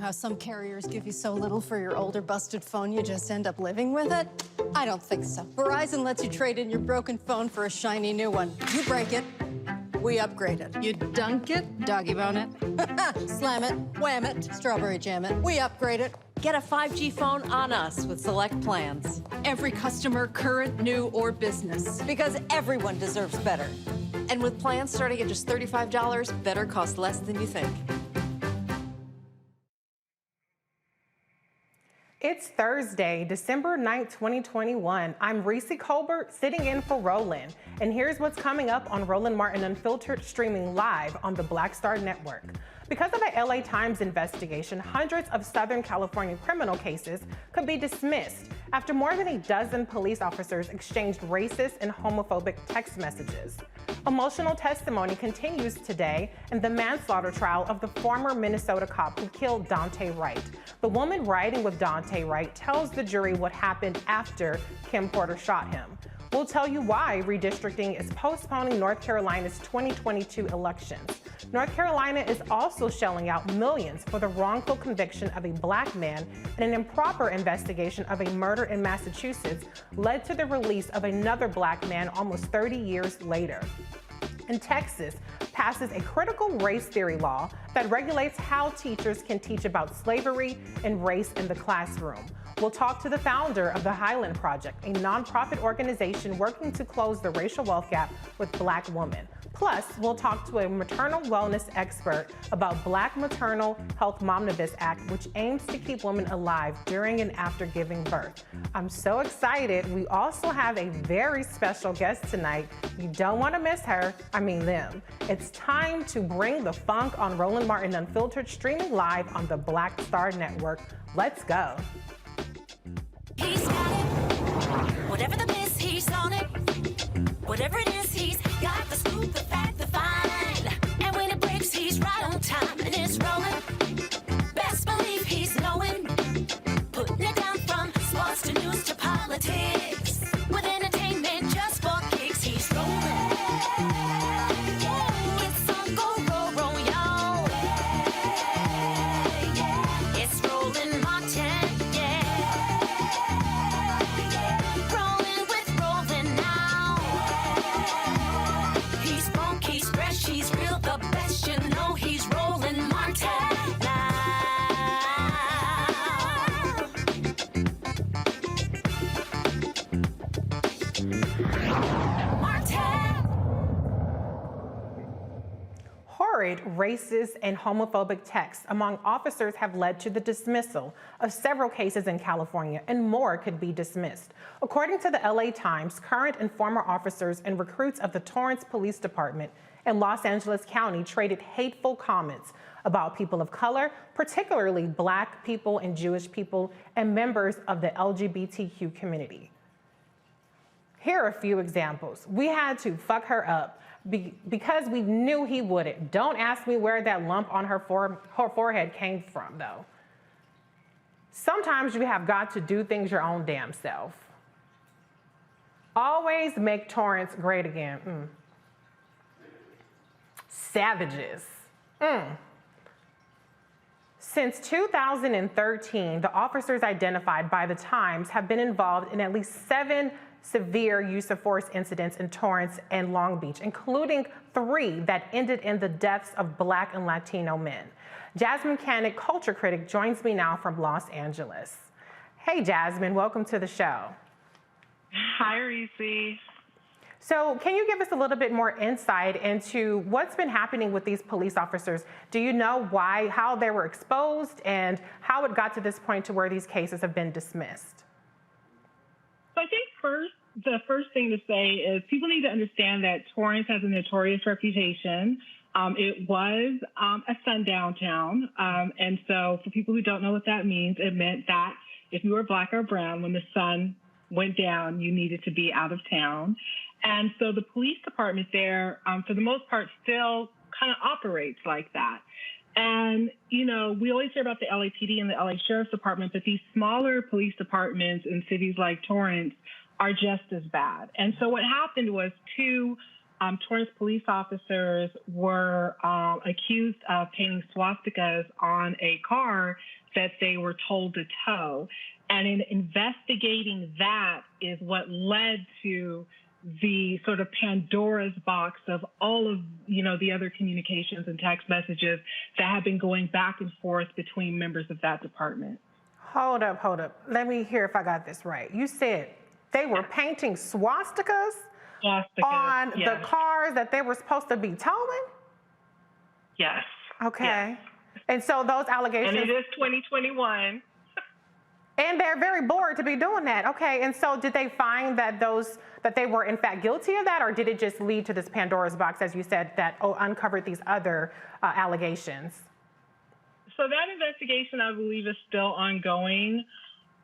how some carriers give you so little for your older busted phone you just end up living with it? I don't think so. Verizon lets you trade in your broken phone for a shiny new one. You break it, we upgrade it. You dunk it, doggy bone it. Slam it, wham it, strawberry jam it. We upgrade it. Get a 5G phone on us with select plans. Every customer, current, new, or business. Because everyone deserves better. And with plans starting at just $35, better costs less than you think. It's Thursday, December 9th, 2021. I'm Reese Colbert, sitting in for Roland. And here's what's coming up on Roland Martin Unfiltered, streaming live on the Black Star Network. Because of a LA Times investigation, hundreds of Southern California criminal cases could be dismissed after more than a dozen police officers exchanged racist and homophobic text messages. Emotional testimony continues today in the manslaughter trial of the former Minnesota cop who killed Daunte Wright. The woman riding with Daunte Wright tells the jury what happened after Kim Porter shot him. We'll tell you why redistricting is postponing North Carolina's 2022 elections. North Carolina is also shelling out millions for the wrongful conviction of a black man, and an improper investigation of a murder in Massachusetts led to the release of another black man almost 30 years later. And Texas passes a critical race theory law that regulates how teachers can teach about slavery and race in the classroom. We'll talk to the founder of the Highland Project, a nonprofit organization working to close the racial wealth gap with black women. Plus, we'll talk to a maternal wellness expert about Black Maternal Health Momnibus Act, which aims to keep women alive during and after giving birth. I'm so excited. We also have a very special guest tonight. You don't want to miss her, them. It's time to bring the funk on Roland Martin Unfiltered, streaming live on the Black Star Network. Let's go. He's got it. Whatever the miss, he's on it. Whatever it is, he's got the scoop, the fact, the find. And when it breaks, he's right on time and it's rolling. Best believe he's knowing. Putting it down from sports to news to politics. With entertainment just for kicks, he's rolling. It's on go, roll, y'all. It's Roland Martin, rolling with Roland now. He's funky, he's fresh, he's real, the best, you know he's Roland Martin now. Horrid, racist, and homophobic texts among officers have led to the dismissal of several cases in California, and more could be dismissed. According to the LA Times, current and former officers and recruits of the Torrance Police Department in Los Angeles County traded hateful comments about people of color, particularly black people and Jewish people, and members of the LGBTQ community. Here are a few examples. We had to fuck her up because we knew he wouldn't. Don't ask me where that lump on her forehead came from, though. Sometimes you have got to do things your own damn self. Always make Torrance great again. Savages. Since 2013, the officers identified by the Times have been involved in at least 7 severe use of force incidents in Torrance and Long Beach, including 3 that ended in the deaths of Black and Latino men. Jasmine Canick, culture critic, joins me now from Los Angeles. Hey, Jasmine, welcome to the show. Hi, Reese. So can you give us a little bit more insight into what's been happening with these police officers? Do you know how they were exposed and how it got to this point to where these cases have been dismissed? So I think the first thing to say is people need to understand that Torrance has a notorious reputation. It was a sundown town. And so for people who don't know what that means, it meant that if you were black or brown, when the sun went down, you needed to be out of town. And so the police department there, for the most part, still kind of operates like that. And, you know, we always hear about the LAPD and the LA Sheriff's Department, but these smaller police departments in cities like Torrance are just as bad. And so what happened was 2 Torrance police officers were accused of painting swastikas on a car that they were told to tow. And in investigating that is what led to the sort of Pandora's box of all of, the other communications and text messages that have been going back and forth between members of that department. Hold up. Let me hear if I got this right. You said they were painting swastikas on the cars that they were supposed to be towing? Yes. Okay. Yes. And so those allegations. And it is 2021. And they're very bored to be doing that. Okay. And so did they find that they were in fact guilty of that, or did it just lead to this Pandora's box, as you said, that uncovered these other allegations? So that investigation, I believe, is still ongoing.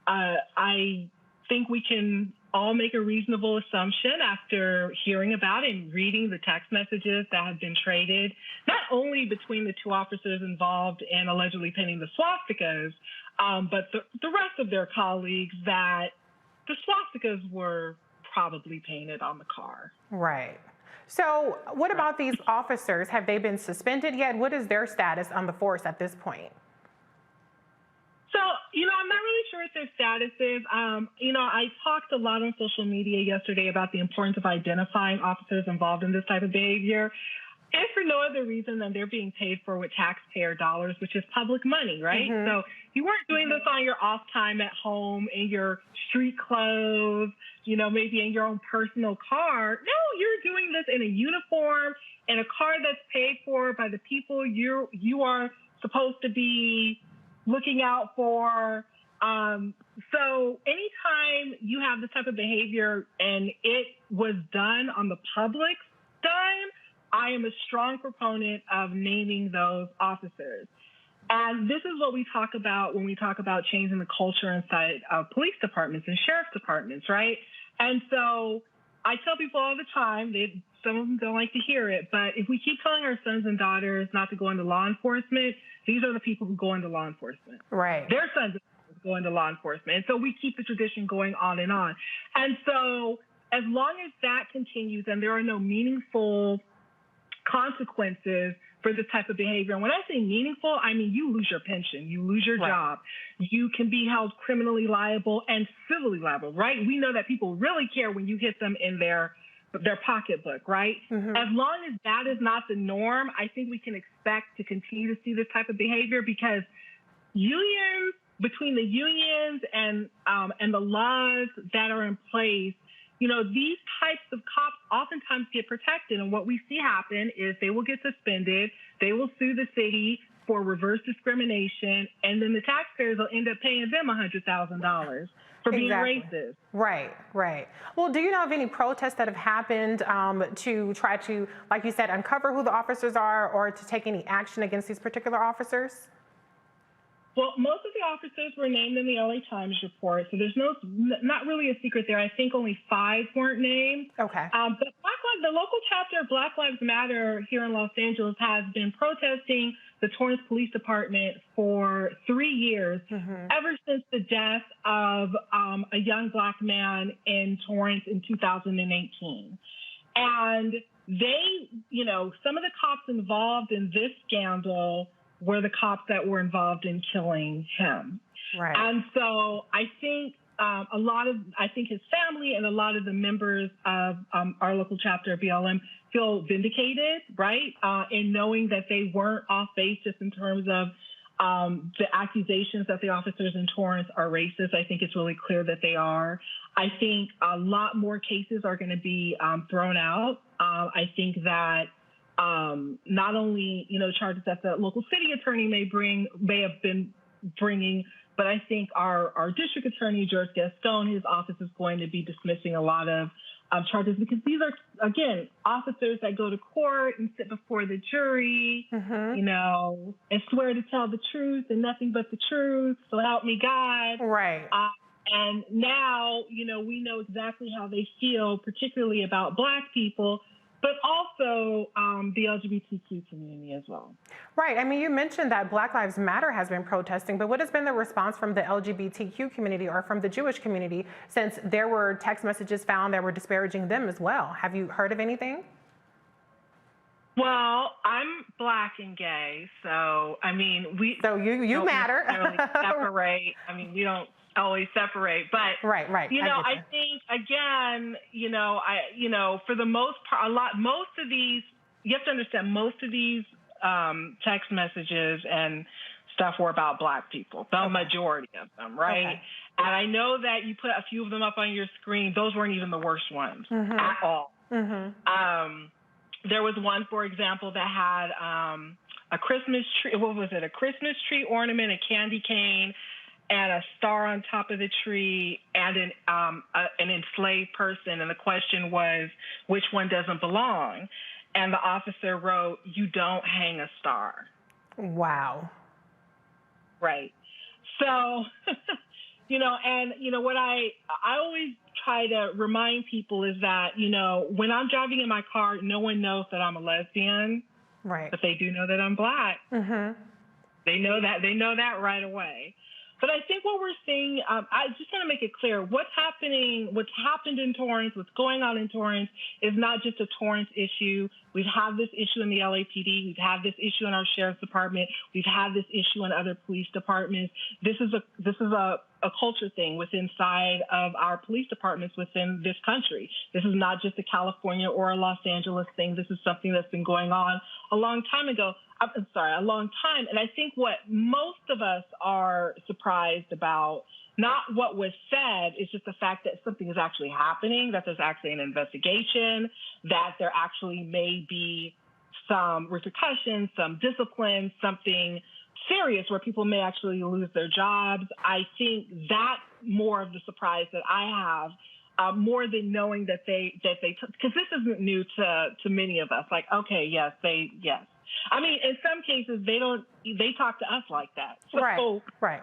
I think we can all make a reasonable assumption after hearing about and reading the text messages that have been traded, not only between the two officers involved in allegedly painting the swastikas, but the rest of their colleagues, that the swastikas were probably painted on the car. Right. So what about these officers? Have they been suspended yet? What is their status on the force at this point? So, I'm not really sure what their status is. I talked a lot on social media yesterday about the importance of identifying officers involved in this type of behavior, if for no other reason than they're being paid for with taxpayer dollars, which is public money, right? Mm-hmm. So you weren't doing this on your off time at home in your street clothes, maybe in your own personal car. No, you're doing this in a uniform, in a car that's paid for by the people you are supposed to be looking out for. So anytime you have this type of behavior and it was done on the public's dime, I am a strong proponent of naming those officers. And this is what we talk about when we talk about changing the culture inside police departments and sheriff's departments, right? And so I tell people all the time, some of them don't like to hear it, but if we keep telling our sons and daughters not to go into law enforcement, these are the people who go into law enforcement. Right. Their sons and daughters go into law enforcement. And so we keep the tradition going on and on. And so as long as that continues and there are no meaningful consequences for this type of behavior, and when I say meaningful, I mean you lose your pension, you lose your job, you can be held criminally liable and civilly liable, right? We know that people really care when you hit them in their pocketbook, right? Mm-hmm. As long as that is not the norm, I think we can expect to continue to see this type of behavior, because unions, between the unions and the laws that are in place, these types of cops oftentimes get protected. And what we see happen is they will get suspended, they will sue the city for reverse discrimination, and then the taxpayers will end up paying them $100,000 for being racist. Right. Well, do you know of any protests that have happened to try to, like you said, uncover who the officers are, or to take any action against these particular officers? Well, most of the officers were named in the LA Times report, so there's not really a secret there. I think only 5 weren't named. Okay. But the local chapter of Black Lives Matter here in Los Angeles has been protesting the Torrance Police Department for 3 years, ever since the death of a young Black man in Torrance in 2018. And they, some of the cops involved in this scandal were the cops that were involved in killing him. Right. And so I think his family and a lot of the members of our local chapter of BLM feel vindicated, right, in knowing that they weren't off base just in terms of the accusations that the officers in Torrance are racist. I think it's really clear that they are. I think a lot more cases are going to be thrown out. I think that not only, charges that the local city attorney may have been bringing, but I think our district attorney, George Gaston, his office is going to be dismissing a lot of charges, because these are, again, officers that go to court and sit before the jury, and swear to tell the truth and nothing but the truth. So help me God. Right. And now, we know exactly how they feel, particularly about Black people, but also the LGBTQ community as well. Right. I mean, you mentioned that Black Lives Matter has been protesting, but what has been the response from the LGBTQ community or from the Jewish community, since there were text messages found that were disparaging them as well? Have you heard of anything? Well, I'm Black and gay, so I mean, So you don't matter. necessarily separate. I mean, we don't always separate, but Right. I think again, for the most part, most of these, you have to understand, most of these text messages and stuff were about Black people, the majority of them, right? Okay. And I know that you put a few of them up on your screen. Those weren't even the worst ones at all. There was one, for example, that had a Christmas tree. What was it? A Christmas tree ornament, a candy cane, and a star on top of the tree, and an enslaved person. And the question was, which one doesn't belong? And the officer wrote, "You don't hang a star." Wow. Right. So, what I always try to remind people is that, when I'm driving in my car, no one knows that I'm a lesbian, Right. but they do know that I'm Black. They know that right away. But I think what we're seeing, I just want to make it clear, what's happened in Torrance, what's going on in Torrance is not just a Torrance issue. We've had this issue in the LAPD. We've had this issue in our sheriff's department. We've had this issue in other police departments. This is a culture thing inside of our police departments within this country. This is not just a California or a Los Angeles thing. This is something that's been going on a long time. And I think what most of us are surprised about, not what was said, is just the fact that something is actually happening, that there's actually an investigation, that there actually may be some repercussions, some discipline, something serious where people may actually lose their jobs. I think that's more of the surprise that I have, more than knowing that they took, because this isn't new to many of us. Like, okay, yes. I mean, in some cases, they talk to us like that. So, Right.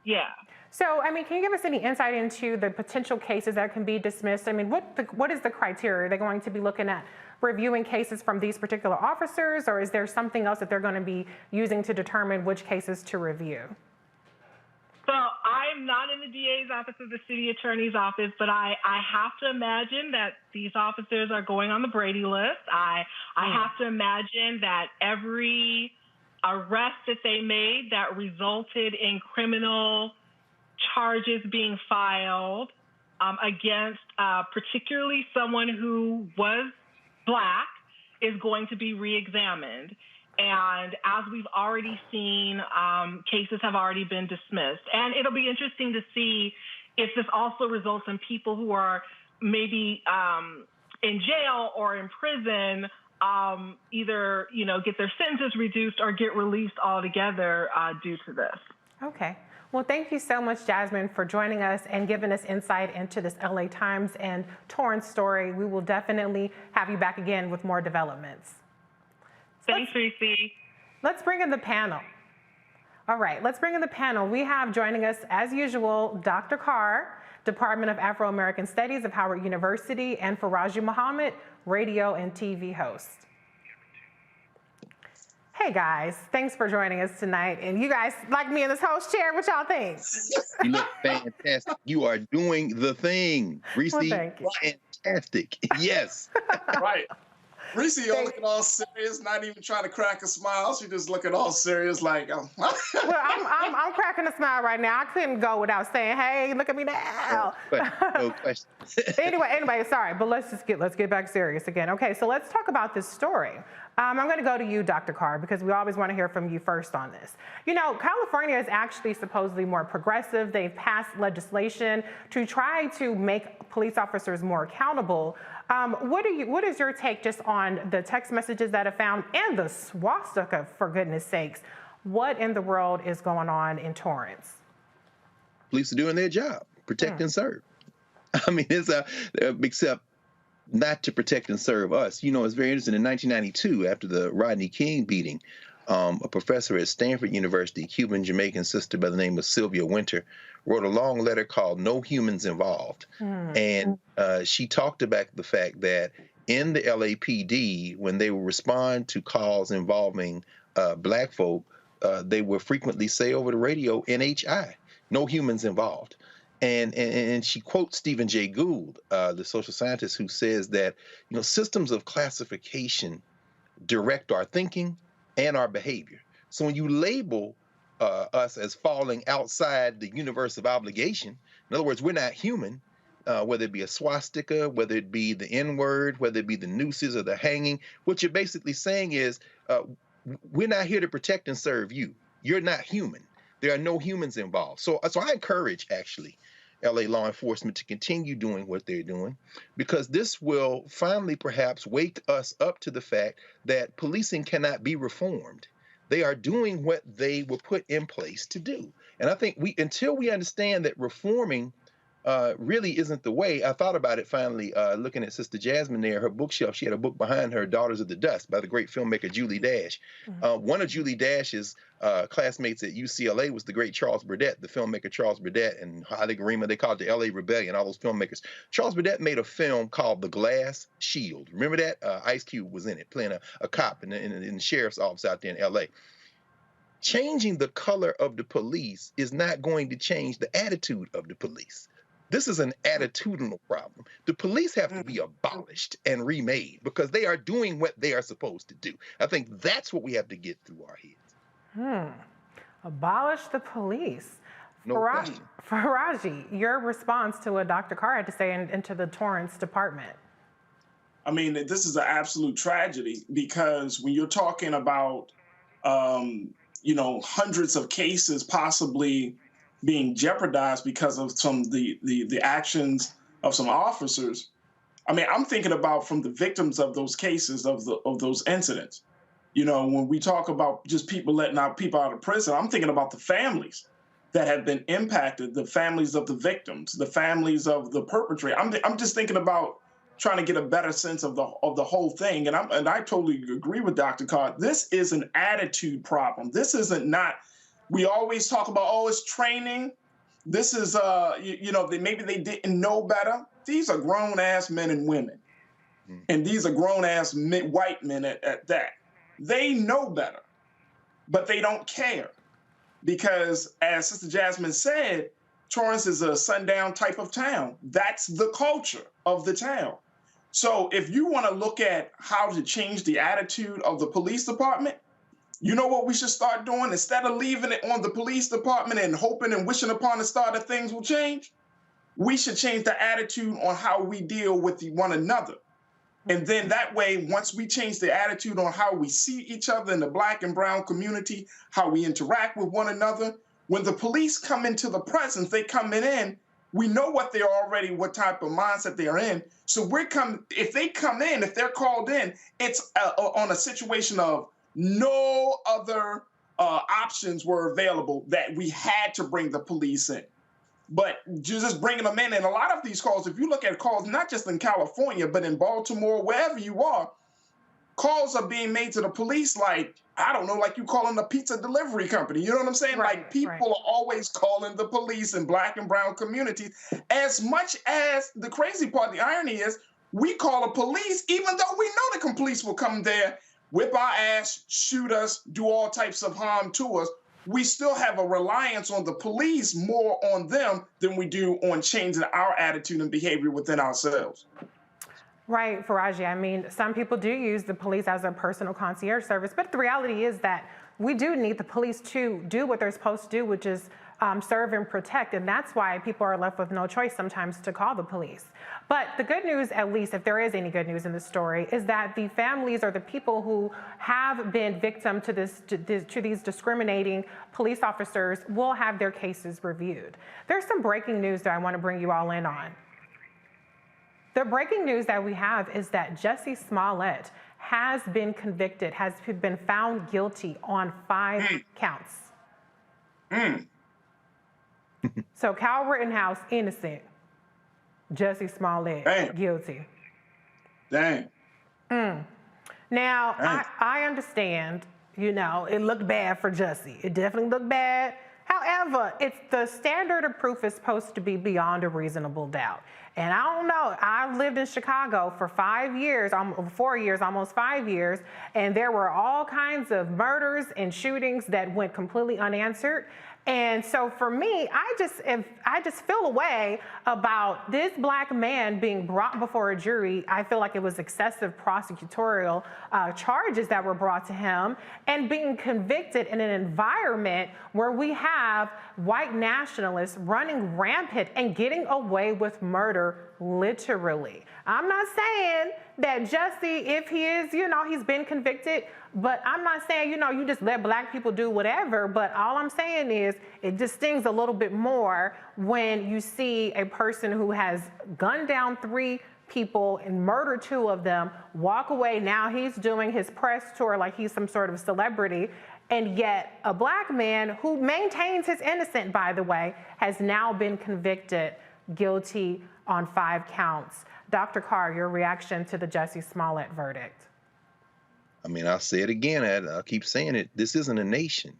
Yeah. So, I mean, can you give us any insight into the potential cases that can be dismissed? I mean, what is the criteria? Are they going to be looking at reviewing cases from these particular officers, or is there something else that they're going to be using to determine which cases to review? So I'm not in the DA's office or the city attorney's office, but I have to imagine that these officers are going on the Brady list. I have to imagine that every arrest that they made that resulted in criminal charges being filed against particularly someone who was Black is going to be reexamined. And as we've already seen, cases have already been dismissed. And it'll be interesting to see if this also results in people who are maybe in jail or in prison, either, get their sentences reduced or get released altogether due to this. Okay. Well, thank you so much, Jasmine, for joining us and giving us insight into this LA Times and Torrance story. We will definitely have you back again with more developments. Thanks, Reese. Let's bring in the panel. All right, let's bring in the panel. We have joining us, as usual, Dr. Carr, Department of Afro-American Studies of Howard University, and Faraji Muhammad, radio and TV host. Hey guys, thanks for joining us tonight. And you guys like me in this host chair, what y'all think? You look fantastic. You are doing the thing, Reese. Well, thank you. Fantastic. Yes. Right. Reese, you're looking all serious, not even trying to crack a smile. She just looking all serious, like. Well, I'm cracking a smile right now. I couldn't go without saying, "Hey, look at me now." No question. Anyway, sorry, but let's get back serious again. Okay, so let's talk about this story. I'm going to go to you, Dr. Carr, because we always want to hear from you first on this. California is actually supposedly more progressive. They've passed legislation to try to make police officers more accountable. What is your take just on the text messages that are found and the swastika, for goodness sakes? What in the world is going on in Torrance? Police are doing their job, protect and serve. I mean, except not to protect and serve us. It's very interesting. In 1992, after the Rodney King beating, a professor at Stanford University, Cuban-Jamaican sister by the name of Sylvia Winter, wrote a long letter called No Humans Involved. And she talked about the fact that in the LAPD, when they would respond to calls involving Black folk, they would frequently say over the radio, NHI, no humans involved. And she quotes Stephen Jay Gould, the social scientist, who says that systems of classification direct our thinking and our behavior. So when you label us as falling outside the universe of obligation, in other words, we're not human, whether it be a swastika, whether it be the N-word, whether it be the nooses or the hanging, what you're basically saying is, we're not here to protect and serve you. You're not human. There are no humans involved. So I encourage, actually, LA law enforcement to continue doing what they're doing, because this will finally perhaps wake us up to the fact that policing cannot be reformed. They are doing what they were put in place to do. And I think until we understand that reforming really isn't the way. I thought about it finally, looking at Sister Jasmine there, her bookshelf. She had a book behind her, Daughters of the Dust, by the great filmmaker Julie Dash. One of Julie Dash's classmates at UCLA was the great Charles Burdett, the filmmaker Charles Burdett, and Haile Gerima. They called it the LA Rebellion, all those filmmakers. Charles Burdett made a film called The Glass Shield. Remember that? Ice Cube was in it, playing a cop in the sheriff's office out there in LA. Changing the color of the police is not going to change the attitude of the police. This is an attitudinal problem. The police have to be abolished and remade because they are doing what they are supposed to do. I think that's what we have to get through our heads. Abolish the police. No question. Faraji, your response to what Dr. Carr had to say into the Torrance department. I mean, this is an absolute tragedy because when you're talking about, hundreds of cases possibly being jeopardized because of the actions of some officers. I mean, I'm thinking about from the victims of those cases, of those incidents. When we talk about just people letting out people out of prison, I'm thinking about the families that have been impacted, the families of the victims, the families of the perpetrator. I'm just thinking about trying to get a better sense of the whole thing. And I totally agree with Dr. Carr. This is an attitude problem. This isn't not. We always talk about, it's training. This is, maybe they didn't know better. These are grown-ass men and women. And these are grown-ass white men at that. They know better, but they don't care. Because as Sister Jasmine said, Torrance is a sundown type of town. That's the culture of the town. So if you want to look at how to change the attitude of the police department, you know what we should start doing? Instead of leaving it on the police department and hoping and wishing upon a star that things will change, we should change the attitude on how we deal with one another. And then that way, once we change the attitude on how we see each other in the Black and brown community, how we interact with one another, when the police come into the presence, they coming in, we know what type of mindset they're in. So if they come in, if they're called in, it's on a situation of no other options were available that we had to bring the police in. But just bringing them in, and a lot of these calls, if you look at calls, not just in California, but in Baltimore, wherever you are, calls are being made to the police like you calling a pizza delivery company. You know what I'm saying? Right, like people are always calling the police in Black and brown communities. As much as the crazy part, the irony is, we call the police even though we know the police will come there, whip our ass, shoot us, do all types of harm to us. We still have a reliance on the police, more on them than we do on changing our attitude and behavior within ourselves. Right, Faraji. I mean, some people do use the police as a personal concierge service, but the reality is that we do need the police to do what they're supposed to do, which is serve and protect. And that's why people are left with no choice sometimes to call the police. But the good news, at least if there is any good news in this story, is that the families or the people who have been victim to these discriminating police officers will have their cases reviewed. There's some breaking news that I want to bring you all in on. The breaking news that we have is that Jussie Smollett has been convicted, has been found guilty on 5 counts. So Kyle Rittenhouse, innocent. Jussie Smollett, guilty. Dang. Now, I understand, it looked bad for Jussie. It definitely looked bad. However, it's the standard of proof is supposed to be beyond a reasonable doubt. And I don't know, I lived in Chicago for 5 years, 4 years, almost 5 years, and there were all kinds of murders and shootings that went completely unanswered. And so for me, I just feel a way about this black man being brought before a jury. I feel like it was excessive prosecutorial charges that were brought to him, and being convicted in an environment where we have white nationalists running rampant and getting away with murder, literally. I'm not saying that Jesse, if he is, he's been convicted, but I'm not saying, you just let black people do whatever, but all I'm saying is it just stings a little bit more when you see a person who has gunned down 3 people and murdered 2 of them, walk away. Now he's doing his press tour like he's some sort of celebrity. And yet a black man who maintains his innocence, by the way, has now been convicted guilty on 5 counts. Dr. Carr, your reaction to the Jussie Smollett verdict? I mean, I'll say it again, I'll keep saying it, this isn't a nation.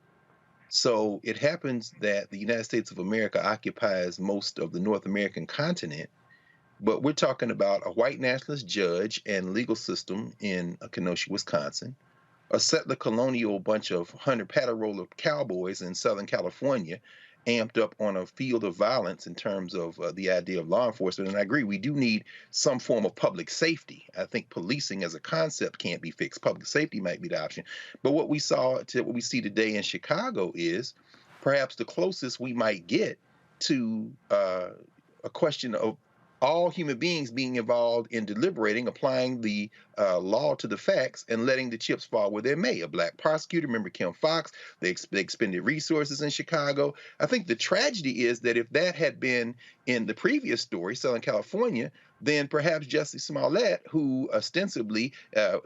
So it happens that the United States of America occupies most of the North American continent, but we're talking about a white nationalist judge and legal system in Kenosha, Wisconsin, a settler colonial bunch of hunter paddle roller cowboys in Southern California, amped up on a field of violence in terms of the idea of law enforcement. And I agree, we do need some form of public safety. I think policing as a concept can't be fixed. Public safety might be the option. But what we see today in Chicago is perhaps the closest we might get to a question of all human beings being involved in deliberating, applying the law to the facts, and letting the chips fall where they may. A black prosecutor, remember Kim Foxx, they expended resources in Chicago. I think the tragedy is that if that had been in the previous story, Southern California, then perhaps Jussie Smollett, who ostensibly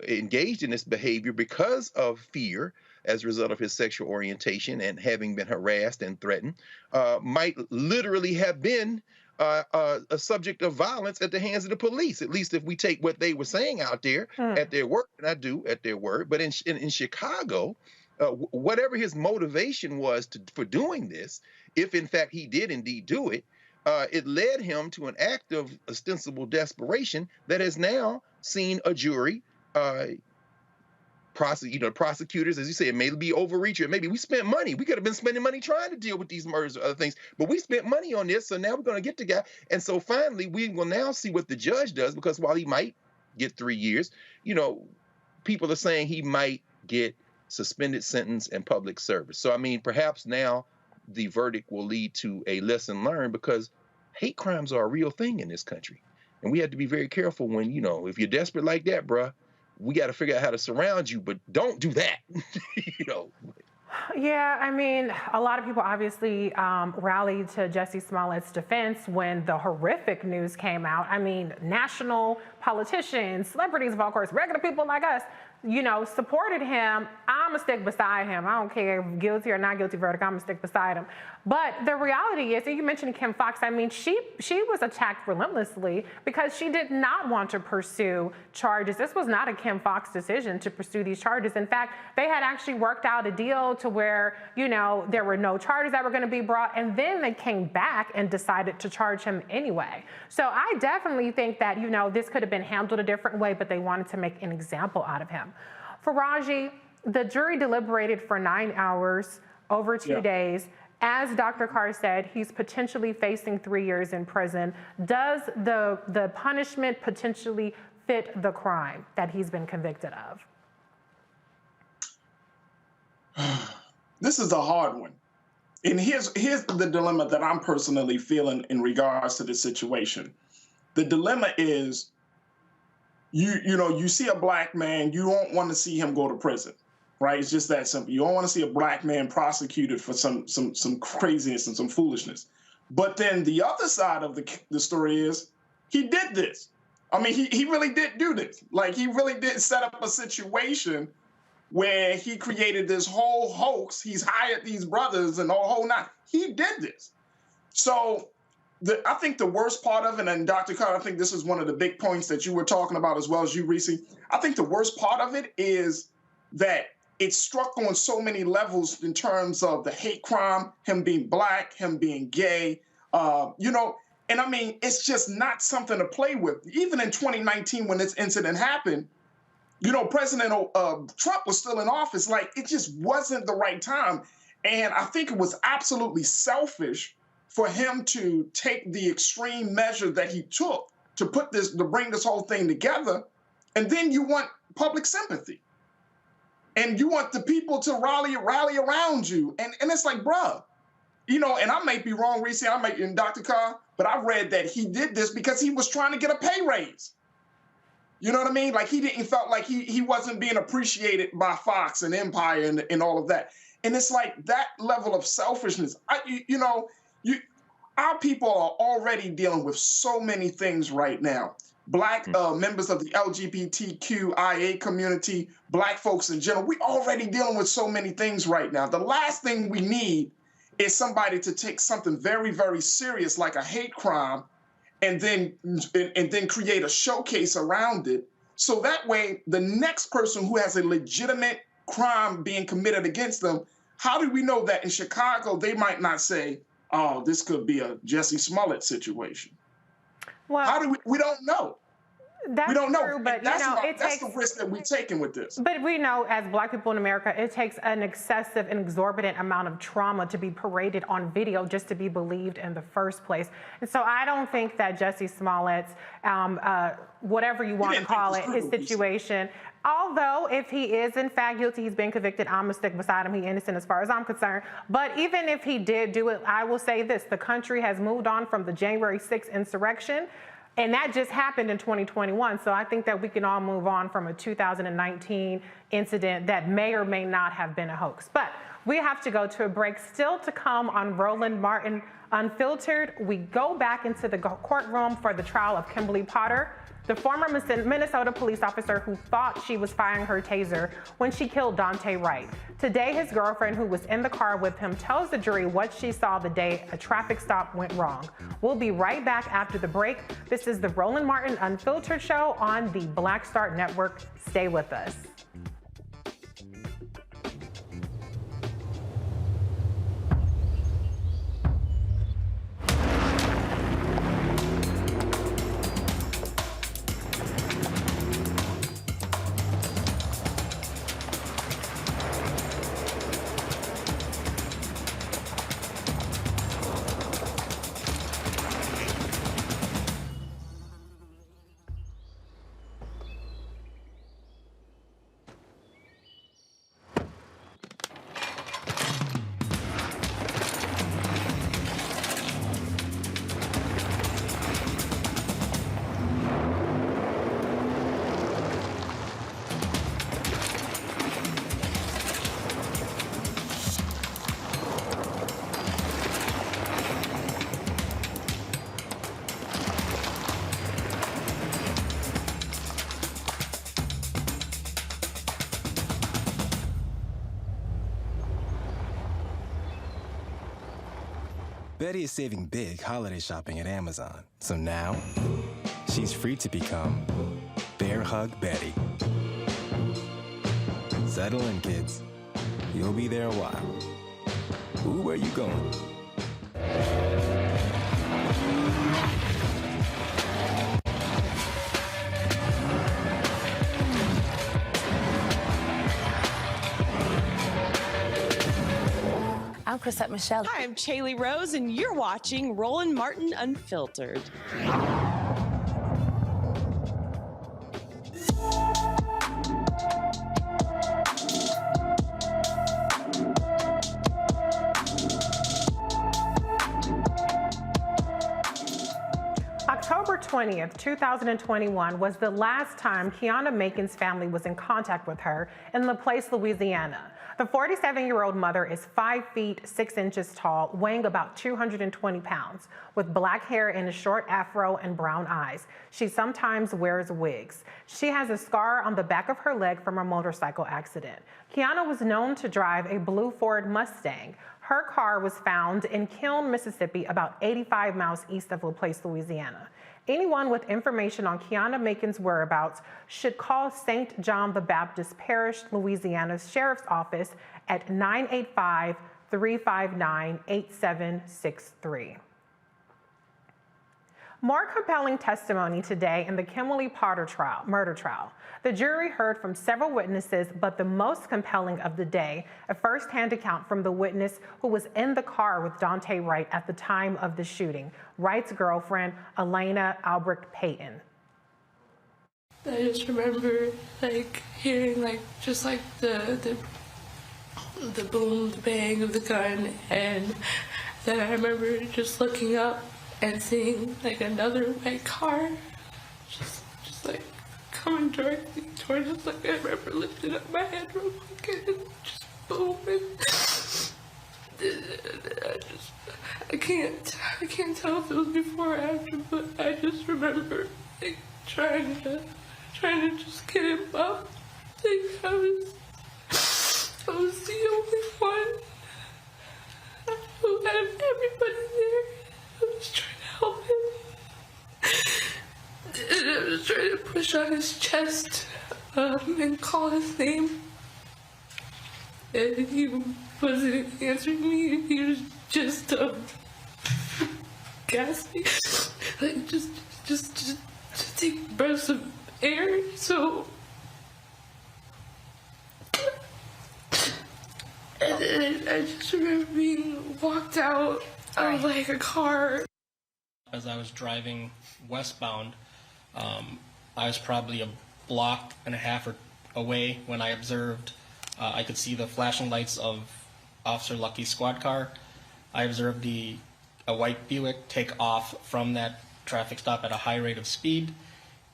engaged in this behavior because of fear as a result of his sexual orientation and having been harassed and threatened, might literally have been a subject of violence at the hands of the police, at least if we take what they were saying out there at their word, and I do at their word. But in Chicago, whatever his motivation was for doing this, if in fact he did indeed do it, it led him to an act of ostensible desperation that has now seen a jury prosecutors, as you say, it may be overreach, or maybe we spent money. We could have been spending money trying to deal with these murders or other things, but we spent money on this, so now we're going to get the guy. And so finally, we will now see what the judge does, because while he might get 3 years, people are saying he might get suspended sentence and public service. So, I mean, perhaps now the verdict will lead to a lesson learned, because hate crimes are a real thing in this country. And we have to be very careful when, if you're desperate like that, bruh, we got to figure out how to surround you, but don't do that, Yeah, I mean, a lot of people obviously rallied to Jussie Smollett's defense when the horrific news came out. I mean, national politicians, celebrities, of course, regular people like us, supported him. I'm going to stick beside him. I don't care if guilty or not guilty verdict, I'm going to stick beside him. But the reality is, and you mentioned Kim Foxx, I mean, she was attacked relentlessly because she did not want to pursue charges. This was not a Kim Foxx decision to pursue these charges. In fact, they had actually worked out a deal to where, there were no charges that were going to be brought, and then they came back and decided to charge him anyway. So I definitely think that, this could have been handled a different way, but they wanted to make an example out of him. Faraji, the jury deliberated for 9 hours over 2 days. As Dr. Carr said, he's potentially facing 3 years in prison. Does the punishment potentially fit the crime that he's been convicted of? This is a hard one. And here's the dilemma that I'm personally feeling in regards to this situation. The dilemma is, you see a black man, you don't want to see him go to prison, right? It's just that simple. You don't want to see a black man prosecuted for some craziness and some foolishness. But then the other side of the story is, he did this. I mean, he really did do this. Like, he really did set up a situation where he created this whole hoax. He's hired these brothers and the whole nine. He did this. So I think the worst part of it, and Dr. Carter, I think this is one of the big points that you were talking about as well as you, Reese. I think the worst part of it is that it struck on so many levels in terms of the hate crime, him being Black, him being gay, you know, and I mean, it's just not something to play with. Even in 2019, when this incident happened, you know, President Trump was still in office. Like, it just wasn't the right time. And I think it was absolutely selfish for him to take the extreme measure that he took to bring this whole thing together. And then you want public sympathy. And you want the people to rally around you. And it's like, bruh, you know, and I might be wrong, Reese, in Dr. Carr, but I read that he did this because he was trying to get a pay raise. You know what I mean? Like, he felt like he wasn't being appreciated by Fox and Empire and all of that. And it's like that level of selfishness. Our people are already dealing with so many things right now. Black members of the LGBTQIA community, Black folks in general, we're already dealing with so many things right now. The last thing we need is somebody to take something very, very serious like a hate crime and then create a showcase around it. So that way, the next person who has a legitimate crime being committed against them, how do we know that in Chicago, they might not say, oh, this could be a Jussie Smollett situation? Well, how do we don't know. We don't know. But that's the risk that we're taking with this. But we know, as Black people in America, it takes an excessive and exorbitant amount of trauma to be paraded on video just to be believed in the first place. And so I don't think that Jussie Smollett's, whatever you want to call it, his situation, although if he is in fact guilty, he's been convicted, I'm gonna stick beside him, he's innocent as far as I'm concerned. But even if he did do it, I will say this, the country has moved on from the January 6th insurrection. And that just happened in 2021. So I think that we can all move on from a 2019 incident that may or may not have been a hoax. But we have to go to a break. Still to come on Roland Martin Unfiltered, we go back into the courtroom for the trial of Kimberly Potter, the former Minnesota police officer who thought she was firing her taser when she killed Daunte Wright. Today, his girlfriend, who was in the car with him, tells the jury what she saw the day a traffic stop went wrong. We'll be right back after the break. This is the Roland Martin Unfiltered show on the Black Star Network. Stay with us. Betty is saving big holiday shopping at Amazon. So now, she's free to become Bear Hug Betty. Settle in, kids. You'll be there a while. Ooh, where you going? I'm Chrisette Michelle. Hi, I'm Chaley Rose, and you're watching Roland Martin Unfiltered. October 20th, 2021 was the last time Kiana Macon's family was in contact with her in LaPlace, Louisiana. The 47-year-old mother is 5 feet 6 inches tall, weighing about 220 pounds, with black hair and a short afro and brown eyes. She sometimes wears wigs. She has a scar on the back of her leg from a motorcycle accident. Kiana was known to drive a blue Ford Mustang. Her car was found in Kiln, Mississippi, about 85 miles east of LaPlace, Louisiana. Anyone with information on Kiana Macon's whereabouts should call St. John the Baptist Parish, Louisiana's Sheriff's Office at 985-359-8763. More compelling testimony today in the Kimberly Potter murder trial. The jury heard from several witnesses, but the most compelling of the day, a first-hand account from the witness who was in the car with Daunte Wright at the time of the shooting, Wright's girlfriend, Elena Albrecht Payton. I just remember hearing just the boom, the bang of the gun, and then I remember just looking up and seeing another white car just coming directly towards us. I remember lifting up my head real quick and just boom, and I can't tell if it was before or after, but I just remember trying to just get him up. I was the only one who had everybody there. I was trying to help him. And I was trying to push on his chest and call his name. And he wasn't answering me. He was just gasping. Just take breaths of air. So and I just remember being walked out of a car. As I was driving westbound, I was probably a block and a half away when I observed, I could see the flashing lights of Officer Lucky's squad car. I observed a white Buick take off from that traffic stop at a high rate of speed.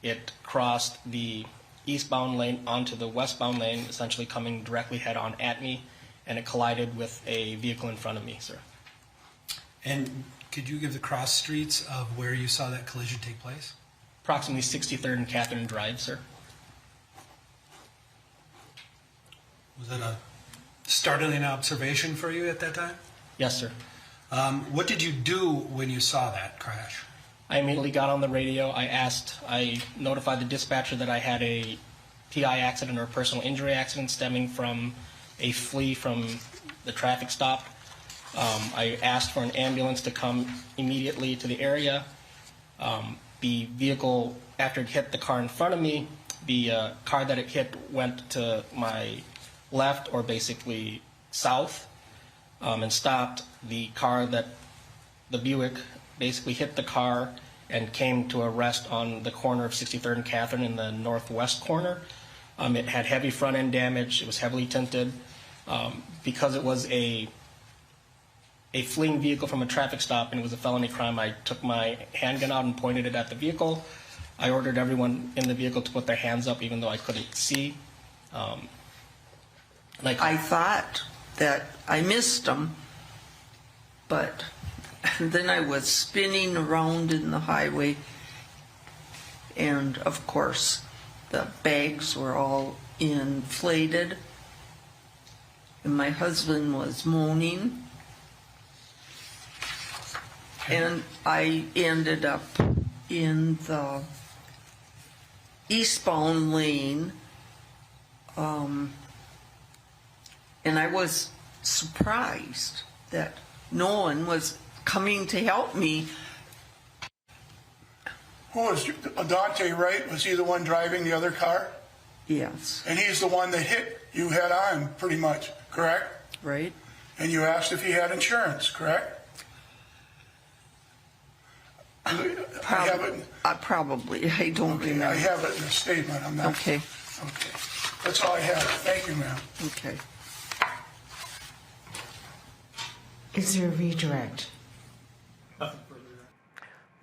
It crossed the eastbound lane onto the westbound lane, essentially coming directly head-on at me, and it collided with a vehicle in front of me, sir. And could you give the cross streets of where you saw that collision take place? Approximately 63rd and Catherine Drive, sir. Was that a startling observation for you at that time? Yes, sir. What did you do when you saw that crash? I immediately got on the radio. I notified the dispatcher that I had a PI accident or a personal injury accident stemming from a flee from the traffic stop. I asked for an ambulance to come immediately to the area. The vehicle, after it hit the car in front of me, the car that it hit went to my left, or basically south, and stopped. The Buick basically hit the car and came to a rest on the corner of 63rd and Catherine in the northwest corner. It had heavy front end damage. It was heavily tinted. Because it was a fleeing vehicle from a traffic stop and it was a felony crime, I took my handgun out and pointed it at the vehicle. I ordered everyone in the vehicle to put their hands up, even though I couldn't see. I thought that I missed them, but then I was spinning around in the highway, and of course the bags were all inflated, and my husband was moaning, and I ended up in the eastbound lane, and I was surprised that no one was coming to help me. Who was Daunte Wright? Was he the one driving the other car? Yes. And he's the one that hit you head on, pretty much, correct? Right. And you asked if he had insurance, correct? Probably. I don't remember. I have it in the statement. I'm not. Okay. Okay. That's all I have. Thank you, ma'am. Okay. Is there a redirect?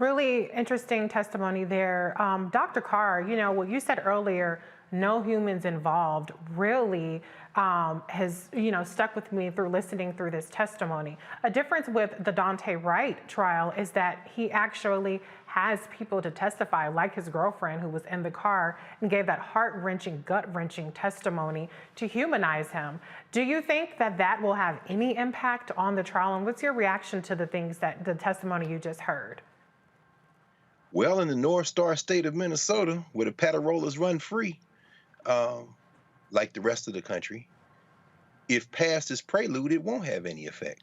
Really interesting testimony there. Dr. Carr, you know, what you said earlier, no humans involved, really has, you know, stuck with me through listening through this testimony. A difference with the Daunte Wright trial is that he actually has people to testify, like his girlfriend who was in the car and gave that heart-wrenching, gut-wrenching testimony to humanize him. Do you think that that will have any impact on the trial? And what's your reaction to the things that the testimony you just heard? Well, in the North Star state of Minnesota, where the paterollers run free, like the rest of the country, if past is prelude, it won't have any effect.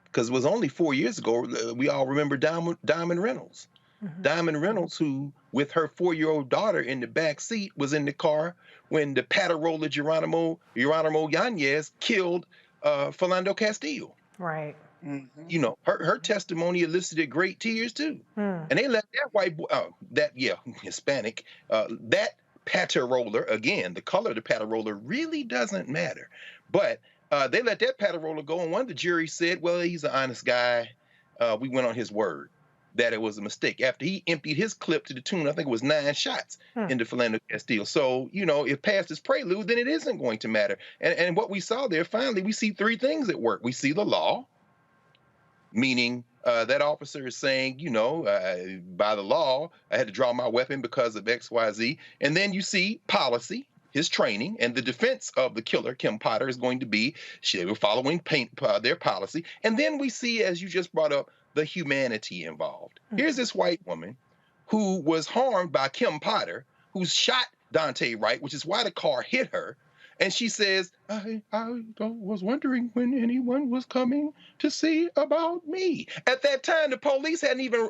Because it was only 4 years ago, we all remember Diamond Reynolds. Diamond Reynolds, who, with her 4-year-old daughter in the back seat, was in the car when the pateroller Geronimo Yanez killed Philando Castillo. Right. You know, her testimony elicited great tears too. And they let that white boy, Hispanic, that pateroller, again, the color of the pateroller really doesn't matter. But they let that pateroller go, and one of the jury said, well, he's an honest guy. We went on his word that it was a mistake after he emptied his clip to the tune, I think it was 9 shots into Philando Castillo. So, you know, if past is prelude, then it isn't going to matter. And what we saw there, finally, we see 3 things at work. We see the law, meaning that officer is saying, you know, by the law, I had to draw my weapon because of X, Y, Z. And then you see policy, his training, and the defense of the killer, Kim Potter, is going to be they were following their policy. And then we see, as you just brought up, the humanity involved. Here's this white woman who was harmed by Kim Potter, who shot Daunte Wright, which is why the car hit her. And she says, I was wondering when anyone was coming to see about me. At that time, the police hadn't even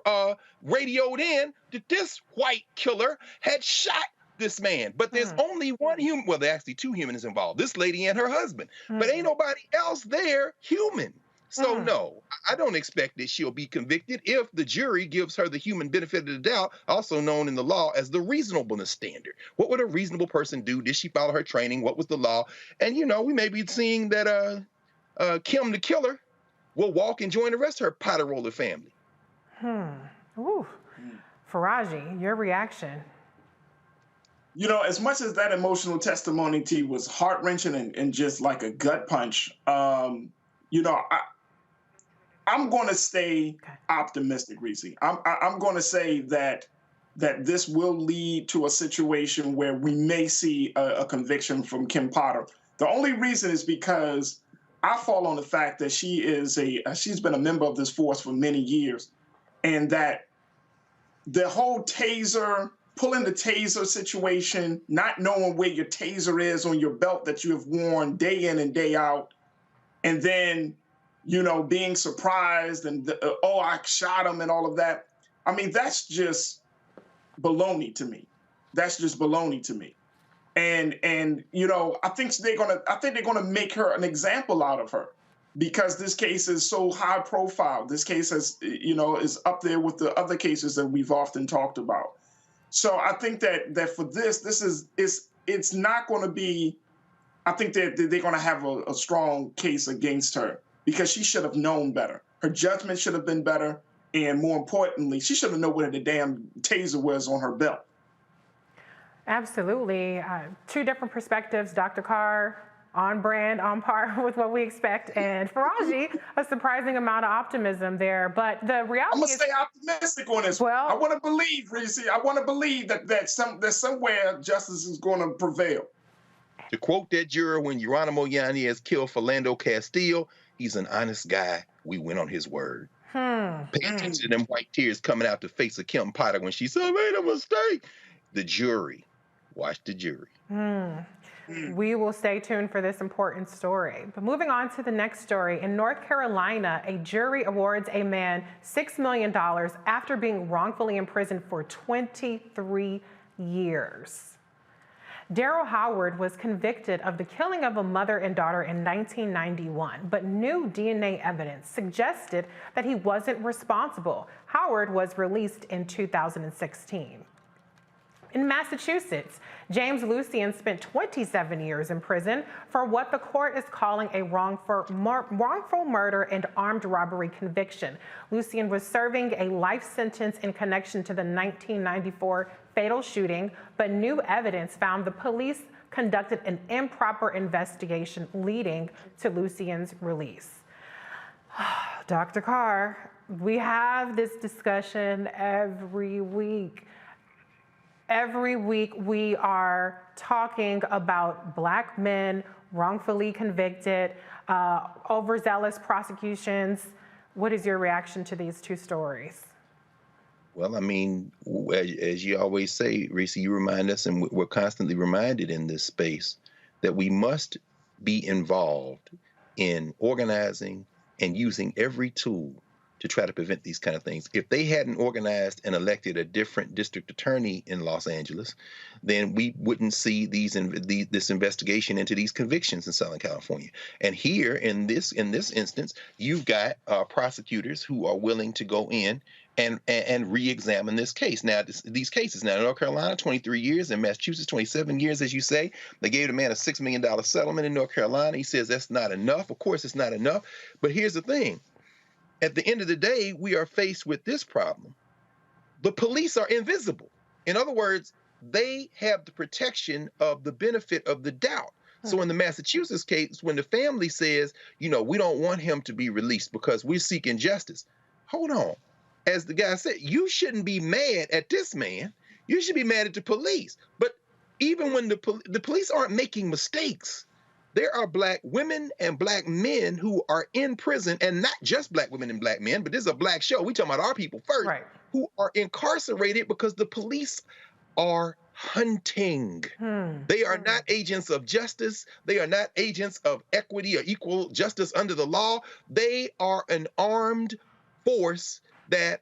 radioed in that this white killer had shot this man. But there's only one human. Well, there are actually 2 humans involved, this lady and her husband. But ain't nobody else there human. So no, I don't expect that she'll be convicted if the jury gives her the human benefit of the doubt, also known in the law as the reasonableness standard. What would a reasonable person do? Did she follow her training? What was the law? And, you know, we may be seeing that Kim, the killer, will walk and join the rest of her pateroller family. Ooh. Faraji, your reaction? You know, as much as that emotional testimony, T, was heart-wrenching and just like a gut punch, you know, I'm going to stay optimistic, Reese. I'm going to say that this will lead to a situation where we may see a conviction from Kim Potter. The only reason is because I fall on the fact that she's been a member of this force for many years, and that the whole pulling the taser situation, not knowing where your taser is on your belt that you have worn day in and day out, and then, you know, being surprised and, I shot him and all of that. I mean, that's just baloney to me. That's just baloney to me. And you know, I think they're gonna make her an example out of her, because this case is so high profile. This case is up there with the other cases that we've often talked about. So I think that for it's not going to be. I think that they're going to have a strong case against her, because she should have known better. Her judgment should have been better. And more importantly, she should have known where the damn taser was on her belt. Absolutely. 2 different perspectives. Dr. Carr, on brand, on par with what we expect. And Faraji, a surprising amount of optimism there. But the reality I'm going to stay optimistic on this. Well, I want to believe, Reese. I want to believe that somewhere justice is going to prevail. To quote that juror, when Geronimo Yanez killed Philando Castillo, he's an honest guy. We went on his word. Pay attention to them white tears coming out the face of Kim Potter when she said, I made a mistake. The jury. Watch the jury. We will stay tuned for this important story. But moving on to the next story, in North Carolina, a jury awards a man $6 million after being wrongfully imprisoned for 23 years. Daryl Howard was convicted of the killing of a mother and daughter in 1991, but new DNA evidence suggested that he wasn't responsible. Howard was released in 2016. In Massachusetts, James Lucien spent 27 years in prison for what the court is calling a wrongful murder and armed robbery conviction. Lucien was serving a life sentence in connection to the 1994 fatal shooting, but new evidence found the police conducted an improper investigation leading to Lucien's release. Dr. Carr, we have this discussion every week. Every week we are talking about Black men wrongfully convicted, overzealous prosecutions. What is your reaction to these 2 stories? Well, I mean, as you always say, Reese, you remind us, and we're constantly reminded in this space, that we must be involved in organizing and using every tool to try to prevent these kind of things. If they hadn't organized and elected a different district attorney in Los Angeles, then we wouldn't see this investigation into these convictions in Southern California. And here in this instance, you've got prosecutors who are willing to go in and re-examine this case. Now, these cases. Now, in North Carolina, 23 years. In Massachusetts, 27 years, as you say. They gave the man a $6 million settlement in North Carolina. He says that's not enough. Of course, it's not enough. But here's the thing. At the end of the day, we are faced with this problem. The police are invisible. In other words, they have the protection of the benefit of the doubt. So in the Massachusetts case, when the family says, we don't want him to be released because we're seeking justice. Hold on. As the guy said, you shouldn't be mad at this man. You should be mad at the police. But even when the police aren't making mistakes, there are Black women and Black men who are in prison, and not just Black women and Black men, but this is a Black show. We're talking about our people first, who are incarcerated because the police are hunting. They are not agents of justice. They are not agents of equity or equal justice under the law. They are an armed force that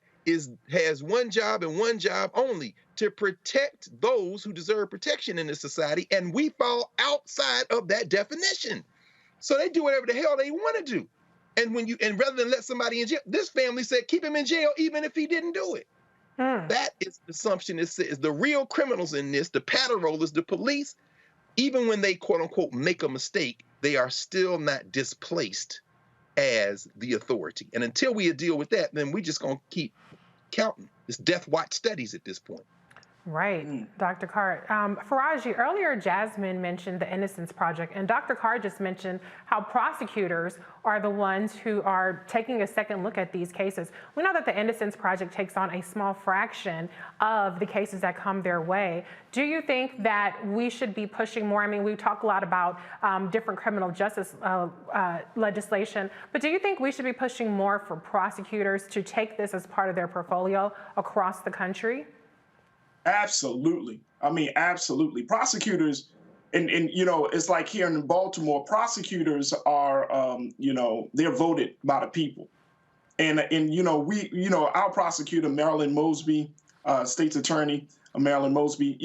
has one job and one job only: to protect those who deserve protection in this society, and we fall outside of that definition. So they do whatever the hell they want to do. And rather than let somebody in jail, this family said keep him in jail even if he didn't do it. That is the assumption. Is the real criminals in this, the patter rollers, the police, even when they quote unquote make a mistake, they are still not displaced as the authority. And until we deal with that, then we're just going to keep counting. It's death watch studies at this point. Right, Dr. Carr. Faraji, earlier Jasmine mentioned the Innocence Project, and Dr. Carr just mentioned how prosecutors are the ones who are taking a second look at these cases. We know that the Innocence Project takes on a small fraction of the cases that come their way. Do you think that we should be pushing more? I mean, we talk a lot about different criminal justice legislation, but do you think we should be pushing more for prosecutors to take this as part of their portfolio across the country? Absolutely. I mean, absolutely. Prosecutors, and it's like here in Baltimore, prosecutors are, they're voted by the people. And our prosecutor, Marilyn Mosby, state's attorney, Marilyn Mosby,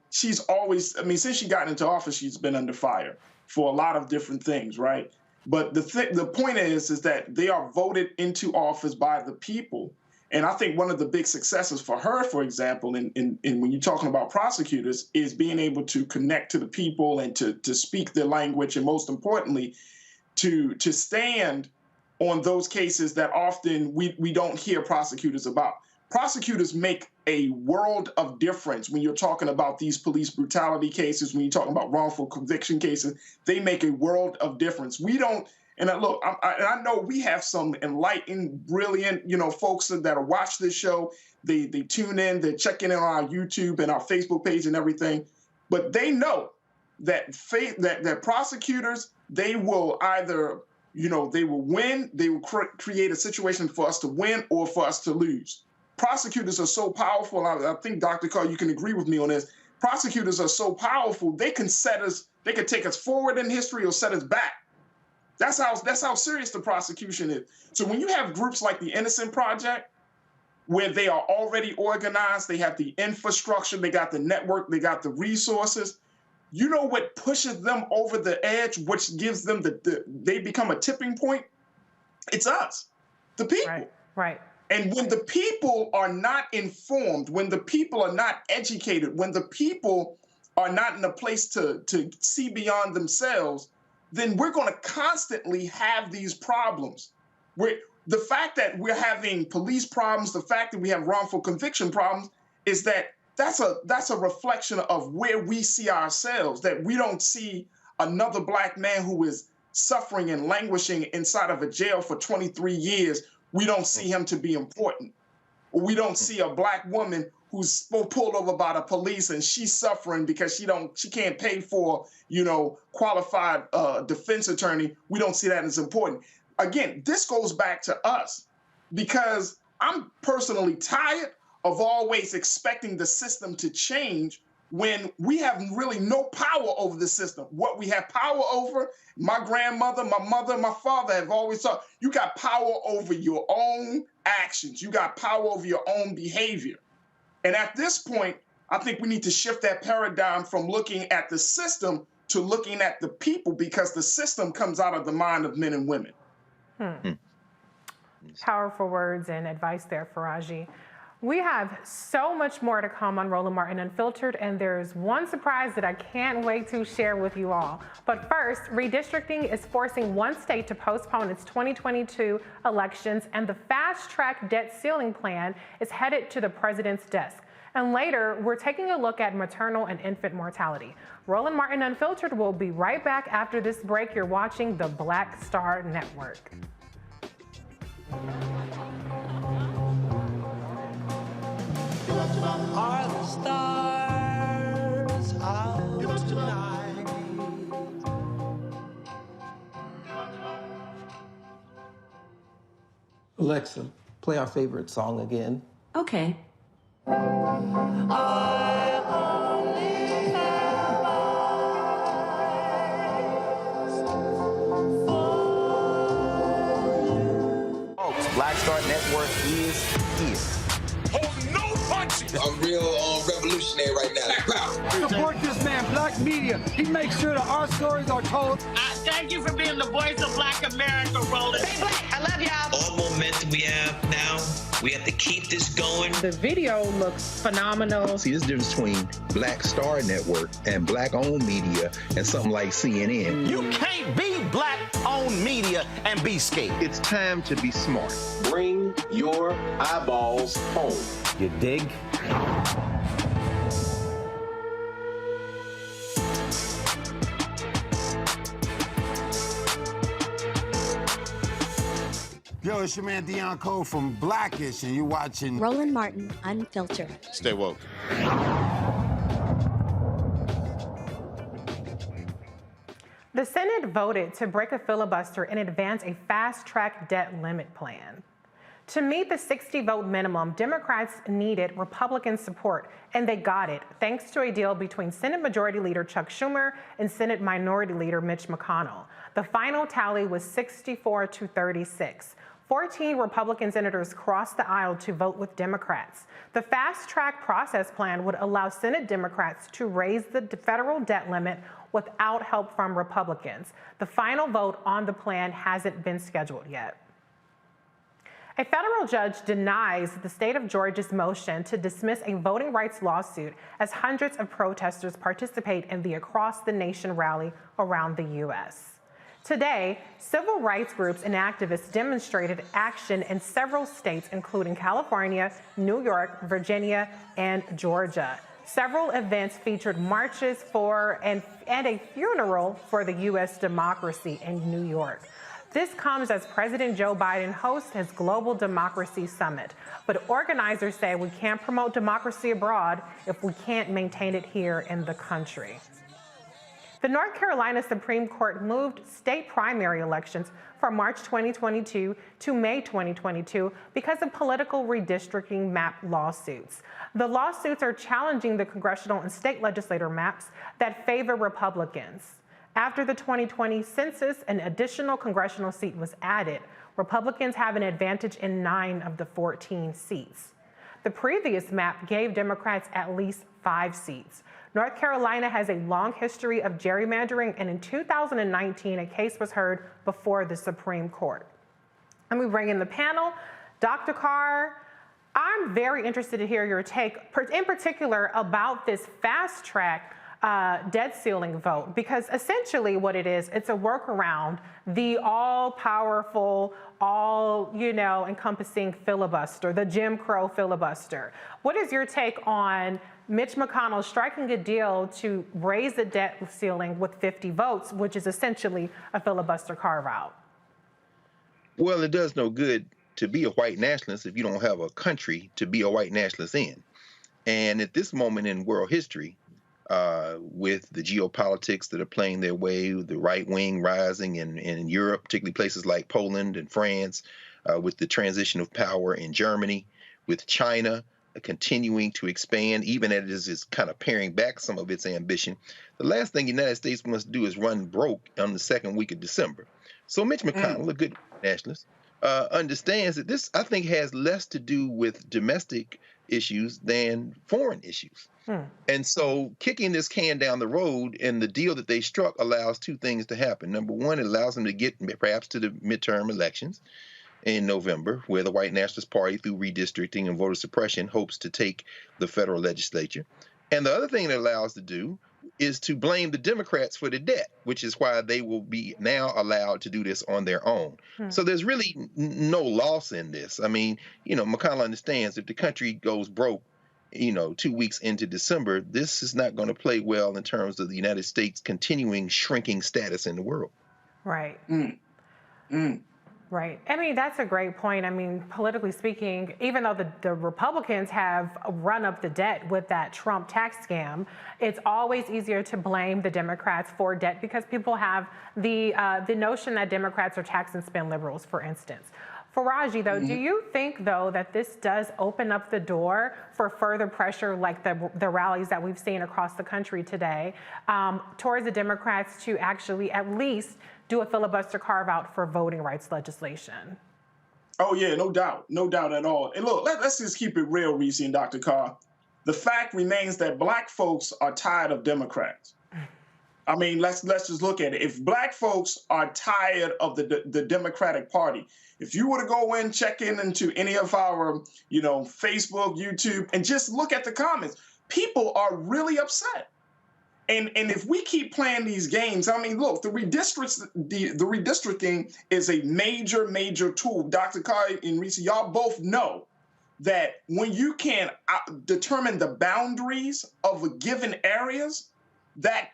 she's always, since she got into office, she's been under fire for a lot of different things, right? But the point is that they are voted into office by the people. And I think one of the big successes for her, for example, and when you're talking about prosecutors, is being able to connect to the people and to speak their language, and most importantly, to stand on those cases that often we don't hear prosecutors about. Prosecutors make a world of difference when you're talking about these police brutality cases, when you're talking about wrongful conviction cases. They make a world of difference. We don't. And look, I know we have some enlightened, brilliant, folks that watch this show. They tune in, they're checking in on our YouTube and our Facebook page and everything. But they know that that prosecutors, they will either, they will win, they will create a situation for us to win or for us to lose. Prosecutors are so powerful. I think, Dr. Carr, you can agree with me on this. Prosecutors are so powerful, they can take us forward in history or set us back. That's how serious the prosecution is. So when you have groups like the Innocent Project, where they are already organized, they have the infrastructure, they got the network, they got the resources, you know what pushes them over the edge, which gives them they become a tipping point? It's us, the people. Right. And when the people are not informed, when the people are not educated, when the people are not in a place to see beyond themselves, then we're going to constantly have these problems. The fact that we're having police problems, the fact that we have wrongful conviction problems, is that's a reflection of where we see ourselves, that we don't see another Black man who is suffering and languishing inside of a jail for 23 years. We don't see him to be important. Or we don't see a Black woman who's pulled over by the police and she's suffering because she can't pay for, qualified defense attorney. We don't see that as important. Again, this goes back to us, because I'm personally tired of always expecting the system to change when we have really no power over the system. What we have power over, my grandmother, my mother, my father have always thought, you got power over your own actions. You got power over your own behavior. And at this point, I think we need to shift that paradigm from looking at the system to looking at the people, because the system comes out of the mind of men and women. Powerful words and advice there, Faraji. We have so much more to come on Roland Martin Unfiltered, and there's one surprise that I can't wait to share with you all. But first, redistricting is forcing one state to postpone its 2022 elections, and the fast-track debt ceiling plan is headed to the president's desk. And later, we're taking a look at maternal and infant mortality. Roland Martin Unfiltered will be right back after this break. You're watching the Black Star Network. Are the stars out tonight? Alexa, play our favorite song again. Okay. Black Star Network is here. I'm real revolutionary right now. Support this man, Black Media. He makes sure that our stories are told. Thank you for being the voice of Black America, Roland. Stay black. I love y'all. All momentum we have now, we have to keep this going. The video looks phenomenal. See, there's a difference between Black Star Network and Black-owned media and something like CNN. You can't be Black-owned media and be scared. It's time to be smart. Bring your eyeballs home. You dig? Yo, it's your man Dion Cole from Blackish, and you're watching Roland Martin Unfiltered. Stay woke. The Senate voted to break a filibuster and advance a fast-track debt limit plan. To meet the 60-vote minimum, Democrats needed Republican support, and they got it, thanks to a deal between Senate Majority Leader Chuck Schumer and Senate Minority Leader Mitch McConnell. The final tally was 64-36. 14 Republican senators crossed the aisle to vote with Democrats. The fast-track process plan would allow Senate Democrats to raise the federal debt limit without help from Republicans. The final vote on the plan hasn't been scheduled yet. A federal judge denies the state of Georgia's motion to dismiss a voting rights lawsuit as hundreds of protesters participate in the Across the Nation rally around the U.S. Today, civil rights groups and activists demonstrated action in several states, including California, New York, Virginia, and Georgia. Several events featured marches for and a funeral for the U.S. democracy in New York. This comes as President Joe Biden hosts his Global Democracy Summit. But organizers say we can't promote democracy abroad if we can't maintain it here in the country. The North Carolina Supreme Court moved state primary elections from March 2022 to May 2022 because of political redistricting map lawsuits. The lawsuits are challenging the congressional and state legislator maps that favor Republicans. After the 2020 census, an additional congressional seat was added. Republicans have an advantage in 9 of the 14 seats. The previous map gave Democrats at least 5 seats. North Carolina has a long history of gerrymandering, and in 2019, a case was heard before the Supreme Court. And we bring in the panel. Dr. Carr, I'm very interested to hear your take, in particular about this fast-track debt ceiling vote, because essentially what it is, it's a workaround the all-powerful, encompassing filibuster, the Jim Crow filibuster. What is your take on Mitch McConnell striking a deal to raise the debt ceiling with 50 votes, which is essentially a filibuster carve-out? Well, it does no good to be a white nationalist if you don't have a country to be a white nationalist in. And at this moment in world history, with the geopolitics that are playing their way, the right wing rising in Europe, particularly places like Poland and France, with the transition of power in Germany, with China continuing to expand, even as it is kind of paring back some of its ambition. The last thing the United States wants to do is run broke on the second week of December. So Mitch McConnell, a good nationalist, understands that this, I think, has less to do with domestic issues than foreign issues. And so kicking this can down the road, and the deal that they struck allows two things to happen. Number one, it allows them to get perhaps to the midterm elections in November, where the White Nationalist Party, through redistricting and voter suppression, hopes to take the federal legislature. And the other thing it allows to do is to blame the Democrats for the debt, which is why they will be now allowed to do this on their own. So there's really no loss in this. I mean, McConnell understands if the country goes broke, 2 weeks into December, this is not going to play well in terms of the United States continuing shrinking status in the world. Right. Right. I mean, that's a great point. I mean, politically speaking, even though the Republicans have run up the debt with that Trump tax scam, it's always easier to blame the Democrats for debt because people have the notion that Democrats are tax and spend liberals, for instance. Faraji, though, do you think, though, that this does open up the door for further pressure, like the rallies that we've seen across the country today, towards the Democrats to actually at least do a filibuster carve-out for voting rights legislation? Oh, yeah, no doubt at all. And look, let's just keep it real, Reese and Dr. Carr. The fact remains that Black folks are tired of Democrats. I mean, let's just look at it. If Black folks are tired of the Democratic Party, if you were to go in, check into any of our, Facebook, YouTube, and just look at the comments, people are really upset. And if we keep playing these games, I mean, look, the redistricting is a major tool. Dr. Carr and Reese, y'all both know that when you can determine the boundaries of a given areas, that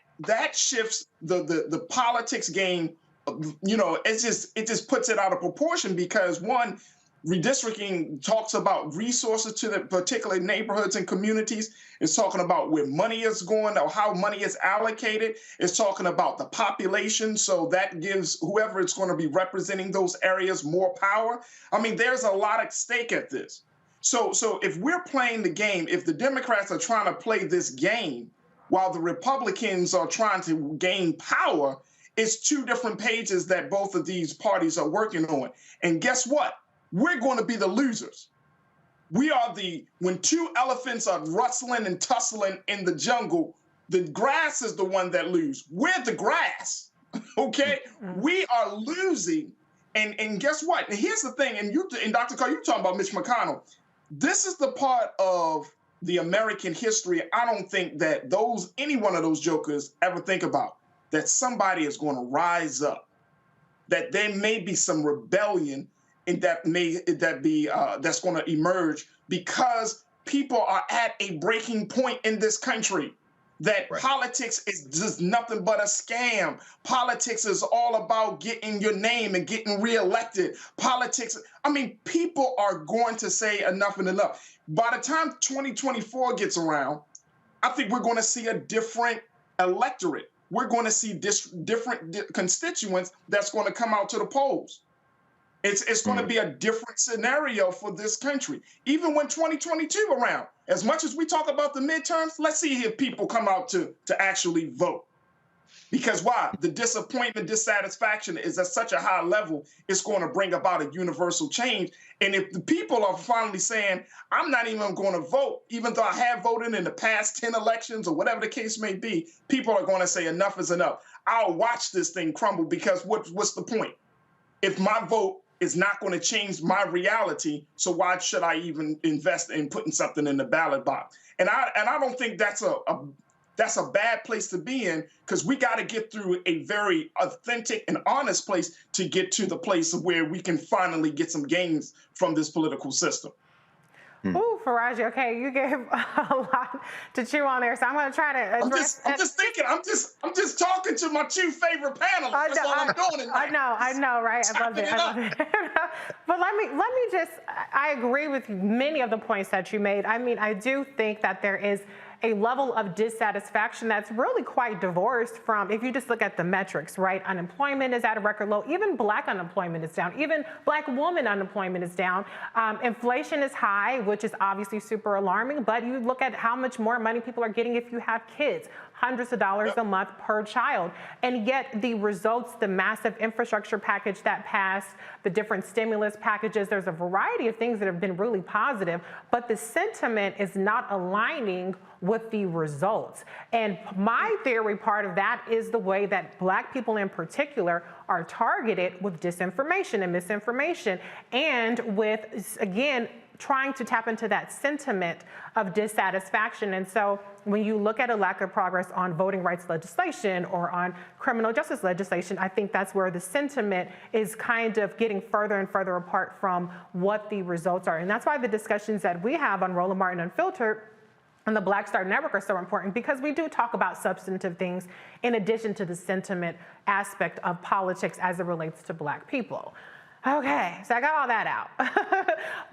shifts the politics game. It just puts it out of proportion because, one, redistricting talks about resources to the particular neighborhoods and communities. It's talking about where money is going or how money is allocated. It's talking about the population. So that gives whoever it's going to be representing those areas more power. I mean, there's a lot at stake at this. So if we're playing the game, if the Democrats are trying to play this game while the Republicans are trying to gain power, it's two different pages that both of these parties are working on. And guess what? We're going to be the losers. We are when two elephants are rustling and tussling in the jungle, the grass is the one that loses. We're the grass, okay? We are losing. And guess what? And here's the thing, and Dr. Carr, you're talking about Mitch McConnell. This is the part of the American history I don't think that any one of those jokers ever think about, that somebody is going to rise up, that there may be some rebellion and that's going to emerge because people are at a breaking point in this country, that politics is just nothing but a scam. Politics is all about getting your name and getting reelected. Politics, I mean, people are going to say enough and enough. By the time 2024 gets around, I think we're going to see a different electorate. We're going to see different constituents that's going to come out to the polls. It's going to be a different scenario for this country. Even when 2022 around, as much as we talk about the midterms, let's see if people come out to actually vote. Because why? The disappointment, dissatisfaction is at such a high level, it's going to bring about a universal change. And if the people are finally saying, I'm not even going to vote, even though I have voted in the past 10 elections or whatever the case may be, people are going to say enough is enough. I'll watch this thing crumble because what's the point? If my vote is not going to change my reality, so why should I even invest in putting something in the ballot box? And I don't think that's a bad place to be in, because we got to get through a very authentic and honest place to get to the place of where we can finally get some gains from this political system. Ooh, Faraji, okay, you gave a lot to chew on there, so I'm going to try to address. I'm just talking to my two favorite panelists. That's all I'm doing tonight. I know, right? I love it. But let me I agree with many of the points that you made. I mean, I do think that there is a level of dissatisfaction that's really quite divorced from, if you just look at the metrics, right? Unemployment is at a record low. Even Black unemployment is down. Even Black woman unemployment is down. Inflation is high, which is obviously super alarming, but you look at how much more money people are getting if you have kids. Hundreds of dollars a month per child. And yet the results, the massive infrastructure package that passed, the different stimulus packages, there's a variety of things that have been really positive, but the sentiment is not aligning with the results. And my theory part of that is the way that Black people in particular are targeted with disinformation and misinformation, and with, again, trying to tap into that sentiment of dissatisfaction. And so when you look at a lack of progress on voting rights legislation or on criminal justice legislation, I think that's where the sentiment is kind of getting further and further apart from what the results are. And that's why the discussions that we have on Roland Martin Unfiltered and the Black Star Network are so important, because we do talk about substantive things in addition to the sentiment aspect of politics as it relates to Black people. Okay, so I got all that out.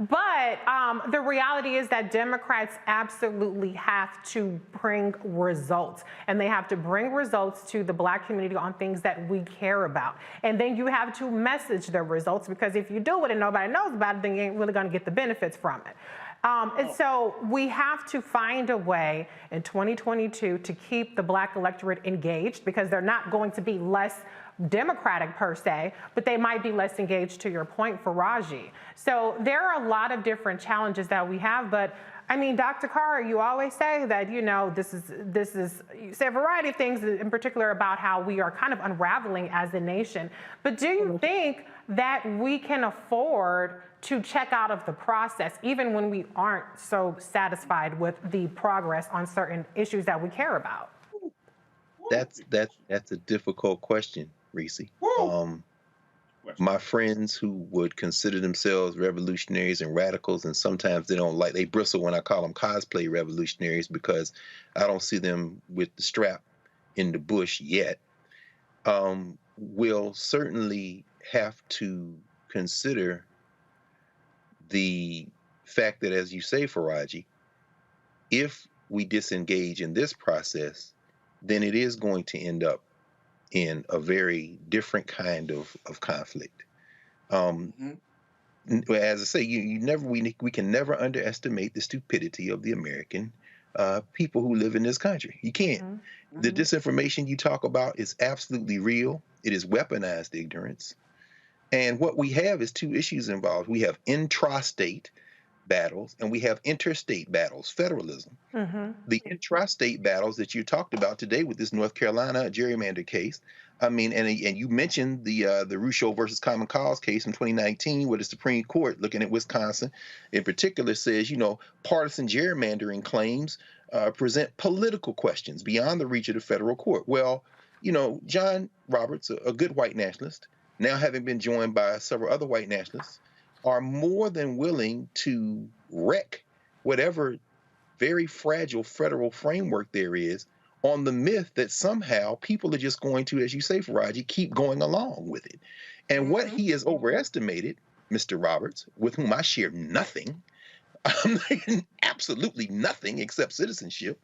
But the reality is that Democrats absolutely have to bring results, and they have to bring results to the Black community on things that we care about. And then you have to message the results, because if you do it and nobody knows about it, then you ain't really gonna get the benefits from it. And so we have to find a way in 2022 to keep the Black electorate engaged, because they're not going to be less Democratic per se, but they might be less engaged, to your point, Faraji. So there are a lot of different challenges that we have, but I mean, Dr. Carr, you always say that, you know, this is, you say a variety of things in particular about how we are kind of unraveling as a nation. But do you think that we can afford to check out of the process, even when we aren't so satisfied with the progress on certain issues that we care about? That's a difficult question, Reese. My friends who would consider themselves revolutionaries and radicals, and sometimes they bristle when I call them cosplay revolutionaries, because I don't see them with the strap in the bush yet, will certainly have to consider the fact that, as you say, Faraji, if we disengage in this process, then it is going to end up in a very different kind of conflict. As I say, we can never underestimate the stupidity of the American people who live in this country. You can't. The disinformation you talk about is absolutely real. It is weaponized ignorance. And what we have is two issues involved. We have intrastate battles and we have interstate battles, federalism. The intrastate battles that you talked about today with this North Carolina gerrymander case, I mean, and you mentioned the Rucho versus Common Cause case from 2019, where the Supreme Court, looking at Wisconsin in particular, says, you know, partisan gerrymandering claims present political questions beyond the reach of the federal court. Well, you know, John Roberts, a good white nationalist, now having been joined by several other white nationalists, are more than willing to wreck whatever very fragile federal framework there is on the myth that somehow people are just going to, as you say, Faraji, keep going along with it. And what he has overestimated, Mr. Roberts, with whom I share nothing, absolutely nothing except citizenship,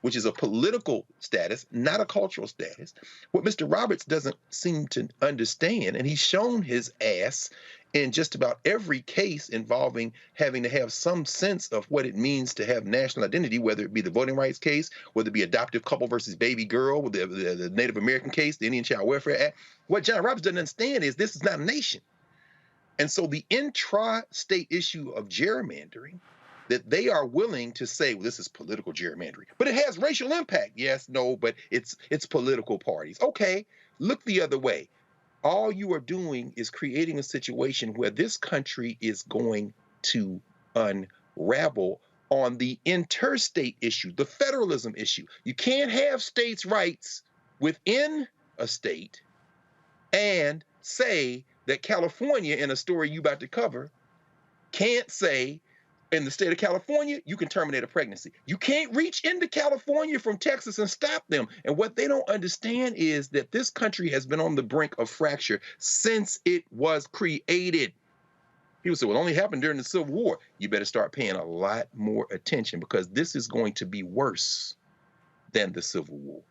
which is a political status, not a cultural status. What Mr. Roberts doesn't seem to understand, and he's shown his ass in just about every case involving having to have some sense of what it means to have national identity, whether it be the voting rights case, whether it be adoptive couple versus baby girl, with the Native American case, the Indian Child Welfare Act. What John Roberts doesn't understand is this is not a nation. And so the intra-state issue of gerrymandering, that they are willing to say, well, this is political gerrymandering, but it has racial impact. Yes, no, but it's political parties. Okay, look the other way. All you are doing is creating a situation where this country is going to unravel on the interstate issue, the federalism issue. You can't have states' rights within a state and say that California, in a story you about to cover, can't say, in the state of California, you can terminate a pregnancy. You can't reach into California from Texas and stop them. And what they don't understand is that this country has been on the brink of fracture since it was created. People say, well, it only happened during the Civil War. You better start paying a lot more attention, because this is going to be worse than the Civil War.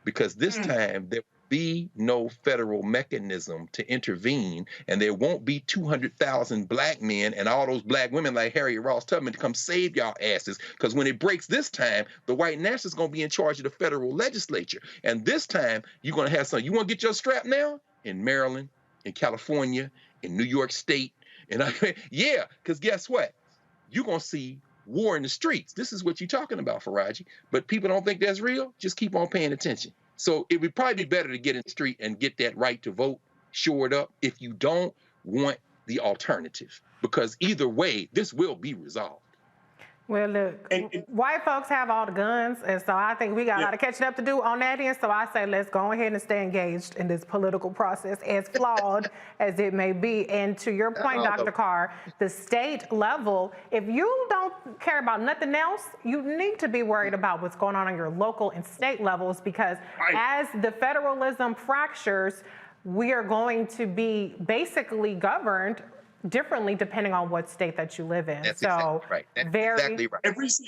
Because this time there will be no federal mechanism to intervene, and there won't be 200,000 black men and all those black women like Harriet Ross Tubman to come save y'all asses. Because when it breaks this time, the white nationalists are going to be in charge of the federal legislature. And this time, you're going to have you want to get your strap now? In Maryland, in California, in New York State. And yeah, because guess what? You're going to see war in the streets. This is what you're talking about, Faraji. But people don't think that's real. Just keep on paying attention. So it would probably be better to get in the street and get that right to vote shored up if you don't want the alternative. Because either way, this will be resolved. Well, look, white folks have all the guns, and so I think we got a lot of catching up to do on that end. So I say let's go ahead and stay engaged in this political process, as flawed as it may be. And to your point, Dr. Carr, the state level, if you don't care about nothing else, you need to be worried about what's going on your local and state levels, because as the federalism fractures, we are going to be basically governed differently depending on what state that you live in. That's so exactly right. That's exactly right. And Reese,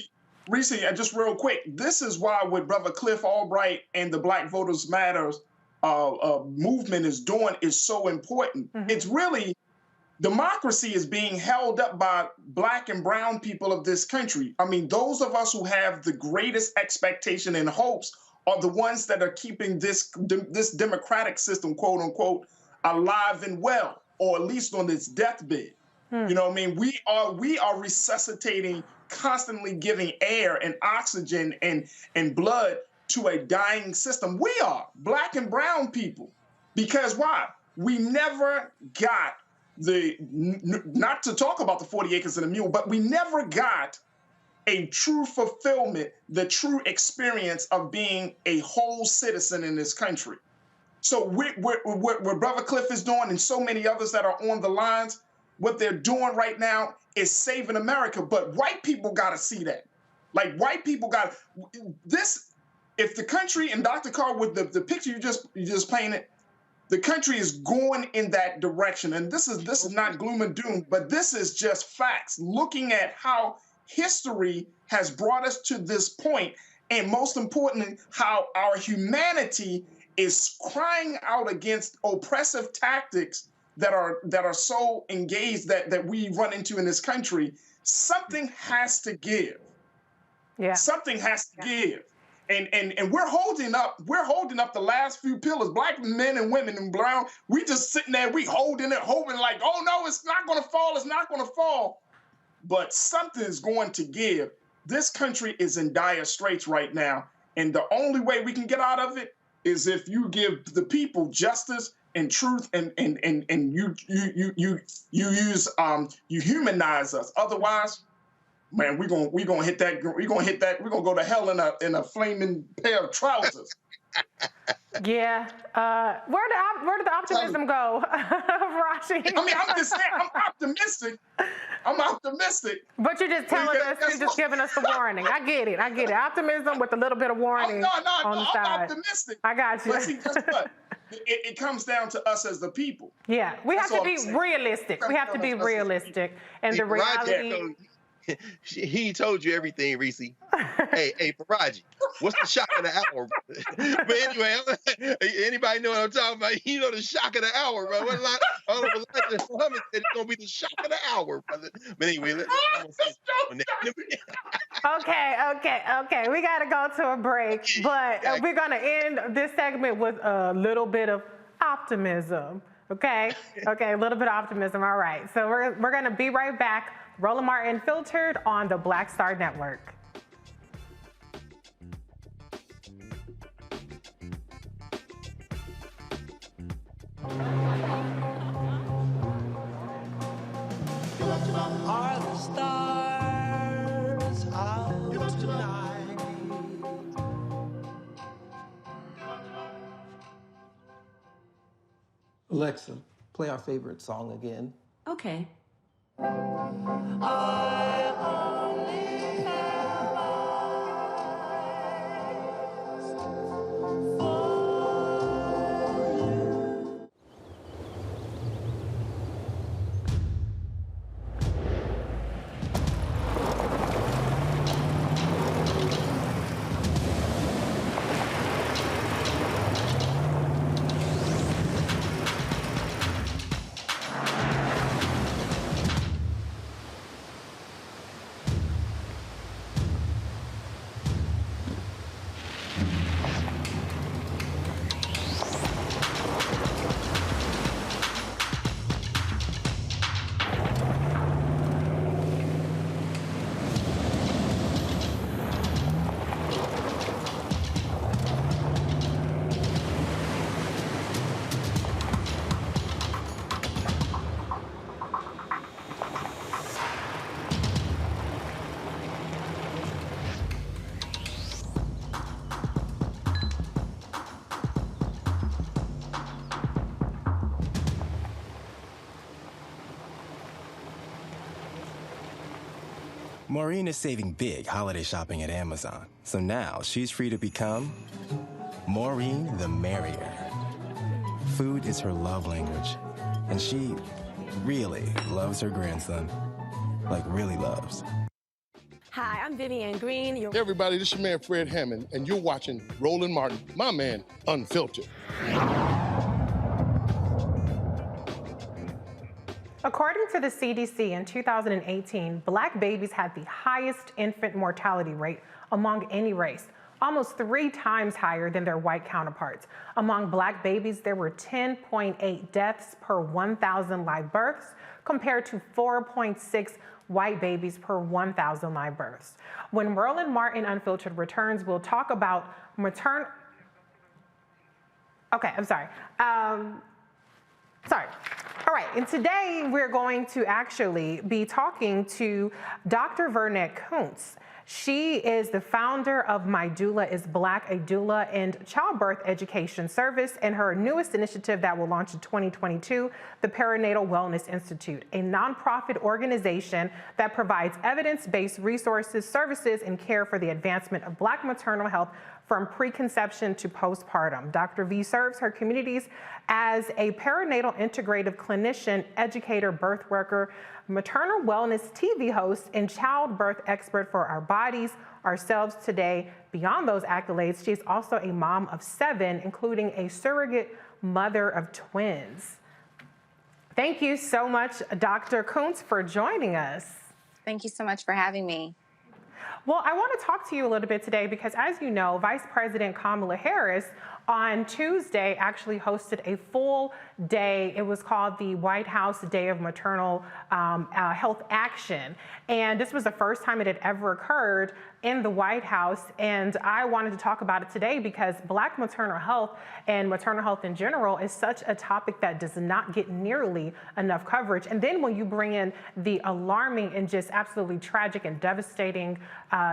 just real quick, this is why what Brother Cliff Albright and the Black Voters Matters movement is doing is so important. It's really, democracy is being held up by black and brown people of this country. I mean, those of us who have the greatest expectation and hopes are the ones that are keeping this democratic system, quote unquote, alive and well, or at least on its deathbed. You know what I mean? We are resuscitating, constantly giving air and oxygen and blood to a dying system. We are, black and brown people. Because why? We never got not to talk about the 40 acres and a mule, but we never got a true fulfillment, the true experience of being a whole citizen in this country. So what Brother Cliff is doing, and so many others that are on the lines, what they're doing right now is saving America. But white people got to see that. Like, white people got this. If the country, and Dr. Carr, with the picture you just painted, the country is going in that direction. And this is not gloom and doom, but this is just facts. Looking at how history has brought us to this point, and most importantly, how our humanity is crying out against oppressive tactics that are so engaged that we run into in this country. Something has to give. Yeah. Something has to give. And we're holding up the last few pillars. Black men and women and brown, we just sitting there, we holding like, oh no, it's not gonna fall, it's not gonna fall. But something is going to give. This country is in dire straits right now. And the only way we can get out of it is if you give the people justice and truth, and you humanize us. Otherwise, man, we're gonna go to hell in a flaming pair of trousers. Yeah. Where did the optimism go, Rashi? I mean, I'm just saying, I'm optimistic. But you're just telling us, you're just giving us the warning. I get it. Optimism with a little bit of warning on the side. I'm optimistic. I got you. But see, guess what? It comes down to us as the people. Yeah, we have to be realistic. We have to be realistic. And the reality... He told you everything, Reese. Hey, Faraji, what's the shock of the hour? But anyway, anybody know what I'm talking about? You know the shock of the hour, bro. Elijah Muhammad said it's gonna be the shock of the hour, brother. But anyway, Okay. We gotta go to a break, but we're gonna end this segment with a little bit of optimism. Okay, a little bit of optimism. All right. So we're gonna be right back. Roland Martin Filtered on the Black Star Network. Are the stars out tonight? Alexa, play our favorite song again. Okay. I only have eyes for you. Maureen is saving big holiday shopping at Amazon, so now she's free to become Maureen the Merrier. Food is her love language, and she really loves her grandson. Like, really loves. Hi, I'm Vivian Green. Hey everybody, this is your man Fred Hammond, and you're watching Roland Martin, my man, Unfiltered. According to the CDC in 2018, Black babies had the highest infant mortality rate among any race, almost 3 times higher than their white counterparts. Among Black babies, there were 10.8 deaths per 1,000 live births, compared to 4.6 white babies per 1,000 live births. When Roland Martin Unfiltered returns, we'll talk about maternal... Okay, I'm sorry. All right, and today we're going to actually be talking to Dr. Vernette Kuntz. She is the founder of My Doula is Black, a doula and childbirth education service, and her newest initiative that will launch in 2022, the Perinatal Wellness Institute, a nonprofit organization that provides evidence-based resources, services, and care for the advancement of Black maternal health from preconception to postpartum. Dr. V serves her communities as a perinatal integrative clinician, educator, birth worker, maternal wellness TV host, and childbirth expert for our bodies, ourselves today. Beyond those accolades, she is also a mom of 7, including a surrogate mother of twins. Thank you so much, Dr. Kuntz, for joining us. Thank you so much for having me. Well, I want to talk to you a little bit today because, as you know, Vice President Kamala Harris on Tuesday actually hosted a full day. It was called the White House Day of Maternal Health Action. And this was the first time it had ever occurred in the White House. And I wanted to talk about it today because Black maternal health and maternal health in general is such a topic that does not get nearly enough coverage. And then when you bring in the alarming and just absolutely tragic and devastating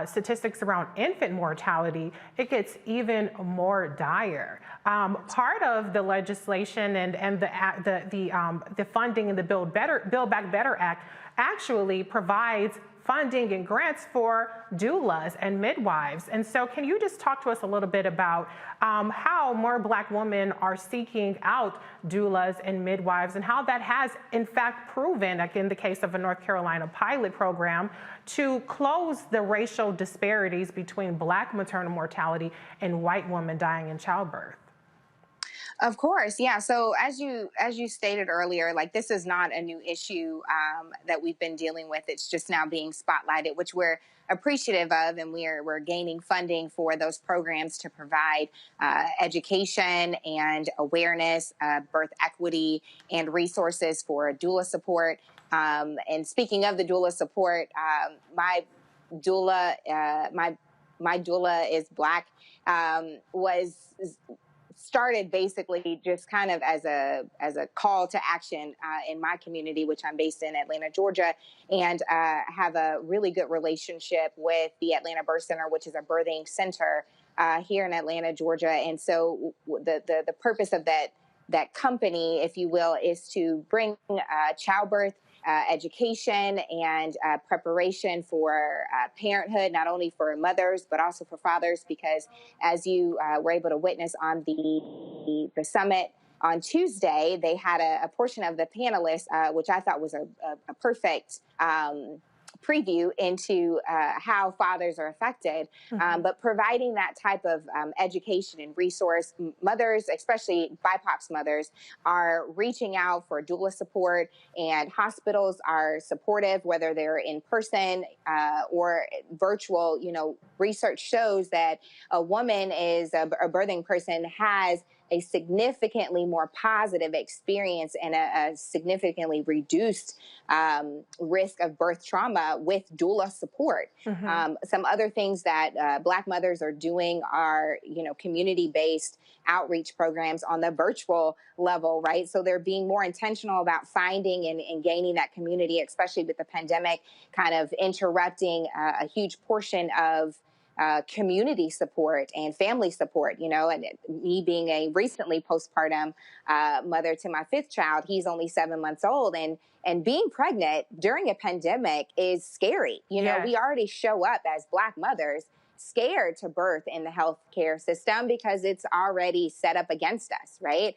statistics around infant mortality, it gets even more dire. Part of the legislation and the funding in the Build Back Better Act actually provides funding and grants for doulas and midwives. And so can you just talk to us a little bit about how more Black women are seeking out doulas and midwives and how that has in fact proven, like in the case of a North Carolina pilot program, to close the racial disparities between Black maternal mortality and white women dying in childbirth? Of course, yeah. So as you stated earlier, like this is not a new issue that we've been dealing with. It's just now being spotlighted, which we're appreciative of, and we're gaining funding for those programs to provide education and awareness, birth equity, and resources for doula support. And speaking of the doula support, my doula is Black was started basically just kind of as a call to action in my community, which I'm based in Atlanta, Georgia, and have a really good relationship with the Atlanta Birth Center, which is a birthing center here in Atlanta, Georgia. And so the purpose of that company, if you will, is to bring childbirth education and preparation for parenthood, not only for mothers, but also for fathers, because as you were able to witness on the summit on Tuesday, they had a portion of the panelists, which I thought was a perfect preview into how fathers are affected, but providing that type of education and resource. Mothers, especially BIPOC mothers, are reaching out for doula support, and hospitals are supportive, whether they're in person or virtual. You know, research shows that a woman is a birthing person has a significantly more positive experience and a significantly reduced risk of birth trauma with doula support. Some other things that Black mothers are doing are, community-based outreach programs on the virtual level, right? So they're being more intentional about finding and gaining that community, especially with the pandemic kind of interrupting a huge portion of community support and family support, you know, and me being a recently postpartum mother to my 5th child, he's only 7 months old, and being pregnant during a pandemic is scary. You know, we already show up as Black mothers scared to birth in the healthcare system because it's already set up against us, right?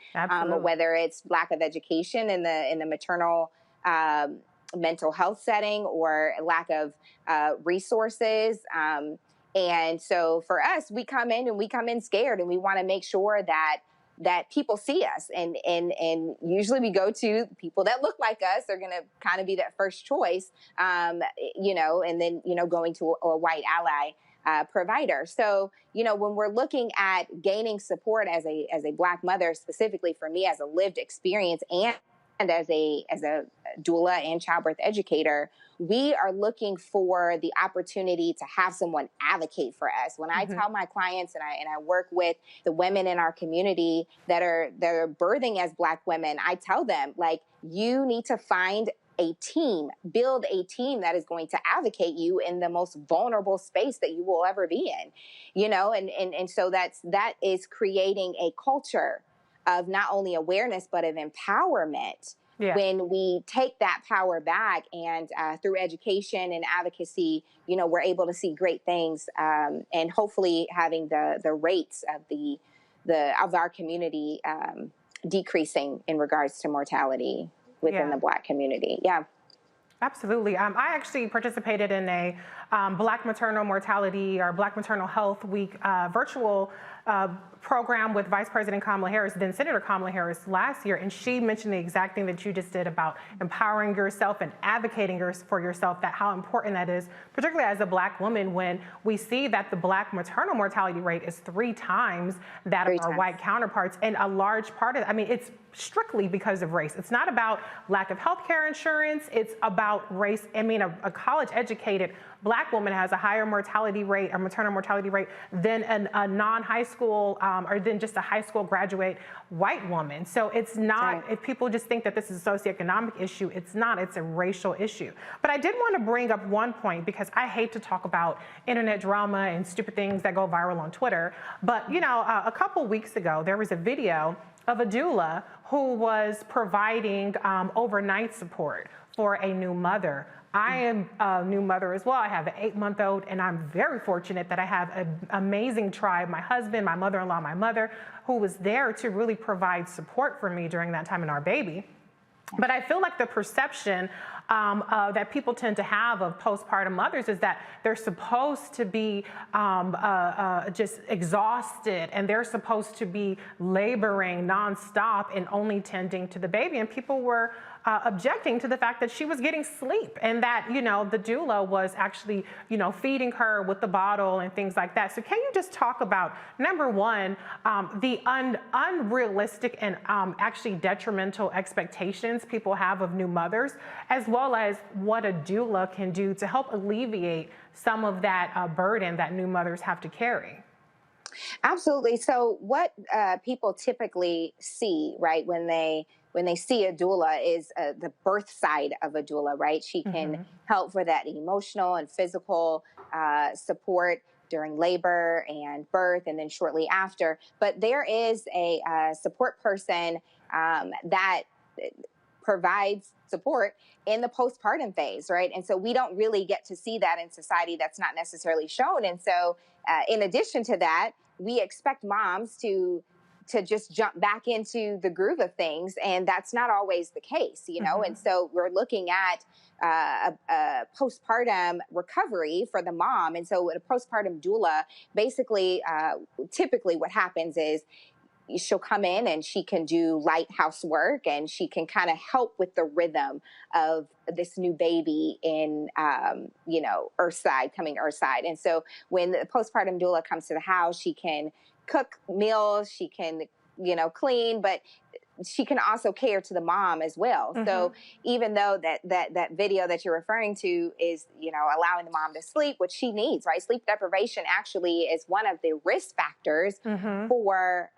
Whether it's lack of education in the maternal mental health setting or lack of resources. And so for us, we come in scared, and we want to make sure that people see us, and usually we go to people that look like us. They're going to kind of be that first choice, you know, and then, you know, going to a white ally provider. So, you know, when we're looking at gaining support as a Black mother, specifically for me as a lived experience and as a doula and childbirth educator, we are looking for the opportunity to have someone advocate for us. When I tell my clients, and I work with the women in our community that are birthing as Black women, I tell them, like, you need to find a team, build a team that is going to advocate you in the most vulnerable space that you will ever be in, you know, and so that is creating a culture of not only awareness, but of empowerment. When we take that power back, and through education and advocacy, you know, we're able to see great things, and hopefully having the rates of our community decreasing in regards to mortality within the Black community. Yeah. Absolutely. I actually participated in a Black Maternal Mortality or Black Maternal Health Week virtual program with Vice President Kamala Harris, then Senator Kamala Harris last year, and she mentioned the exact thing that you just did about empowering yourself and advocating for yourself, that how important that is, particularly as a Black woman, when we see that the Black maternal mortality rate is 3 times that of our white counterparts. And a large part of it, I mean, it's strictly because of race. It's not about lack of health care insurance. It's about race. I mean, a college-educated Black woman has a higher mortality rate or maternal mortality rate than a non-high school or than just a high school graduate white woman. So it's not, if people just think that this is a socioeconomic issue, it's not, it's a racial issue. But I did want to bring up one point, because I hate to talk about internet drama and stupid things that go viral on Twitter. But, you know, a couple weeks ago, there was a video of a doula who was providing overnight support for a new mother. I am a new mother as well. I have an 8-month-old, and I'm very fortunate that I have an amazing tribe, my husband, my mother-in-law, my mother, who was there to really provide support for me during that time in our baby. But I feel like the perception that people tend to have of postpartum mothers is that they're supposed to be just exhausted, and they're supposed to be laboring nonstop and only tending to the baby. And people were objecting to the fact that she was getting sleep, and that, you know, the doula was actually, you know, feeding her with the bottle and things like that. So can you just talk about, number one, the unrealistic and actually detrimental expectations people have of new mothers, as well as what a doula can do to help alleviate some of that burden that new mothers have to carry? Absolutely. So what people typically see, right, when they see a doula is the birth side of a doula, right? She can help for that emotional and physical support during labor and birth, and then shortly after. But there is a support person that provides support in the postpartum phase, right? And so we don't really get to see that in society. That's not necessarily shown. And so in addition to that, we expect moms to just jump back into the groove of things. And that's not always the case, you know? And so we're looking at a postpartum recovery for the mom. And so a postpartum doula, basically, typically what happens is she'll come in and she can do light housework, and she can kind of help with the rhythm of this new baby in, you know, coming earthside. And so when the postpartum doula comes to the house, she can cook meals, she can, you know, clean, but she can also care to the mom as well. So even though that video that you're referring to is, you know, allowing the mom to sleep, which she needs, right? Sleep deprivation actually is one of the risk factors for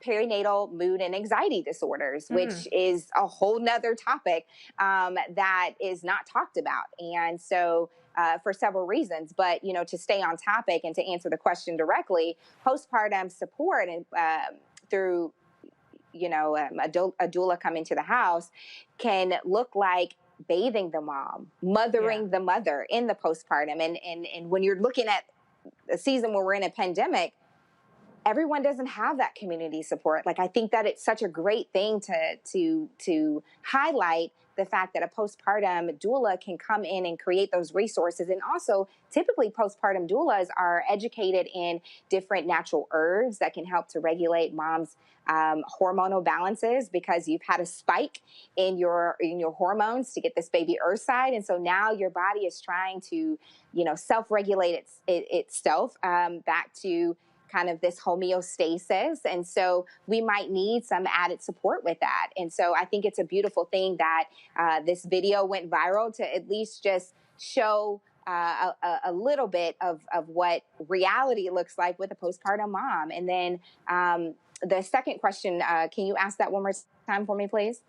perinatal mood and anxiety disorders, which is a whole nother topic that is not talked about. And so for several reasons. But, to stay on topic and to answer the question directly, postpartum support and through a doula coming to the house can look like bathing the mom, mothering the mother in the postpartum. And when you're looking at a season where we're in a pandemic, everyone doesn't have that community support. Like, I think that it's such a great thing to highlight the fact that a postpartum doula can come in and create those resources. And also, typically postpartum doulas are educated in different natural herbs that can help to regulate mom's hormonal balances, because you've had a spike in your hormones to get this baby oocyte. And so now your body is trying to, self-regulate itself back to kind of this homeostasis. And so we might need some added support with that. And so I think it's a beautiful thing that this video went viral to at least just show a little bit of what reality looks like with a postpartum mom. And then the second question, can you ask that one more time for me, please?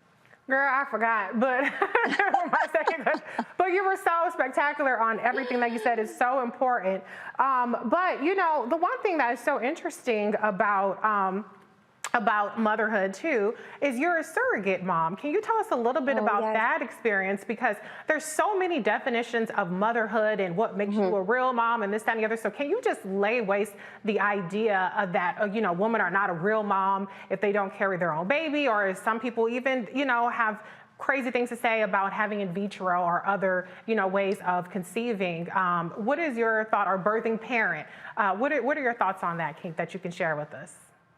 Girl, I forgot, but my second question. But you were so spectacular on everything that you said is so important. But the one thing that is so interesting about motherhood too is you're a surrogate mom. Can you tell us a little bit about that experience? Because there's so many definitions of motherhood and what makes you a real mom and this, that, and the other. So can you just lay waste the idea of that, women are not a real mom if they don't carry their own baby, or some people even, have crazy things to say about having in vitro or other, ways of conceiving. What is your thought, or birthing parent? What are your thoughts on that, Kate, that you can share with us?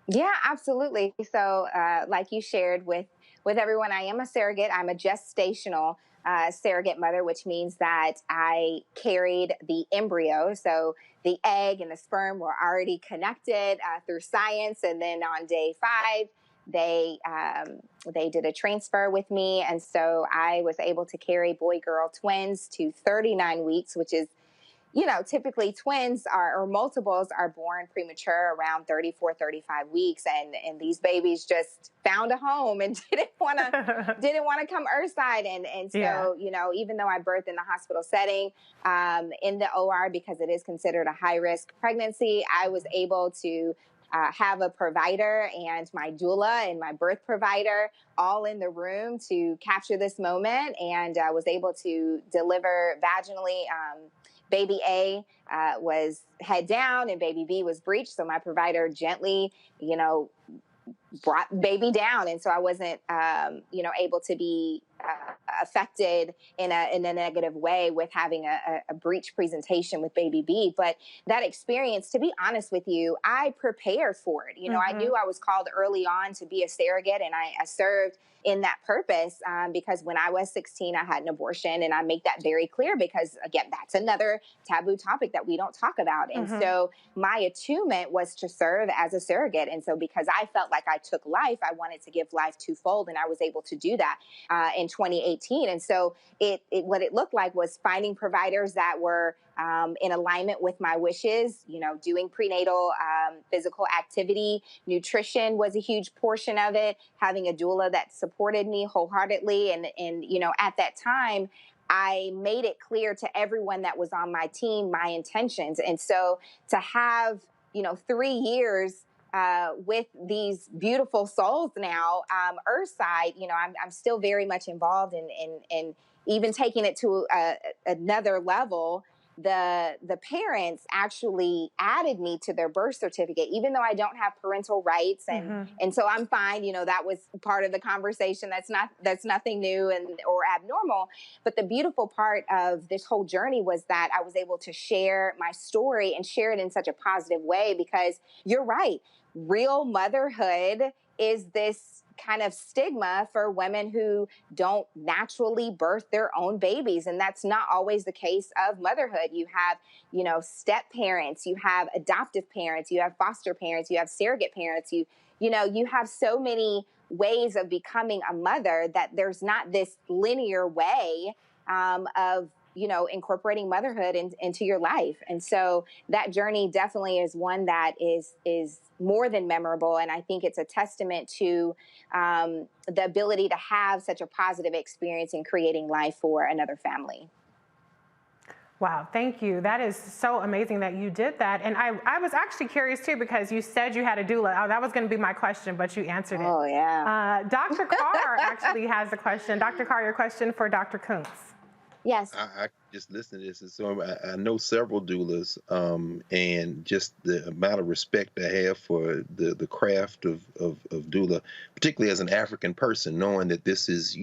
Yeah, absolutely. So like you shared with everyone, I am a surrogate. I'm a gestational surrogate mother, which means that I carried the embryo. So the egg and the sperm were already connected through science. And then on day 5, they did a transfer with me. And so I was able to carry boy-girl twins to 39 weeks, which is, typically twins or multiples are born premature around 34, 35 weeks. And these babies just found a home and didn't want to come earthside. And so, even though I birthed in the hospital setting, in the OR, because it is considered a high risk pregnancy, I was able to have a provider and my doula and my birth provider all in the room to capture this moment. And I was able to deliver vaginally. Baby A was head down and baby B was breached. So my provider gently, brought baby down. And so I wasn't, able to be affected in a negative way with having a breech presentation with baby B. But that experience, to be honest with you, I prepared for it. I knew I was called early on to be a surrogate, and I served in that purpose because when I was 16, I had an abortion. And I make that very clear because, again, that's another taboo topic that we don't talk about. And so my attunement was to serve as a surrogate. And so because I felt like I took life, I wanted to give life twofold. And I was able to do that in 2018. And so what it looked like was finding providers that were in alignment with my wishes, doing prenatal physical activity. Nutrition was a huge portion of it, having a doula that supported me wholeheartedly. And at that time, I made it clear to everyone that was on my team my intentions. And so to have, 3 years with these beautiful souls now, Earthside, I'm still very much involved in even taking it to another level. The parents actually added me to their birth certificate, even though I don't have parental rights. And so I'm fine. That was part of the conversation. That's nothing new or abnormal. But the beautiful part of this whole journey was that I was able to share my story and share it in such a positive way, because you're right. Real motherhood is this kind of stigma for women who don't naturally birth their own babies. And that's not always the case of motherhood. You have, step parents, you have adoptive parents, you have foster parents, you have surrogate parents, you have so many ways of becoming a mother that there's not this linear way of incorporating motherhood into your life. And so that journey definitely is one that is more than memorable. And I think it's a testament to the ability to have such a positive experience in creating life for another family. Wow, thank you. That is so amazing that you did that. And I was actually curious too, because you said you had a doula. Oh, that was going to be my question, but you answered it. Oh, yeah. Dr. Carr actually has a question. Dr. Carr, your question for Dr. Kuntz. Yes. I just listen to this, and so I know several doulas, and just the amount of respect I have for the craft of doula, particularly as an African person, knowing that this is,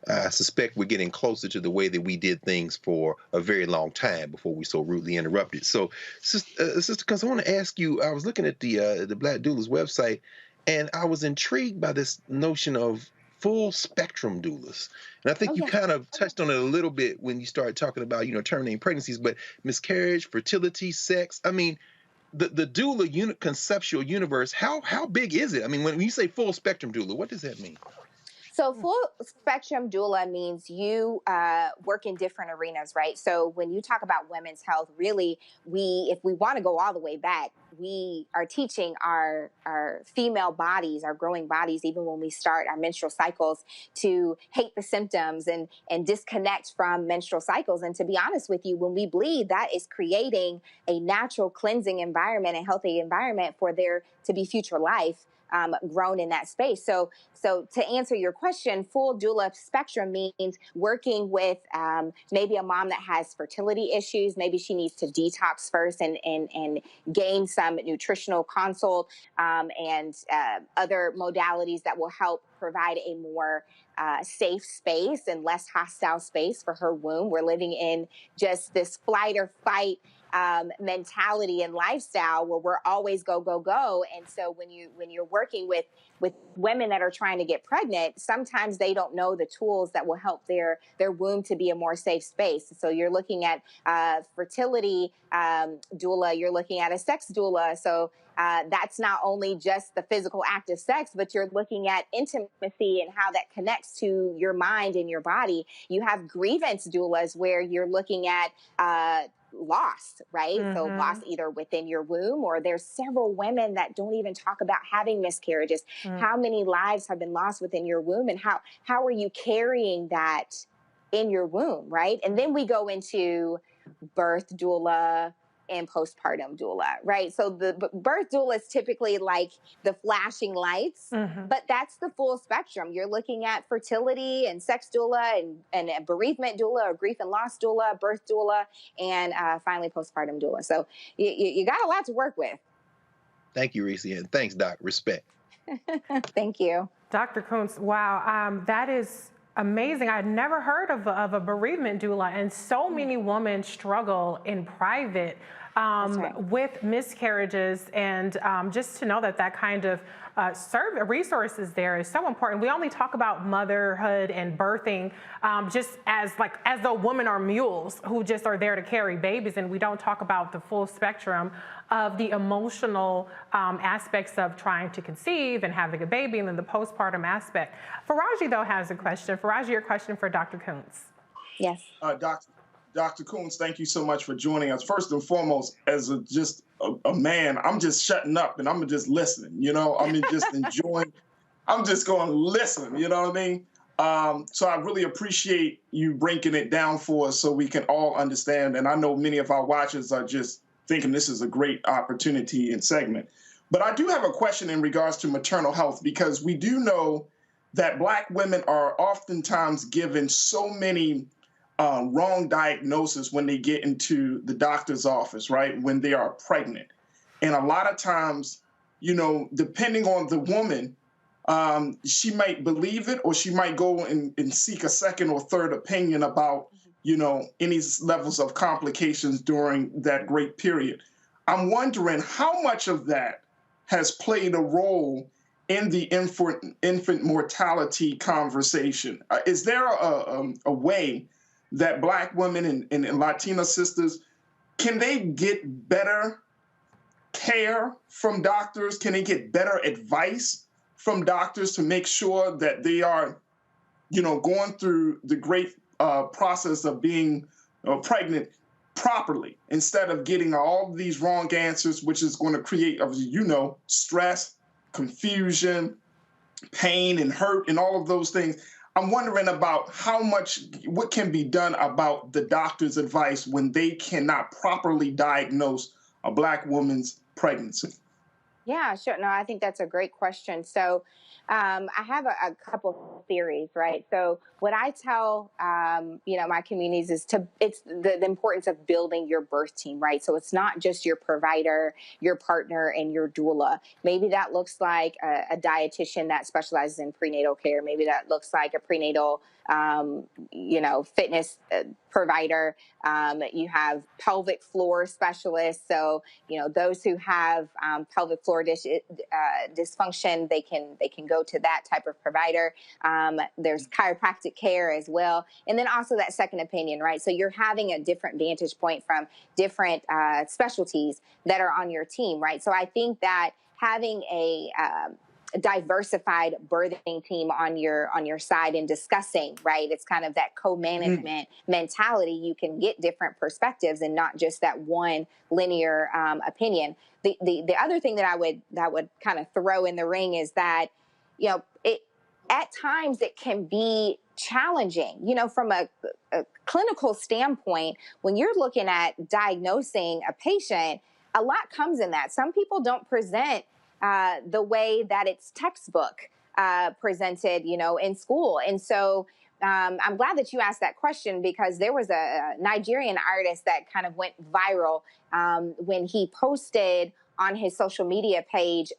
I suspect we're getting closer to the way that we did things for a very long time before we so rudely interrupted. So, Sister Kuntz, I want to ask you, I was looking at the Black Doulas website, and I was intrigued by this notion of full spectrum doulas. And I think you kind of touched on it a little bit when you started talking about, terminating pregnancies, but miscarriage, fertility, sex. I mean, the doula conceptual universe, how big is it? I mean, when you say full spectrum doula, what does that mean? So full spectrum doula means you work in different arenas, right? So when you talk about women's health, really, if we want to go all the way back, we are teaching our female bodies, our growing bodies, even when we start our menstrual cycles, to hate the symptoms and disconnect from menstrual cycles. And to be honest with you, when we bleed, that is creating a natural cleansing environment, a healthy environment for there to be future life grown in that space. So to answer your question, full doula spectrum means working with maybe a mom that has fertility issues. Maybe she needs to detox first and gain some nutritional consult and other modalities that will help provide a more safe space and less hostile space for her womb. We're living in just this flight or fight mentality and lifestyle where we're always go, go, go. And so when you're working with women that are trying to get pregnant, sometimes they don't know the tools that will help their womb to be a more safe space. So you're looking at fertility doula, you're looking at a sex doula. So that's not only just the physical act of sex, but you're looking at intimacy and how that connects to your mind and your body. You have grievance doulas where you're looking at loss, right? So loss either within your womb, or there's several women that don't even talk about having miscarriages. How many lives have been lost within your womb, and how are you carrying that in your womb, right? And then we go into birth doula and postpartum doula, right? So the birth doula is typically like the flashing lights, but that's the full spectrum. You're looking at fertility and sex doula and a bereavement doula, or grief and loss doula, birth doula, and finally postpartum doula. So you got a lot to work with. Thank you, Reese, and thanks, Doc. Respect. Thank you. Dr. Kuntz, wow, that is amazing. I'd never heard of a bereavement doula, and so many women struggle in private with miscarriages, and just to know that kind of resources there is so important. We only talk about motherhood and birthing just as though women are mules who just are there to carry babies, and we don't talk about the full spectrum of the emotional aspects of trying to conceive and having a baby, and then the postpartum aspect. Faraji, though, has a question. Faraji, your question for Dr. Kuntz. Yes. Dr. Kuntz, thank you so much for joining us. First and foremost, as a man, I'm just shutting up and I'm just listening, I mean, just enjoying. I'm just going to listen, you know what I mean? So I really appreciate you breaking it down for us so we can all understand. And I know many of our watchers are just thinking this is a great opportunity and segment. But I do have a question in regards to maternal health, because we do know that Black women are oftentimes given so many wrong diagnosis when they get into the doctor's office, right? When they are pregnant. And a lot of times, depending on the woman, she might believe it, or she might go and seek a second or third opinion about, any levels of complications during that great period. I'm wondering how much of that has played a role in the infant mortality conversation. Is there a way that Black women and Latina sisters, can they get better care from doctors? Can they get better advice from doctors to make sure that they are, going through the great process of being pregnant properly, instead of getting all of these wrong answers, which is going to create, stress, confusion, pain, and hurt, and all of those things? I'm wondering about what can be done about the doctor's advice when they cannot properly diagnose a Black woman's pregnancy. Yeah, sure. No, I think that's a great question. So I have a couple theories, right? So what I tell, my communities is it's the importance of building your birth team, right? So it's not just your provider, your partner, and your doula. Maybe that looks like a dietitian that specializes in prenatal care. Maybe that looks like a prenatal fitness provider. You have pelvic floor specialists. So, those who have pelvic floor dysfunction, they can go to that type of provider. There's chiropractic care as well. And then also that second opinion, right? So you're having a different vantage point from different specialties that are on your team, right? So I think that having a diversified birthing team on your side and discussing, right? It's kind of that co-management mentality. You can get different perspectives and not just that one linear opinion. The other thing that I would kind of throw in the ring is that, at times it can be challenging, from a clinical standpoint. When you're looking at diagnosing a patient, a lot comes in that. Some people don't present the way that it's textbook presented, in school. And so I'm glad that you asked that question, because there was a Nigerian artist that kind of went viral when he posted on his social media page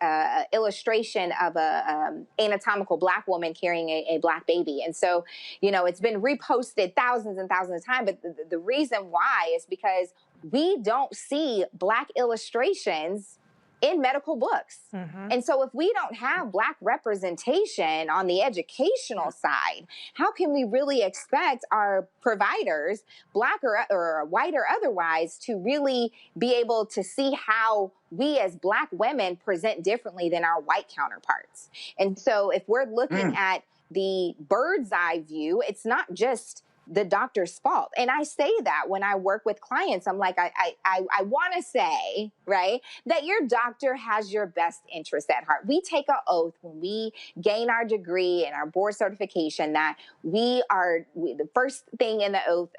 illustration of a anatomical Black woman carrying a Black baby. And so, it's been reposted thousands and thousands of times. But the reason why is because we don't see Black illustrations in medical books. Mm-hmm. And so if we don't have Black representation on the educational side, how can we really expect our providers, Black or white or otherwise, to really be able to see how we as Black women present differently than our white counterparts? And so if we're looking at the bird's eye view, it's not just the doctor's fault. And I say that when I work with clients. I'm like, I want to say, right, that your doctor has your best interest at heart. We take an oath when we gain our degree and our board certification that the first thing in the oath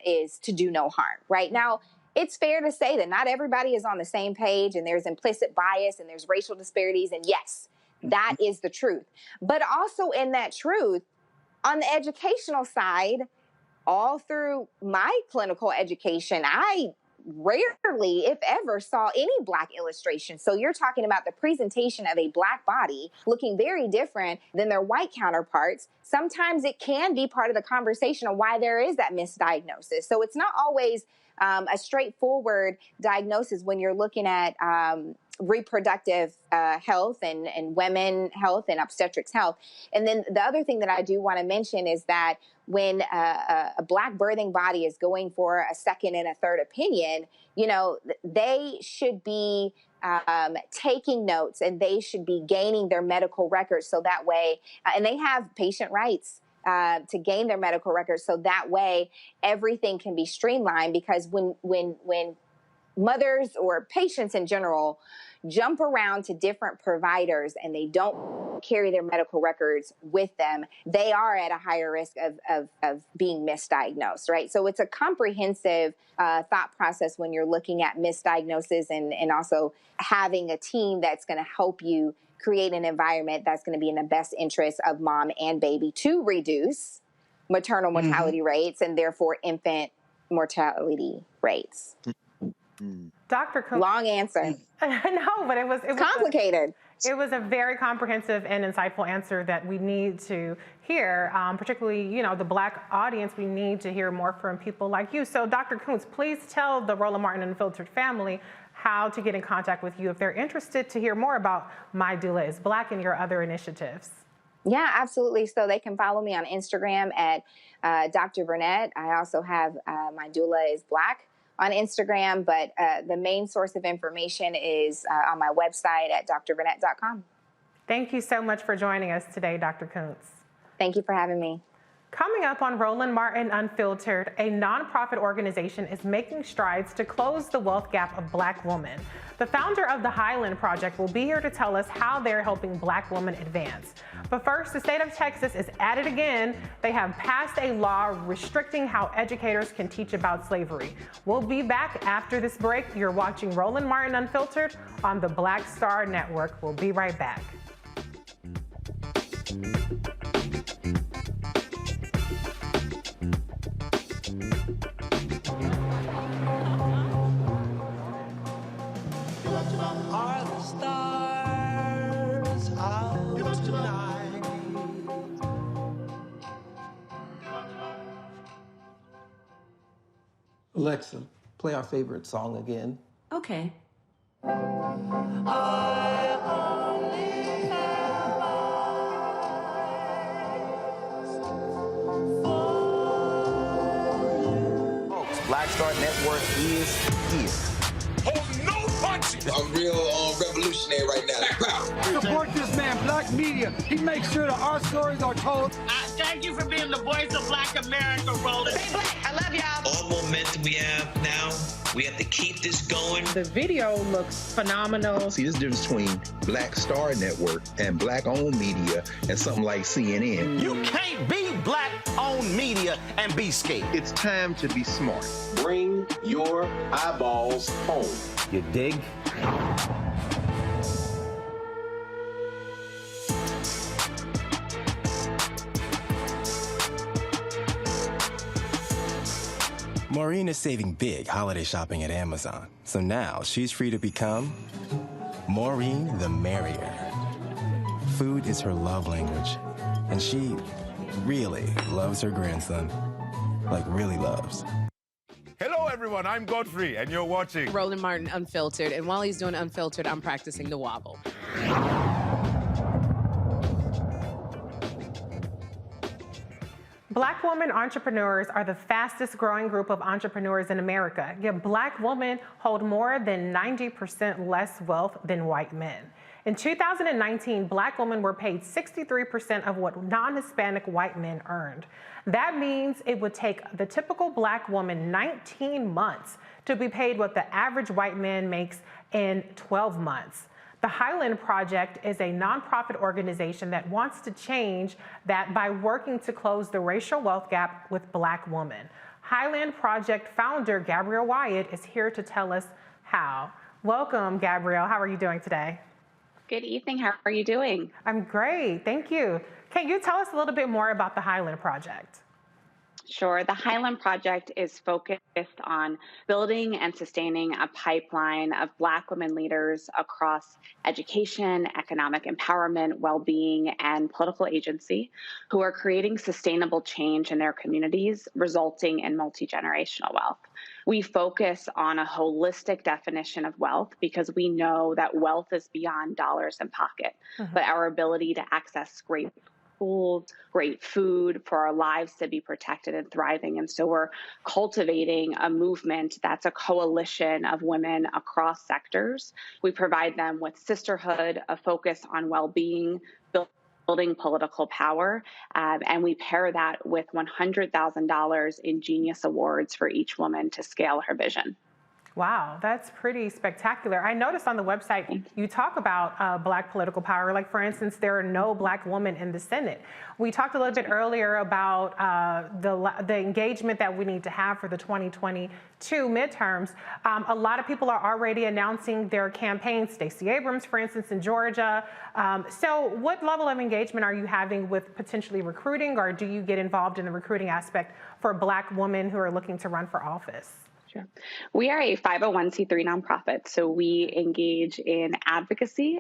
is to do no harm, right? Now, it's fair to say that not everybody is on the same page, and there's implicit bias and there's racial disparities. And yes, that is the truth. But also in that truth, on the educational side, all through my clinical education, I rarely, if ever, saw any Black illustration. So you're talking about the presentation of a Black body looking very different than their white counterparts. Sometimes it can be part of the conversation of why there is that misdiagnosis. So it's not always a straightforward diagnosis when you're looking at reproductive health and women health and obstetrics health. And then the other thing that I do want to mention is that when a Black birthing body is going for a second and a third opinion, they should be taking notes, and they should be gaining their medical records so that way, and they have patient rights to gain their medical records so that way everything can be streamlined. Because when mothers or patients in general jump around to different providers and they don't carry their medical records with them, they are at a higher risk of being misdiagnosed, right? So it's a comprehensive thought process when you're looking at misdiagnosis and also having a team that's going to help you create an environment that's going to be in the best interest of mom and baby to reduce maternal mortality rates and therefore infant mortality rates. Dr. Coombs. Long answer. No, but it was complicated. It was a very comprehensive and insightful answer that we need to hear, particularly, the Black audience. We need to hear more from people like you. So Dr. Coombs, please tell the Roland Martin Unfiltered family how to get in contact with you if they're interested to hear more about My Doula is Black and your other initiatives. Yeah, absolutely. So they can follow me on Instagram at Dr. Burnett. I also have My Doula is Black on Instagram, but the main source of information is on my website at drburnett.com. Thank you so much for joining us today, Dr. Coombs. Thank you for having me. Coming up on Roland Martin Unfiltered, a nonprofit organization is making strides to close the wealth gap of Black women. The founder of the Highland Project will be here to tell us how they're helping Black women advance. But first, the state of Texas is at it again. They have passed a law restricting how educators can teach about slavery. We'll be back after this break. You're watching Roland Martin Unfiltered on the Black Star Network. We'll be right back. Are the stars out tonight? Alexa, play our favorite song again. Okay. I only have eyes for Folks, Black Star Network is here. Hold no punches. I'm real revolutionary right now. Support this man, Black Media. He makes sure that our stories are told. Thank you for being the voice of Black America, Roland. Stay black. I love y'all. All momentum we have now, we have to keep this going. The video looks phenomenal. See, this difference between Black Star Network and Black-owned media and something like CNN. You can't be Black-owned media and be scared. It's time to be smart. Bring your eyeballs home. You dig? Maureen is saving big holiday shopping at Amazon, so now she's free to become Maureen the Merrier. Food is her love language, and she really loves her grandson. Like, really loves. Hello, everyone. I'm Godfrey, and you're watching Roland Martin Unfiltered. And while he's doing Unfiltered, I'm practicing the wobble. Black women entrepreneurs are the fastest growing group of entrepreneurs in America, yet Black women hold more than 90% less wealth than white men. In 2019, Black women were paid 63% of what non-Hispanic white men earned. That means it would take the typical Black woman 19 months to be paid what the average white man makes in 12 months. The Highland Project is a nonprofit organization that wants to change that by working to close the racial wealth gap with Black women. Highland Project founder Gabrielle Wyatt is here to tell us how. Welcome, Gabrielle. How are you doing today? Good evening. How are you doing? I'm great. Thank you. Can you tell us a little bit more about the Highland Project? Sure. The Highland Project is focused on building and sustaining a pipeline of Black women leaders across education, economic empowerment, well-being, and political agency who are creating sustainable change in their communities, resulting in multi-generational wealth. We focus on a holistic definition of wealth because we know that wealth is beyond dollars in pocket, but our ability to access great schools, great food, for our lives to be protected and thriving. And so we're cultivating a movement that's a coalition of women across sectors. We provide them with sisterhood, a focus on well-being, building political power, and we pair that with $100,000 in Genius Awards for each woman to scale her vision. Wow, that's pretty spectacular. I noticed on the website you talk about Black political power. Like, for instance, there are no Black women in the Senate. We talked a little bit earlier about the engagement that we need to have for the 2022 midterms. A lot of people are already announcing their campaigns. Stacey Abrams, for instance, in Georgia. So what level of engagement are you having with potentially recruiting, or do you get involved in the recruiting aspect for Black women who are looking to run for office? Sure. We are a 501c3 nonprofit, so we engage in advocacy.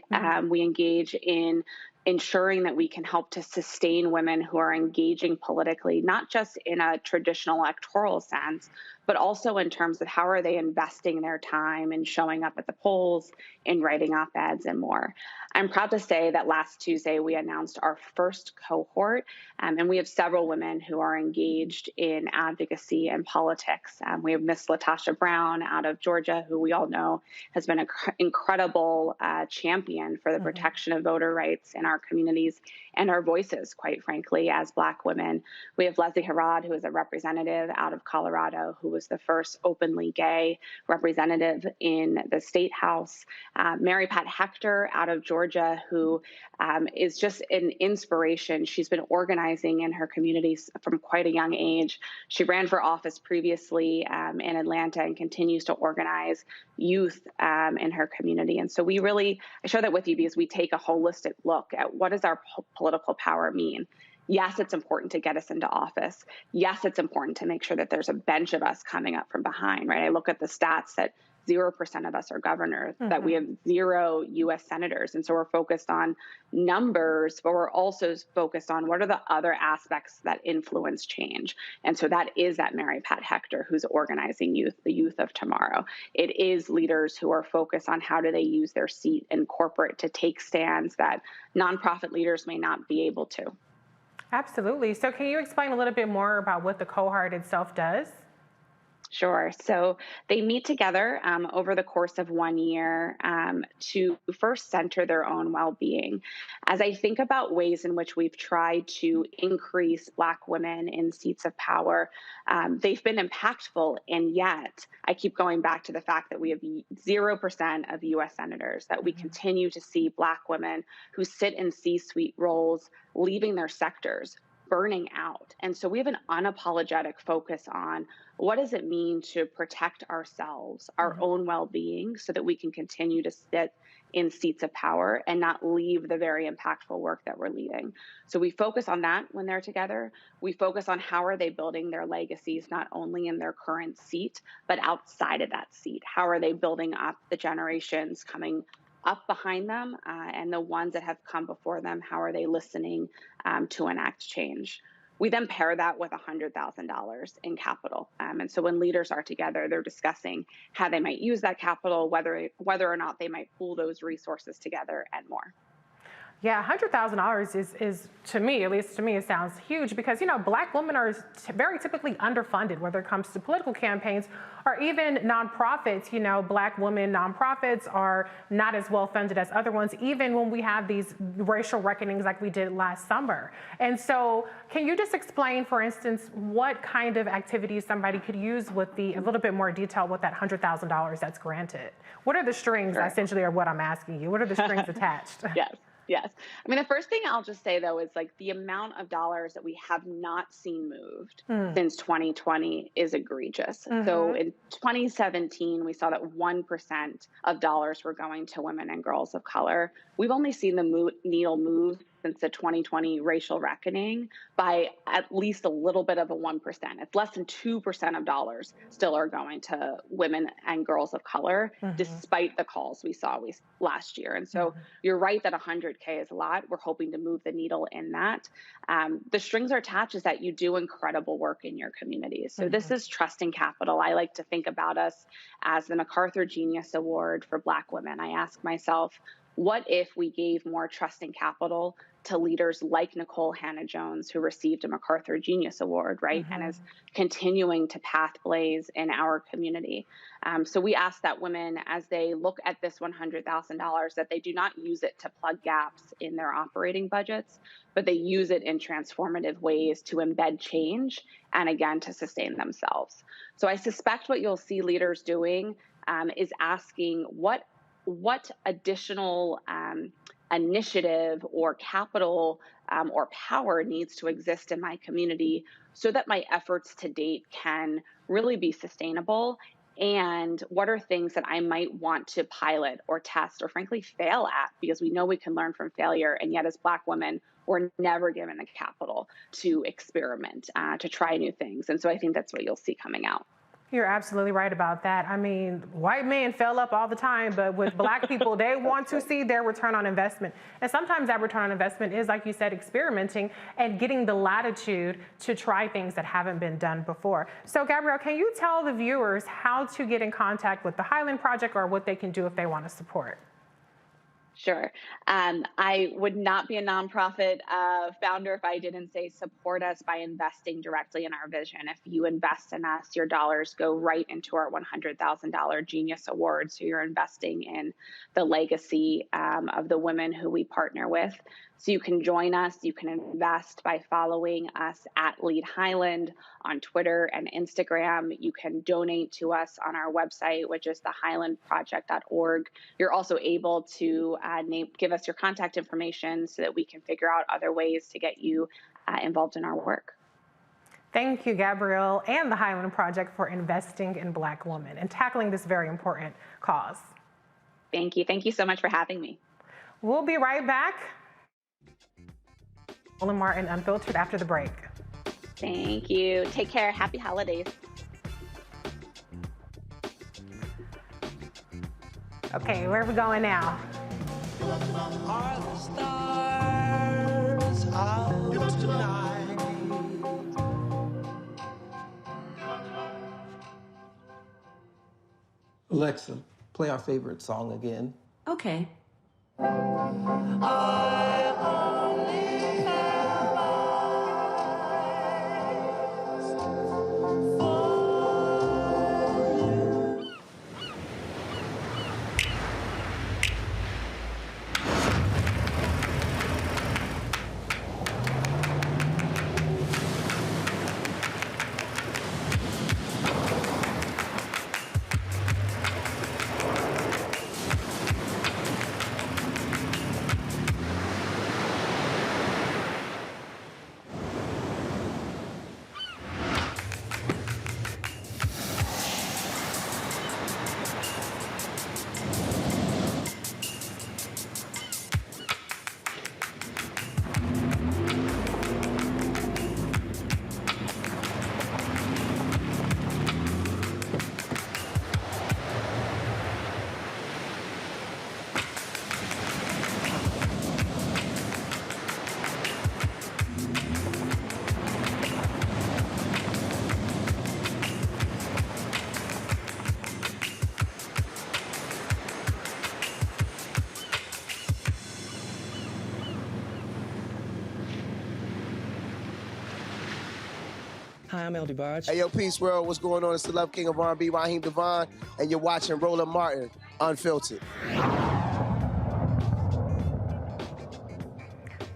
We engage in ensuring that we can help to sustain women who are engaging politically, not just in a traditional electoral sense, but also in terms of how are they investing their time in showing up at the polls, in writing op-eds and more. I'm proud to say that last Tuesday we announced our first cohort, and we have several women who are engaged in advocacy and politics. We have Miss Latasha Brown out of Georgia, who we all know has been an incredible champion for the protection of voter rights in our communities and our voices, quite frankly, as Black women. We have Leslie Harrod, who is a representative out of Colorado, who was the first openly gay representative in the state house. Mary Pat Hector out of Georgia, who is just an inspiration. She's been organizing in her communities from quite a young age. She ran for office previously in Atlanta and continues to organize youth in her community. And so I share that with you because we take a holistic look at what does our political power mean. Yes, it's important to get us into office. Yes, it's important to make sure that there's a bench of us coming up from behind, right? I look at the stats that 0% of us are governors, that we have 0 U.S. senators. And so we're focused on numbers, but we're also focused on what are the other aspects that influence change. And so that is that Mary Pat Hector who's organizing youth, the youth of tomorrow. It is leaders who are focused on how do they use their seat in corporate to take stands that nonprofit leaders may not be able to. Absolutely. So can you explain a little bit more about what the cohort itself does? Sure. So they meet together over the course of 1 year to first center their own well-being. As I think about ways in which we've tried to increase Black women in seats of power, they've been impactful. And yet I keep going back to the fact that we have 0% of U.S. senators, that we continue to see Black women who sit in C-suite roles leaving their sectors, burning out. And so we have an unapologetic focus on what does it mean to protect ourselves, our own well-being, so that we can continue to sit in seats of power and not leave the very impactful work that we're leading. So we focus on that when they're together. We focus on how are they building their legacies, not only in their current seat, but outside of that seat. How are they building up the generations coming up behind them and the ones that have come before them? How are they listening to enact change? We then pair that with $100,000 in capital. And so when leaders are together, they're discussing how they might use that capital, whether or not they might pool those resources together and more. Yeah, $100,000 is, to me, at least to me, it sounds huge because, Black women are very typically underfunded, whether it comes to political campaigns or even nonprofits. Black women nonprofits are not as well funded as other ones, even when we have these racial reckonings like we did last summer. And so can you just explain, for instance, what kind of activities somebody could use with a little bit more detail with that $100,000 that's granted? What are the strings, essentially, are what I'm asking you? What are the strings attached? Yes. I mean, the first thing I'll just say, though, is like the amount of dollars that we have not seen moved since 2020 is egregious. So in 2017, we saw that 1% of dollars were going to women and girls of color. We've only seen the needle move since the 2020 racial reckoning by at least a little bit of a 1%. It's less than 2% of dollars still are going to women and girls of color, despite the calls we saw last year. And so you're right that 100K is a lot. We're hoping to move the needle in that. The strings are attached is that you do incredible work in your communities. So this is trusting capital. I like to think about us as the MacArthur Genius Award for Black women. I ask myself, what if we gave more trust and capital to leaders like Nicole Hannah-Jones, who received a MacArthur Genius Award, right, and is continuing to path blaze in our community? So we ask that women, as they look at this $100,000, that they do not use it to plug gaps in their operating budgets, but they use it in transformative ways to embed change and, again, to sustain themselves. So I suspect what you'll see leaders doing is asking what additional initiative or capital or power needs to exist in my community so that my efforts to date can really be sustainable, and what are things that I might want to pilot or test or frankly fail at, because we know we can learn from failure, and yet as Black women, we're never given the capital to experiment, to try new things. And so I think that's what you'll see coming out. You're absolutely right about that. I mean, white men fail up all the time, but with black people, they want to see their return on investment. And sometimes that return on investment is, like you said, experimenting and getting the latitude to try things that haven't been done before. So Gabrielle, can you tell the viewers how to get in contact with the Highland Project or what they can do if they want to support? Sure. I would not be a nonprofit founder if I didn't say support us by investing directly in our vision. If you invest in us, your dollars go right into our $100,000 Genius Award. So you're investing in the legacy of the women who we partner with. So you can join us. You can invest by following us at Lead Highland on Twitter and Instagram. You can donate to us on our website, which is thehighlandproject.org. You're also able to give us your contact information so that we can figure out other ways to get you involved in our work. Thank you, Gabrielle, and the Highland Project for investing in Black women and tackling this very important cause. Thank you. Thank you so much for having me. We'll be right back. Roland Martin Unfiltered after the break. Thank you. Take care. Happy holidays. Okay, where are we going now? Are the stars out tonight? Alexa, play our favorite song again. Okay. I only have eyes for you. Hi, I'm El DeBarge. Hey, yo, Peace World. What's going on? It's the Love King of R&B, Raheem Devon, and you're watching Roland Martin Unfiltered.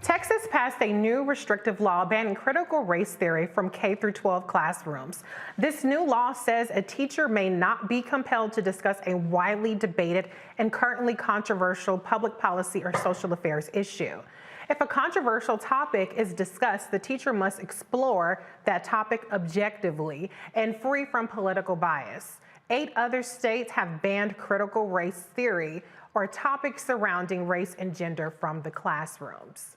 Texas passed a new restrictive law banning critical race theory from K through 12 classrooms. This new law says a teacher may not be compelled to discuss a widely debated and currently controversial public policy or social affairs issue. If a controversial topic is discussed, the teacher must explore that topic objectively and free from political bias. 8 other states have banned critical race theory or topics surrounding race and gender from the classrooms.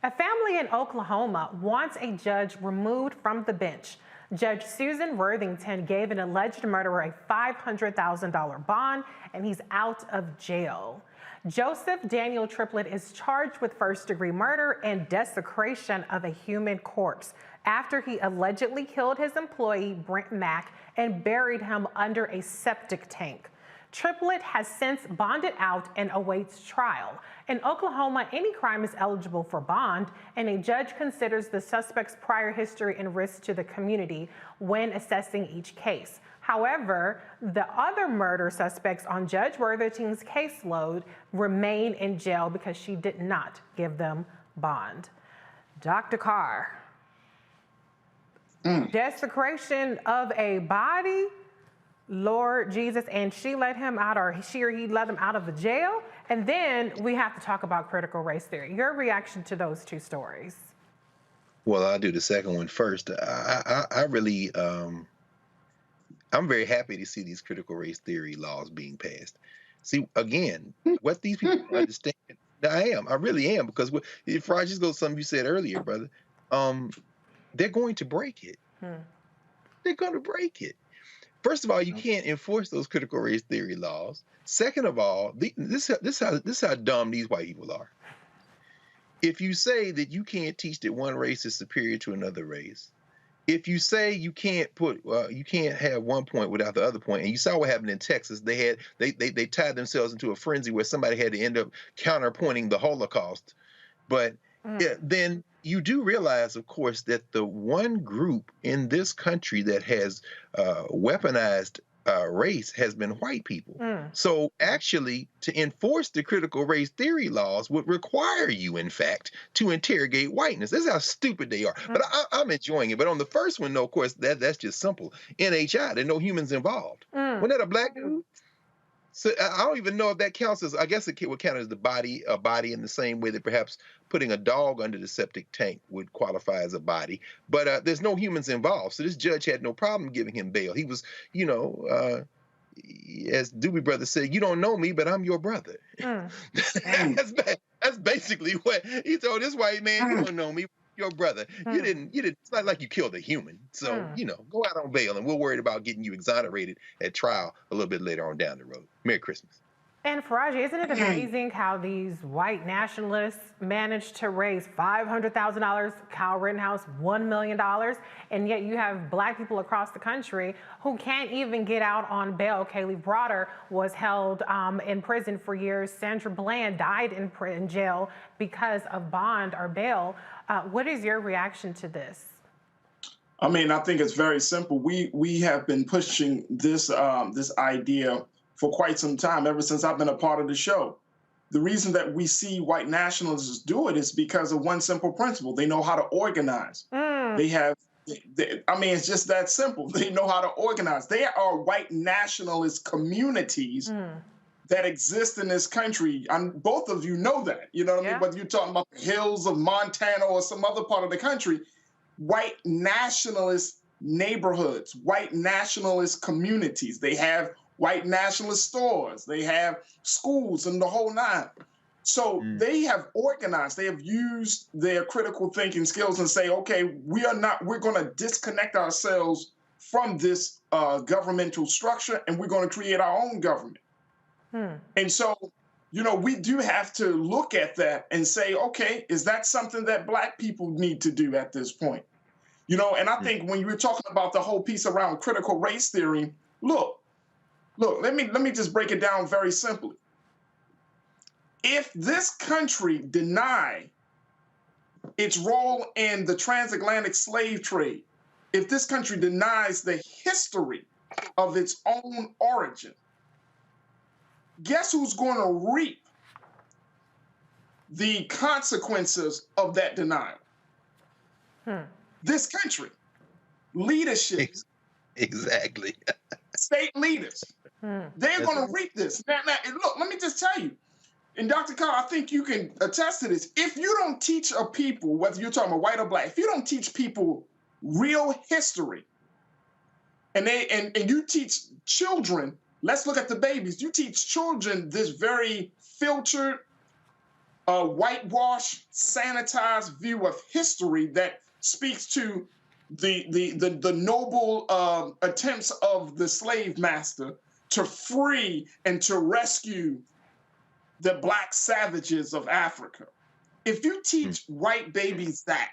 A family in Oklahoma wants a judge removed from the bench. Judge Susan Worthington gave an alleged murderer a $500,000 bond, and he's out of jail. Joseph Daniel Triplett is charged with first-degree murder and desecration of a human corpse after he allegedly killed his employee, Brent Mack, and buried him under a septic tank. Triplett has since bonded out and awaits trial. In Oklahoma, any crime is eligible for bond, and a judge considers the suspect's prior history and risk to the community when assessing each case. However, the other murder suspects on Judge Worthington's caseload remain in jail because she did not give them bond. Dr. Carr, desecration of a body, Lord Jesus, and she let him out, or she or he let him out of the jail. And then we have to talk about critical race theory. Your reaction to those two stories? Well, I'll do the second one first. I really, I'm very happy to see these critical race theory laws being passed. See, again, what these people understand, I really am, because if I just go to something you said earlier, brother, they're going to break it. They're going to break it. First of all, you can't enforce those critical race theory laws. Second of all, this how dumb these white people are. If you say that you can't teach that one race is superior to another race, if you say you can't have one point without the other point, and you saw what happened in Texas, they tied themselves into a frenzy where somebody had to end up counterpointing the Holocaust. But then you do realize, of course, that the one group in this country that has weaponized race has been white people. So actually, to enforce the critical race theory laws would require you, in fact, to interrogate whiteness. This is how stupid they are. But I'm enjoying it. But on the first one, though, of course, that's just simple. NHI, there are no humans involved. Wasn't that a black dude? So I don't even know if that counts as, I guess it would count as a body in the same way that perhaps putting a dog under the septic tank would qualify as a body. But there's no humans involved. So this judge had no problem giving him bail. He was, as Doobie Brother said, you don't know me, but I'm your brother. That's basically what he told this white man. You don't know me, your brother. You didn't. It's not like you killed a human. So, go out on bail, and we're worried about getting you exonerated at trial a little bit later on down the road. Merry Christmas. And Faraji, isn't it amazing how these white nationalists managed to raise $500,000, Kyle Rittenhouse $1 million, and yet you have black people across the country who can't even get out on bail. Kaylee Broader was held in prison for years. Sandra Bland died in jail because of bond or bail. What is your reaction to this? I mean, I think it's very simple. We have been pushing this this idea for quite some time, ever since I've been a part of the show. The reason that we see white nationalists do it is because of one simple principle. They know how to organize. It's just that simple. They know how to organize. There are white nationalist communities that exist in this country. Both of you know that, you know what I mean? Whether you're talking about the hills of Montana or some other part of the country, white nationalist neighborhoods, white nationalist communities. They have white nationalist stores, they have schools and the whole nine. So they have organized, they have used their critical thinking skills and say, okay, we're going to disconnect ourselves from this governmental structure and we're going to create our own government. And so, we do have to look at that and say, okay, is that something that black people need to do at this point? And I think when you were talking about the whole piece around critical race theory, look, let me just break it down very simply. If this country denied its role in the transatlantic slave trade, if this country denies the history of its own origin, guess who's going to reap the consequences of that denial? This country. Leadership. Exactly. State leaders. They're going to reap this. Now, look, let me just tell you, and Dr. Carr, I think you can attest to this. If you don't teach a people, whether you're talking about white or black, if you don't teach people real history, and you teach children, let's look at the babies. You teach children this very filtered, whitewashed, sanitized view of history that speaks to the noble attempts of the slave master to free and to rescue the black savages of Africa. If you teach white babies that,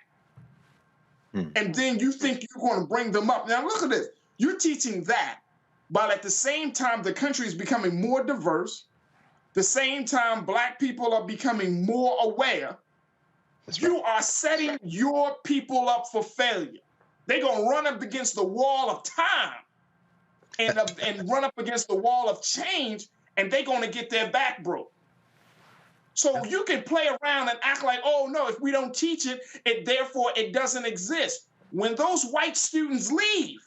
and then you think you're going to bring them up, now look at this, you're teaching that, while at the same time the country is becoming more diverse, the same time black people are becoming more aware, you are setting your people up for failure. They're going to run up against the wall of time and run up against the wall of change, and they're going to get their back broke. So you can play around and act like, oh, no, if we don't teach it, therefore it doesn't exist. When those white students leave,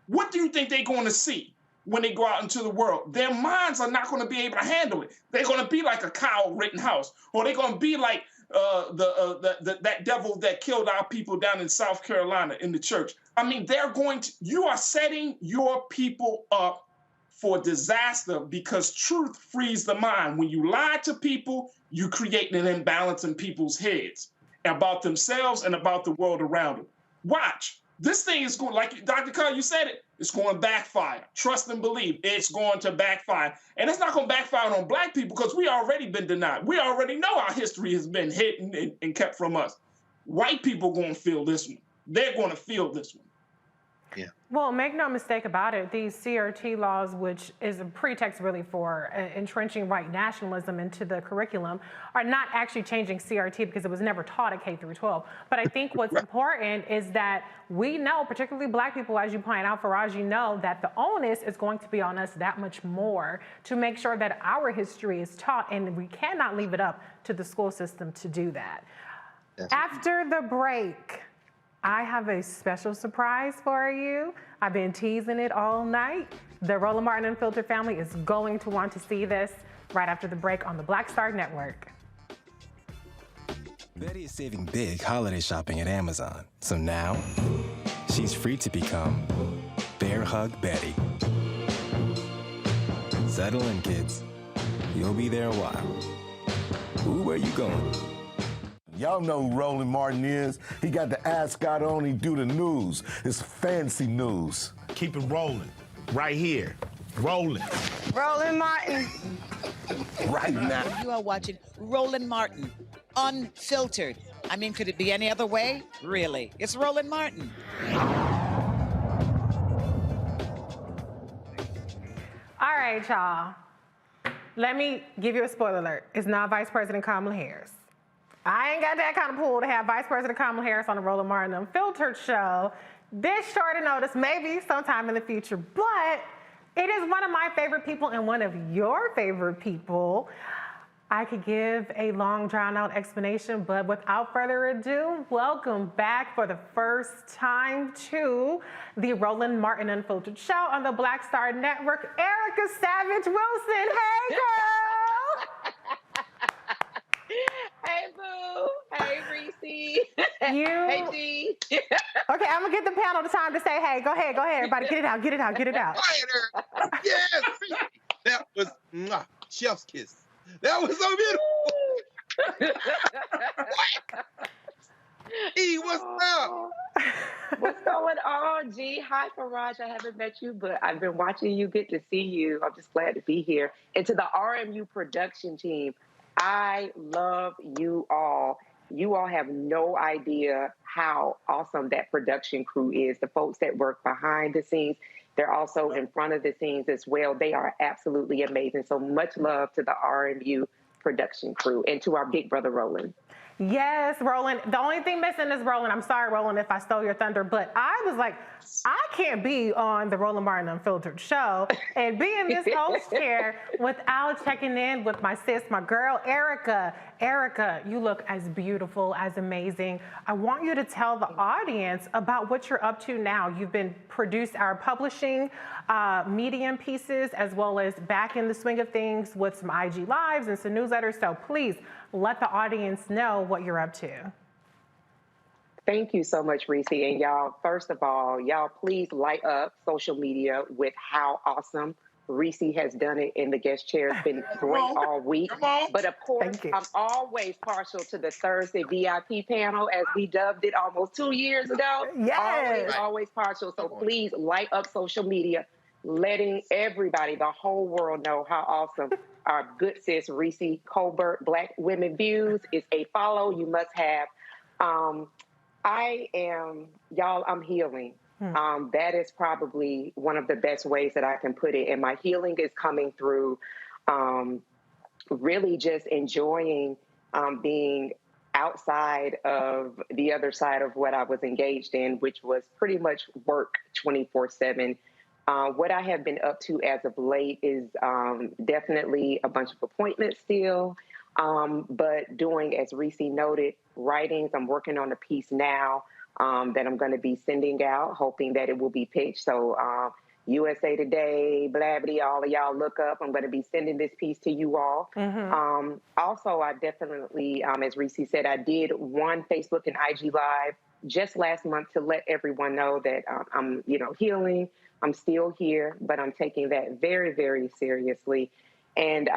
what do you think they're going to see when they go out into the world? Their minds are not going to be able to handle it. They're going to be like a Kyle Rittenhouse, or they're going to be like that devil that killed our people down in South Carolina in the church. I mean, you are setting your people up for disaster because truth frees the mind. When you lie to people, you create an imbalance in people's heads about themselves and about the world around them. Watch. This thing is going, like Dr. Carr, you said it, it's going to backfire. Trust and believe, it's going to backfire. And it's not going to backfire on Black people because we already been denied. We already know our history has been hidden and kept from us. White people going to feel this one. They're going to feel this one. Yeah. Well, make no mistake about it, these CRT laws, which is a pretext really for entrenching white nationalism into the curriculum, are not actually changing CRT because it was never taught at K through 12. But I think what's important is that we know, particularly Black people, as you point out, Faraz, you know that the onus is going to be on us that much more to make sure that our history is taught, and we cannot leave it up to the school system to do that. After the break, I have a special surprise for you. I've been teasing it all night. The Roland Martin Unfiltered family is going to want to see this right after the break on the Black Star Network. Betty is saving big holiday shopping at Amazon. So now, she's free to become Bear Hug Betty. Settle in, kids. You'll be there a while. Ooh, where you going? Y'all know who Roland Martin is. He got the ascot on, he do the news. It's fancy news. Keep it rolling. Right here. Rolling. Roland Martin. Right now. You are watching Roland Martin, Unfiltered. I mean, could it be any other way? Really? It's Roland Martin. All right, y'all. Let me give you a spoiler alert. It's not Vice President Kamala Harris. I ain't got that kind of pull to have Vice President Kamala Harris on the Roland Martin Unfiltered show this short a notice, maybe sometime in the future, but it is one of my favorite people and one of your favorite people. I could give a long, drawn-out explanation, but without further ado, welcome back for the first time to the Roland Martin Unfiltered show on the Black Star Network, Erica Savage Wilson. Hey, girl! Hey, boo. Hey, Reese. Hey, G. Okay, I'm gonna get the panel the time to say, hey, go ahead, everybody, get it out. Yes, that was chef's kiss. That was so beautiful. E, what's up? What's going on, G? Hi, Faraj. I haven't met you, but I've been watching you. Good to see you. I'm just glad to be here. And to the RMU production team, I love you all. You all have no idea how awesome that production crew is. The folks that work behind the scenes, they're also in front of the scenes as well. They are absolutely amazing. So much love to the RMU production crew and to our big brother, Roland. Yes, Roland. The only thing missing is Roland. I'm sorry, Roland, if I stole your thunder, but I was like, I can't be on the Roland Martin Unfiltered show and be in this host chair without checking in with my sis, my girl, Erica. Erica, you look as beautiful, as amazing. I want you to tell the audience about what you're up to now. You've been produced our publishing medium pieces, as well as back in the swing of things with some IG Lives and some newsletters. So please let the audience know what you're up to. Thank you so much, Reese. And y'all, first of all, y'all please light up social media with how awesome Reese has done it in the guest chair. It's been great all week. But of course, I'm always partial to the Thursday VIP panel, as we dubbed it almost 2 years ago. Yes. Always partial. So please light up social media, letting everybody, the whole world know how awesome our good sis Reese Colbert, Black Women Views, is a follow you must have. I'm healing. That is probably one of the best ways that I can put it. And my healing is coming through really just enjoying being outside of the other side of what I was engaged in, which was pretty much work 24/7. What I have been up to as of late is definitely a bunch of appointments still, but doing, as Reese noted, writings. I'm working on a piece now that I'm going to be sending out, hoping that it will be pitched. So USA Today, Blabbity, all of y'all look up. I'm going to be sending this piece to you all. Also, I definitely, as Reese said, I did one Facebook and IG Live just last month to let everyone know that I'm, healing. I'm still here, but I'm taking that very, very seriously. And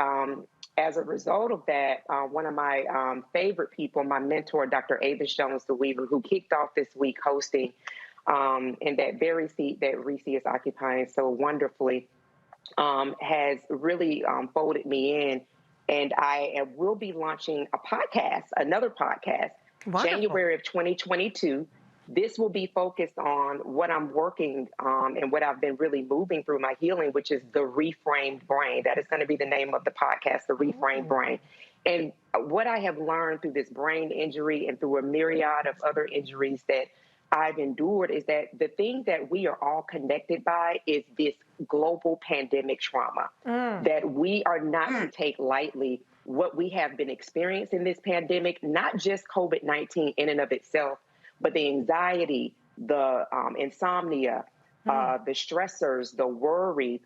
as a result of that, one of my favorite people, my mentor, Dr. Avis Jones, the Weaver, who kicked off this week hosting And that very seat that Reese is occupying so wonderfully has really folded me in. And I will be launching a podcast, another podcast, January of 2022. This will be focused on what I'm working and what I've been really moving through my healing, which is the reframed brain. That is going to be the name of the podcast, the reframed brain. And what I have learned through this brain injury and through a myriad of other injuries that I've endured is that the thing that we are all connected by is this global pandemic trauma, that we are not to take lightly what we have been experiencing this pandemic, not just COVID-19 in and of itself, but the anxiety, the insomnia, the stressors, the worry.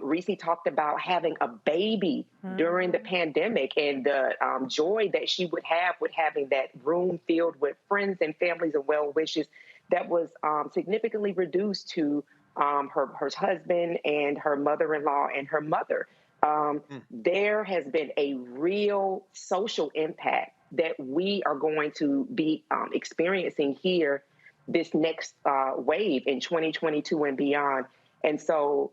Reese talked about having a baby during the pandemic and the joy that she would have with having that room filled with friends and families and well wishes that was significantly reduced to her husband and her mother-in-law and her mother. There has been a real social impact that we are going to be experiencing here this next wave in 2022 and beyond. And so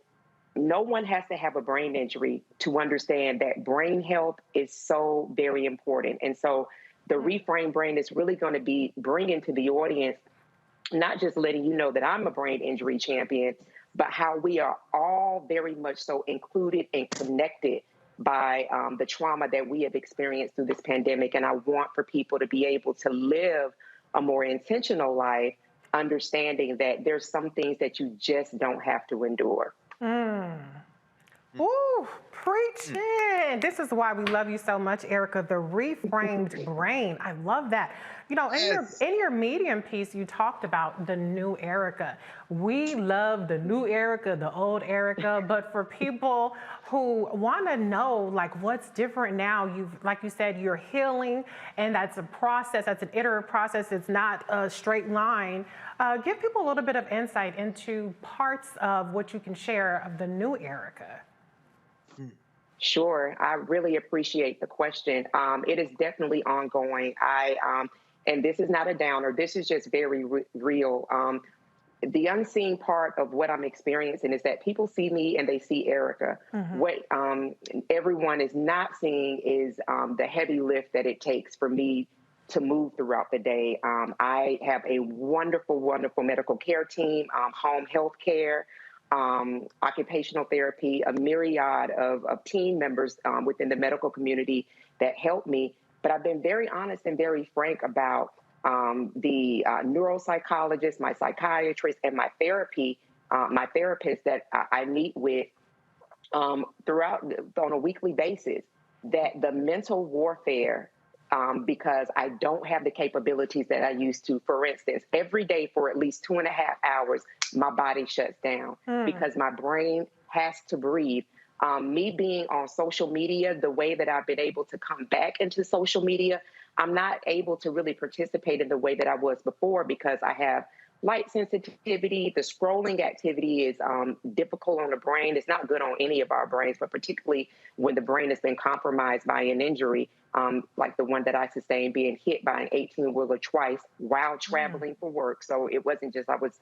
no one has to have a brain injury to understand that brain health is so very important. And so the Reframe Brain is really going to be bringing to the audience, not just letting you know that I'm a brain injury champion, but how we are all very much so included and connected by the trauma that we have experienced through this pandemic. And I want for people to be able to live a more intentional life, understanding that there's some things that you just don't have to endure. Ooh, preaching. This is why we love you so much, Erica, the reframed brain. I love that. You know, in your Medium piece, you talked about the new Erica. We love the new Erica, the old Erica, but for people who want to know, like, what's different now, like you said, you're healing, and that's a process, that's an iterative process. It's not a straight line. Give people a little bit of insight into parts of what you can share of the new Erica. Sure. I really appreciate the question. It is definitely ongoing. And this is not a downer. This is just very real. The unseen part of what I'm experiencing is that people see me and they see Erica. What everyone is not seeing is the heavy lift that it takes for me to move throughout the day. I have a wonderful, wonderful medical care team, home health care, occupational therapy, a myriad of team members within the medical community that help me. But I've been very honest and very frank about the neuropsychologist, my psychiatrist, and my therapist that I meet with throughout on a weekly basis, that the mental warfare, because I don't have the capabilities that I used to. For instance, every day for at least 2.5 hours, my body shuts down because my brain has to breathe. Me being on social media, the way that I've been able to come back into social media, I'm not able to really participate in the way that I was before because I have light sensitivity. The scrolling activity is difficult on the brain. It's not good on any of our brains, but particularly when the brain has been compromised by an injury, like the one that I sustained, being hit by an 18-wheeler twice while traveling for work. So it wasn't just I was,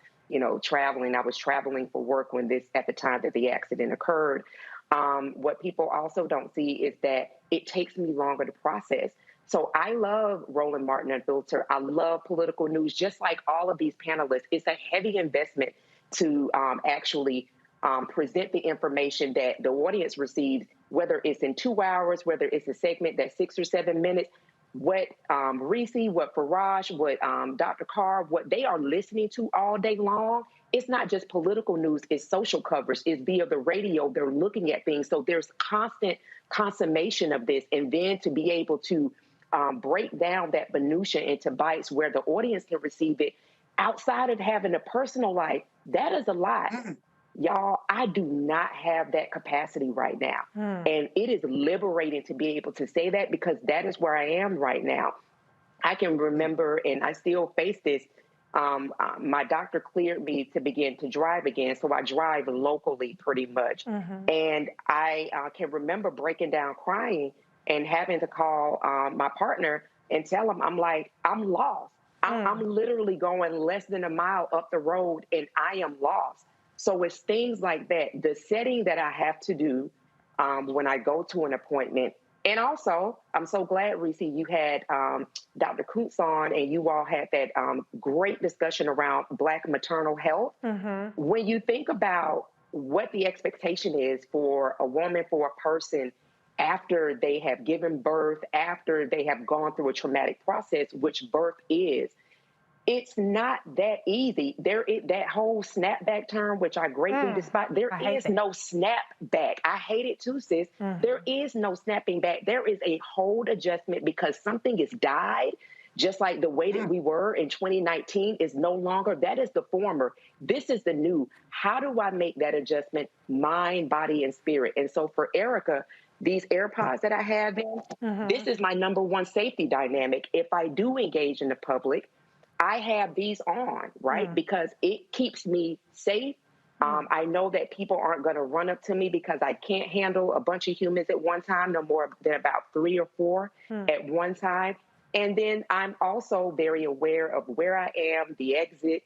traveling. I was traveling for work at the time that the accident occurred. What people also don't see is that it takes me longer to process. So I love Roland Martin Unfiltered. I love political news, just like all of these panelists. It's a heavy investment to actually present the information that the audience receives, whether it's in 2 hours, whether it's a segment that's 6 or 7 minutes. What Reese, what Faraj, what Dr. Carr, what they are listening to all day long, it's not just political news, it's social coverage, it's via the radio, they're looking at things. So there's constant consummation of this. And then to be able to break down that minutia into bites where the audience can receive it outside of having a personal life, that is a lot. Y'all, I do not have that capacity right now. And it is liberating to be able to say that because that is where I am right now. I can remember, and I still face this, my doctor cleared me to begin to drive again. So I drive locally pretty much. And I can remember breaking down crying and having to call my partner and tell him, I'm like, I'm lost. I'm literally going less than a mile up the road and I am lost. So it's things like that. The setting that I have to do when I go to an appointment. And also, I'm so glad, Reese, you had Dr. Koontz on and you all had that great discussion around Black maternal health. When you think about what the expectation is for a woman, for a person, after they have given birth, after they have gone through a traumatic process, which birth is, it's not that easy. There is that whole snapback term, which I greatly despise. There is no snapback. I hate it too, sis. There is no snapping back. There is a hold adjustment because something is died, just like the way that we were in 2019 is no longer. That is the former. This is the new. How do I make that adjustment? Mind, body, and spirit. And so for Erica, these AirPods that I have in, this is my number one safety dynamic. If I do engage in the public, I have these on, right? Because it keeps me safe. I know that people aren't going to run up to me because I can't handle a bunch of humans at one time, no more than about 3 or 4 at one time. And then I'm also very aware of where I am, the exit,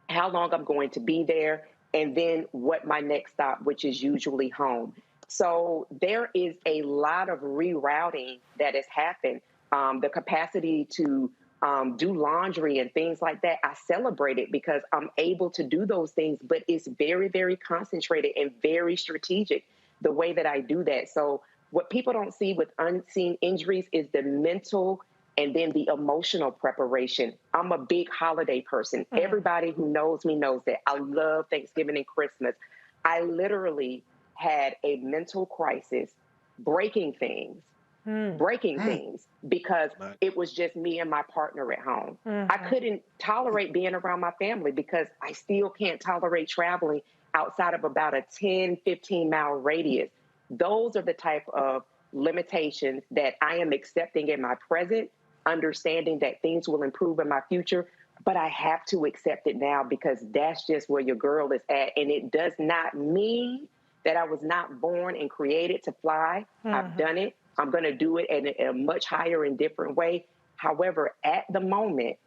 how long I'm going to be there, and then what my next stop, which is usually home. So there is a lot of rerouting that has happened. The capacity to do laundry and things like that, I celebrate it because I'm able to do those things, but it's very, very concentrated and very strategic the way that I do that. So what people don't see with unseen injuries is the mental and then the emotional preparation. I'm a big holiday person. Everybody who knows me knows that I love Thanksgiving and Christmas. I literally had a mental crisis breaking things because it was just me and my partner at home. I couldn't tolerate being around my family because I still can't tolerate traveling outside of about a 10, 15-mile radius. Those are the type of limitations that I am accepting in my present, understanding that things will improve in my future, but I have to accept it now because that's just where your girl is at. And it does not mean that I was not born and created to fly. I've done it. I'm going to do it in a much higher and different way. However, at the moment,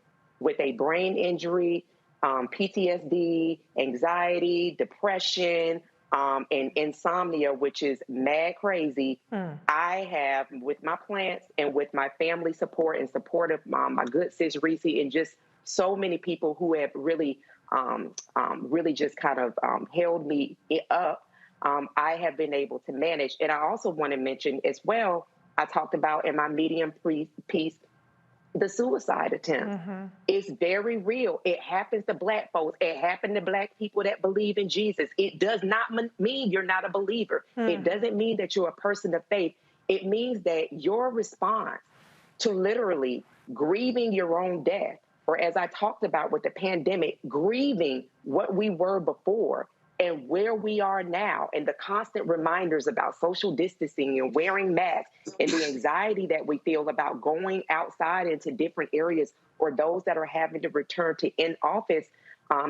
with a brain injury, PTSD, anxiety, depression, and insomnia, which is mad crazy, I have, with my plants and with my family support and support of my good sis Reese and just so many people who have really, really just kind of held me up, I have been able to manage. And I also want to mention as well, I talked about in my medium piece, the suicide attempt is very real. It happens to Black folks. It happened to Black people that believe in Jesus. It does not mean you're not a believer. It doesn't mean that you're a person of faith. It means that your response to literally grieving your own death, or as I talked about with the pandemic, grieving what we were before and where we are now, and the constant reminders about social distancing and wearing masks and the anxiety that we feel about going outside into different areas, or those that are having to return to in-office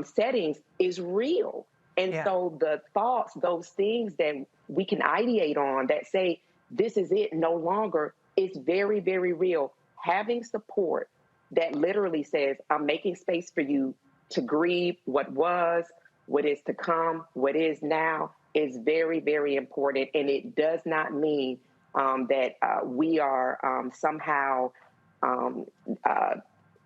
settings is real. And so the thoughts, those things that we can ideate on that say, this is it no longer, is very, very real. Having support that literally says, I'm making space for you to grieve what was, what is to come, what is now, is very, very important. And it does not mean that we are somehow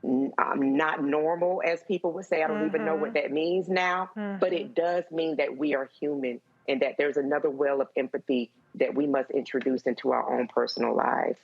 not normal, as people would say. I don't even know what that means now, but it does mean that we are human and that there's another well of empathy that we must introduce into our own personal lives.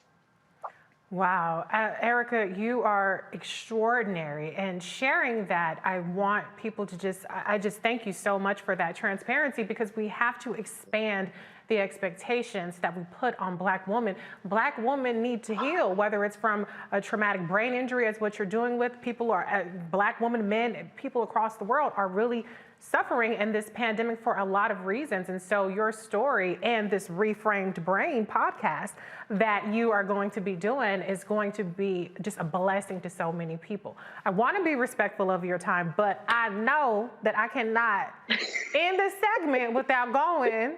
Wow. Erica, you are extraordinary. And sharing that, I want people to I just thank you so much for that transparency, because we have to expand the expectations that we put on Black women. Black women need to heal, whether it's from a traumatic brain injury, as what you're doing with people, or Black women, men, people across the world are really suffering in this pandemic for a lot of reasons. And so your story and this Reframed Brain podcast that you are going to be doing is going to be just a blessing to so many people. I want to be respectful of your time, but I know that I cannot end this segment without going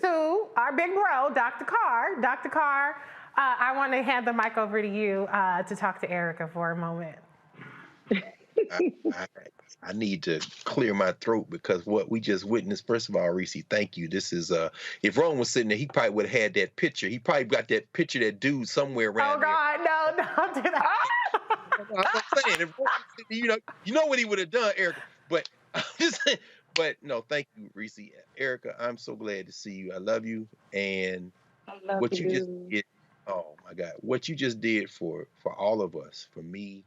to our big bro, Dr. Carr. Dr. Carr, I want to hand the mic over to you to talk to Erica for a moment. I need to clear my throat because what we just witnessed. First of all, Reese, thank you. This is if Ron was sitting there, he probably would have had that picture. He probably got that picture, that dude somewhere around there. Oh God, no, don't do that. I'm saying, if Ron was sitting there, you know what he would have done, Erica. But I'm just saying, but no, thank you, Reese. Erica, I'm so glad to see you. I love you, and what you just did. Oh my God, what you just did for all of us, for me,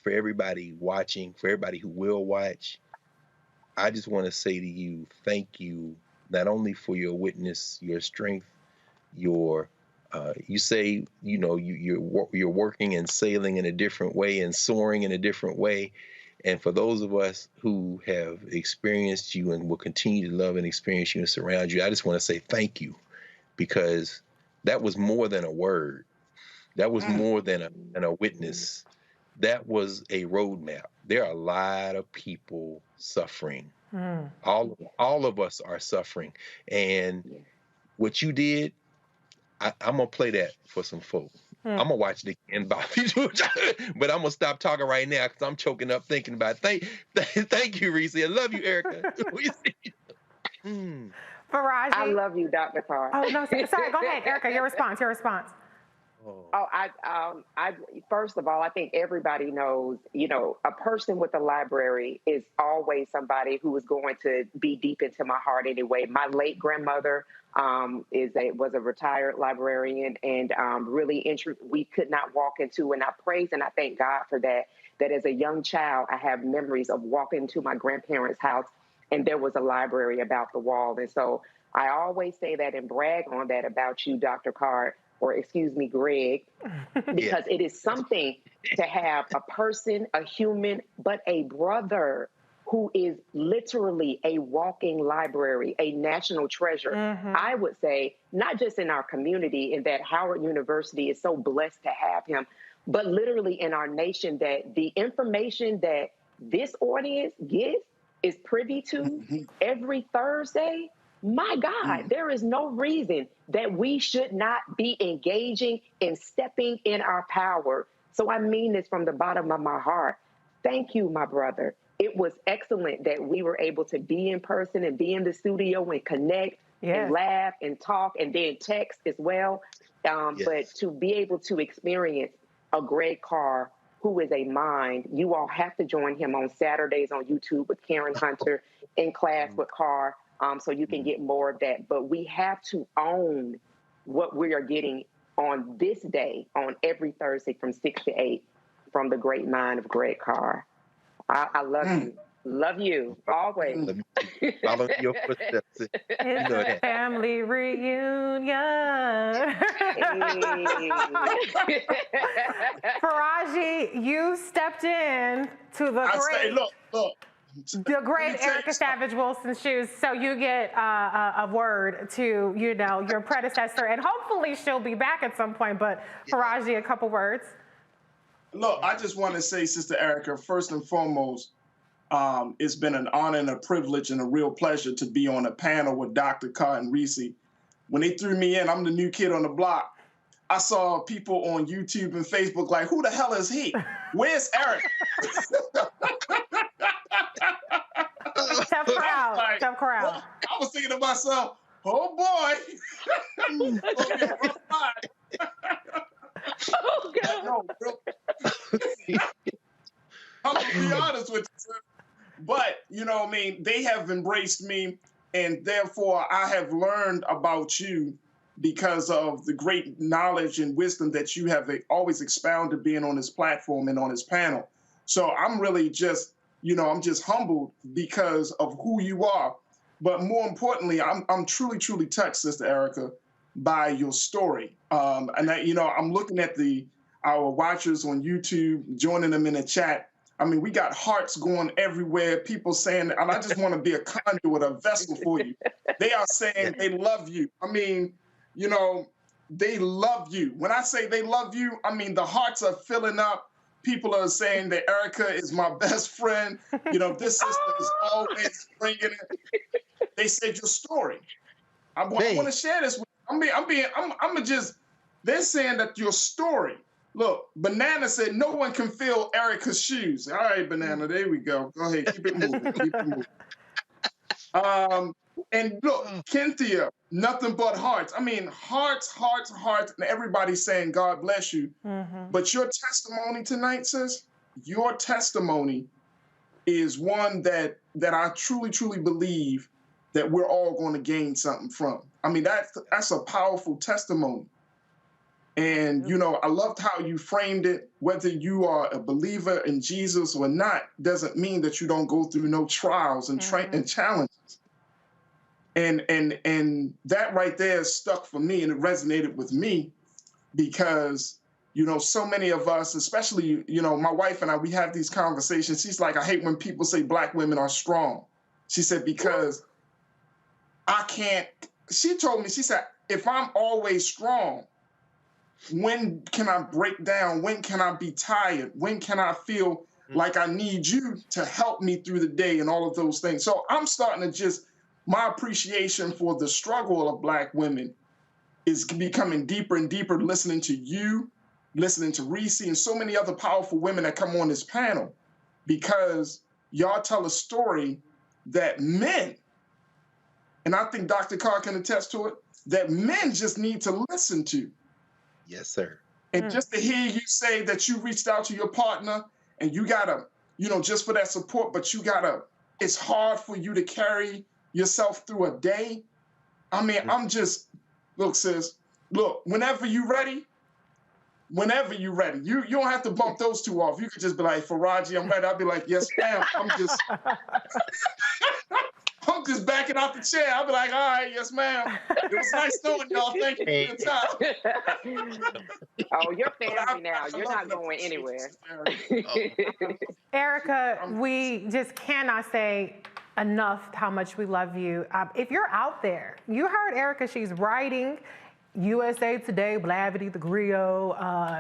for everybody watching, for everybody who will watch, I just want to say to you, thank you, not only for your witness, your strength, your, you say, you know, you're working and sailing in a different way and soaring in a different way. And for those of us who have experienced you and will continue to love and experience you and surround you, I just want to say thank you, because that was more than a word. That was more than a witness. That was a roadmap. There are a lot of people suffering. All of us are suffering. And what you did, I'm going to play that for some folk. I'm going to watch it again, Bobby. But I'm going to stop talking right now because I'm choking up thinking about it. Thank you, Reese. I love you, Erica. Faraji. I love you, Dr. Carr. Oh, no, sorry. Go ahead, Erica. Your response. I first of all, I think everybody knows, you know, a person with a library is always somebody who is going to be deep into my heart anyway. My late grandmother was a retired librarian, and really we could not walk into, and I praise and I thank God for that. That as a young child, I have memories of walking to my grandparents' house, and there was a library about the wall. And so I always say that and brag on that about you, Dr. Carr, or excuse me, Greg, because it is something to have a person, a human, but a brother who is literally a walking library, a national treasure. I would say, not just in our community, in that Howard University is so blessed to have him, but literally in our nation, that the information that this audience gets is privy to every Thursday. My God, there is no reason that we should not be engaging and stepping in our power. So I mean this from the bottom of my heart. Thank you, my brother. It was excellent that we were able to be in person and be in the studio and connect and laugh and talk and then text as well. But to be able to experience a Greg Carr, who is a mind, you all have to join him on Saturdays on YouTube with Karen Hunter, In Class with Carr. So you can get more of that. But we have to own what we are getting on this day, on every Thursday from 6 to 8, from the great mind of Greg Carr. I love you. Love you, always. Follow your footsteps. It's a family reunion. Faraji, you stepped in to the great Erica Savage Wilson's shoes, so you get a word to, you know, your predecessor, and hopefully she'll be back at some point. But Faraji, a couple words. Look, I just want to say, Sister Erica, first and foremost, it's been an honor and a privilege and a real pleasure to be on a panel with Dr. Carr and Reese. When they threw me in, I'm the new kid on the block. I saw people on YouTube and Facebook like, who the hell is he? Where's Eric? Tough crowd. Tough crowd. I was thinking to myself, oh boy. Oh God. I'm gonna be honest with you, sir. But you know, I mean, they have embraced me, and therefore I have learned about you because of the great knowledge and wisdom that you have always expounded being on this platform and on this panel. So I'm really just, you know, I'm just humbled because of who you are. But more importantly, I'm truly, truly touched, Sister Erica, by your story. And you know, I'm looking at our watchers on YouTube, joining them in the chat. I mean, we got hearts going everywhere, people saying, and I just want to be a conduit, a vessel for you. They are saying they love you. I mean, you know, they love you. When I say they love you, I mean, the hearts are filling up. People are saying that Erica is my best friend. You know, this sister is always bringing it. They said your story. I want to share this with you. They're saying that your story Look, Banana said no one can fill Erica's shoes. All right, Banana, there we go. Go ahead, keep it moving. Keep it moving. And look, Cynthia, nothing but hearts. I mean, hearts, hearts, hearts, and everybody's saying God bless you. But your testimony tonight, sis, your testimony is one that I truly, truly believe that we're all going to gain something from. I mean, that's a powerful testimony. And, you know, I loved how you framed it. Whether you are a believer in Jesus or not doesn't mean that you don't go through no trials and and challenges. And that right there stuck for me, and it resonated with me because, you know, so many of us, especially, you know, my wife and I, we have these conversations. She's like, I hate when people say Black women are strong. She said, because I can't, she told me, she said, if I'm always strong, when can I break down? When can I be tired? When can I feel like I need you to help me through the day and all of those things? So I'm starting to just, my appreciation for the struggle of Black women is becoming deeper and deeper, listening to you, listening to Reese, and so many other powerful women that come on this panel, because y'all tell a story that men, and I think Dr. Carr can attest to it, that men just need to listen to. Yes, sir. And just to hear you say that you reached out to your partner and you gotta, you know, just for that support, but you gotta, it's hard for you to carry yourself through a day. I mean, I'm just, look, sis, look, whenever you ready, you don't have to bump those two off. You could just be like, Faraji, I'm ready. I'll be like, yes, ma'am. I'm just backing out the chair. I'll be like, all right, yes, ma'am. It was nice knowing y'all. Thank you for your time. Oh, you're family now. You're not going anywhere. Erica, we just cannot say enough how much we love you. If you're out there, you heard Erica, she's writing USA Today, Blavity, The Griot,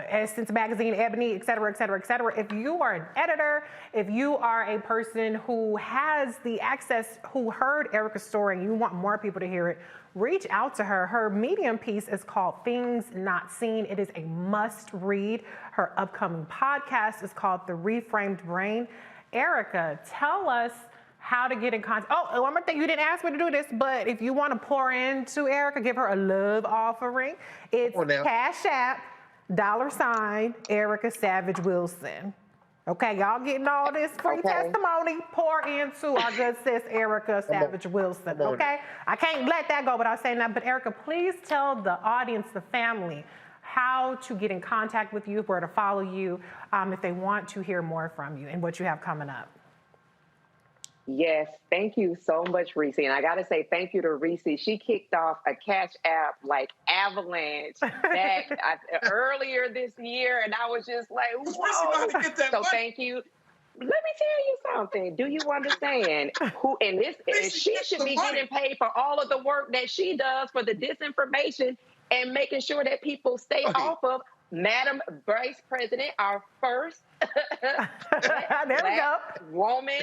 Essence Magazine, Ebony, et cetera, et cetera, et cetera. If you are an editor, if you are a person who has the access, who heard Erica's story and you want more people to hear it, reach out to her. Her Medium piece is called Things Not Seen. It is a must read. Her upcoming podcast is called The Reframed Brain. Erica, tell us how to get in contact. Oh, one more thing, you didn't ask me to do this, but if you want to pour into Erica, give her a love offering. It's Cash App, $ Erica Savage Wilson. Okay, y'all getting all this free testimony? Pour into our good sis Erica Savage Wilson. Okay, I can't let that go without saying that. But Erica, please tell the audience, the family, how to get in contact with you, where to follow you, if they want to hear more from you and what you have coming up. Yes, thank you so much, Reese. And I got to say thank you to Reese. She kicked off a Cash App like avalanche back earlier this year, and I was just like, whoa. So thank you. Let me tell you something. Do you understand who? And she should be getting paid for all of the work that she does for the disinformation and making sure that people stay off of Madam Vice President, our first Black woman.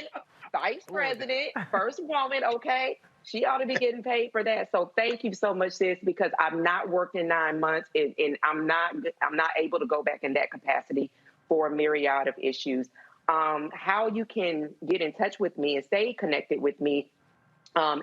Vice President, first woman, okay? She ought to be getting paid for that. So thank you so much, sis, because I've not worked in 9 months and I'm not able to go back in that capacity for a myriad of issues. How you can get in touch with me and stay connected with me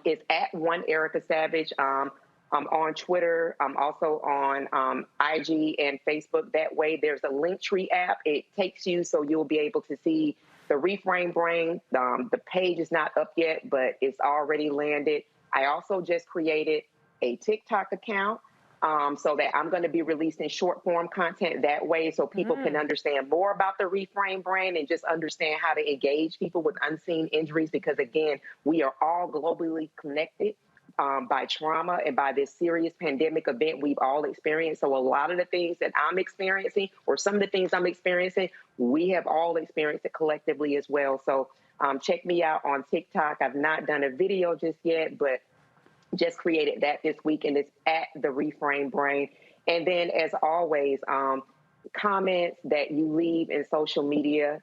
is at One Erica Savage. I'm on Twitter. I'm also on IG and Facebook. That way, there's a Linktree app. It takes you so you'll be able to see the Reframe Brain. The page is not up yet, but it's already landed. I also just created a TikTok account so that I'm going to be releasing short form content that way so people can understand more about the Reframe Brain and just understand how to engage people with unseen injuries, because again, we are all globally connected by trauma and by this serious pandemic event we've all experienced. So a lot of the things that I'm experiencing, or some of the things I'm experiencing, we have all experienced it collectively as well. So check me out on TikTok. I've not done a video just yet, but just created that this week, and it's at the Reframe Brain. And then, as always, comments that you leave in social media,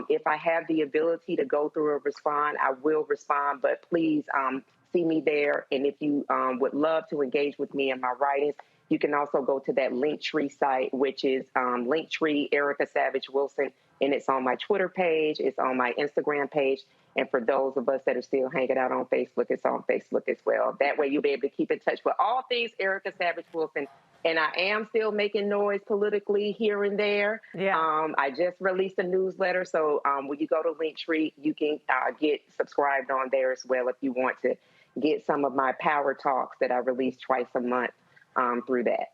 if I have the ability to go through and respond, I will respond, but please see me there. And if you would love to engage with me in my writings, You can also go to that Linktree site, which is Linktree Erica Savage Wilson, and it's on my Twitter page, it's on my Instagram page, and for those of us that are still hanging out on Facebook, it's on Facebook as well. That way you'll be able to keep in touch with all things Erica Savage Wilson. And I am still making noise politically here and there. Yeah. I just released a newsletter, so when you go to Linktree, you can get subscribed on there as well if you want to get some of my power talks that I release twice a month through that.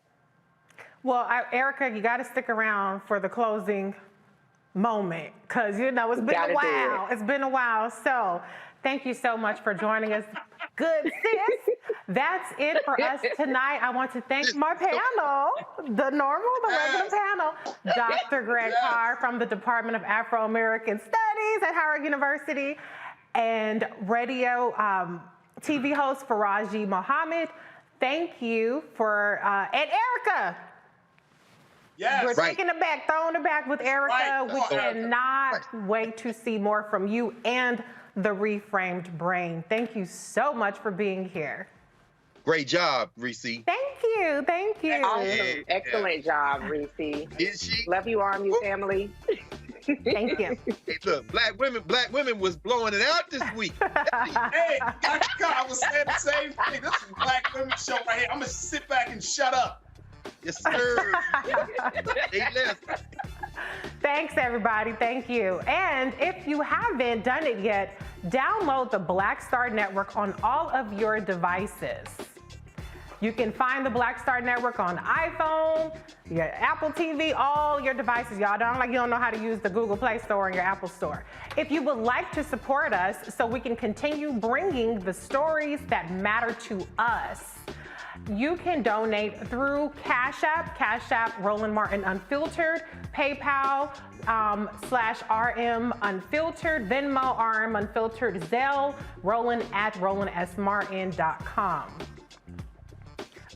Well, Erica, you got to stick around for the closing moment because, you know, it's been a while. It's been a while. So thank you so much for joining us. Good, sis. That's it for us tonight. I want to thank my panel, the regular panel, Dr. Greg Carr from the Department of Afro-American Studies at Howard University, and radio TV host Faraji Mohammed. Thank you for, and Erica. Yes. We're taking it back, throwing it back with Erica. Right. We cannot wait to see more from you and the Reframed Brain. Thank you so much for being here. Great job, Reese. Thank you. Thank you. Awesome. Excellent job, Reese. Is she? Love you, RMU family. Thank you. Hey, look, black women was blowing it out this week. Hey, Dr. Carr, I was saying the same thing. This is a Black Women Show right here. I'm going to sit back and shut up. Yes, sir. Thanks, everybody. Thank you. And if you haven't done it yet, download the Black Star Network on all of your devices. You can find the Black Star Network on iPhone, your Apple TV, all your devices. Y'all you don't know how to use the Google Play Store and your Apple Store. If you would like to support us so we can continue bringing the stories that matter to us, you can donate through Cash App Roland Martin Unfiltered, PayPal /RM Unfiltered, Venmo RM Unfiltered, Zelle, Roland@RolandSMartin.com.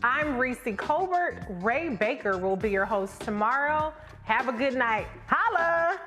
I'm Reese Colbert. Ray Baker will be your host tomorrow. Have a good night. Holla!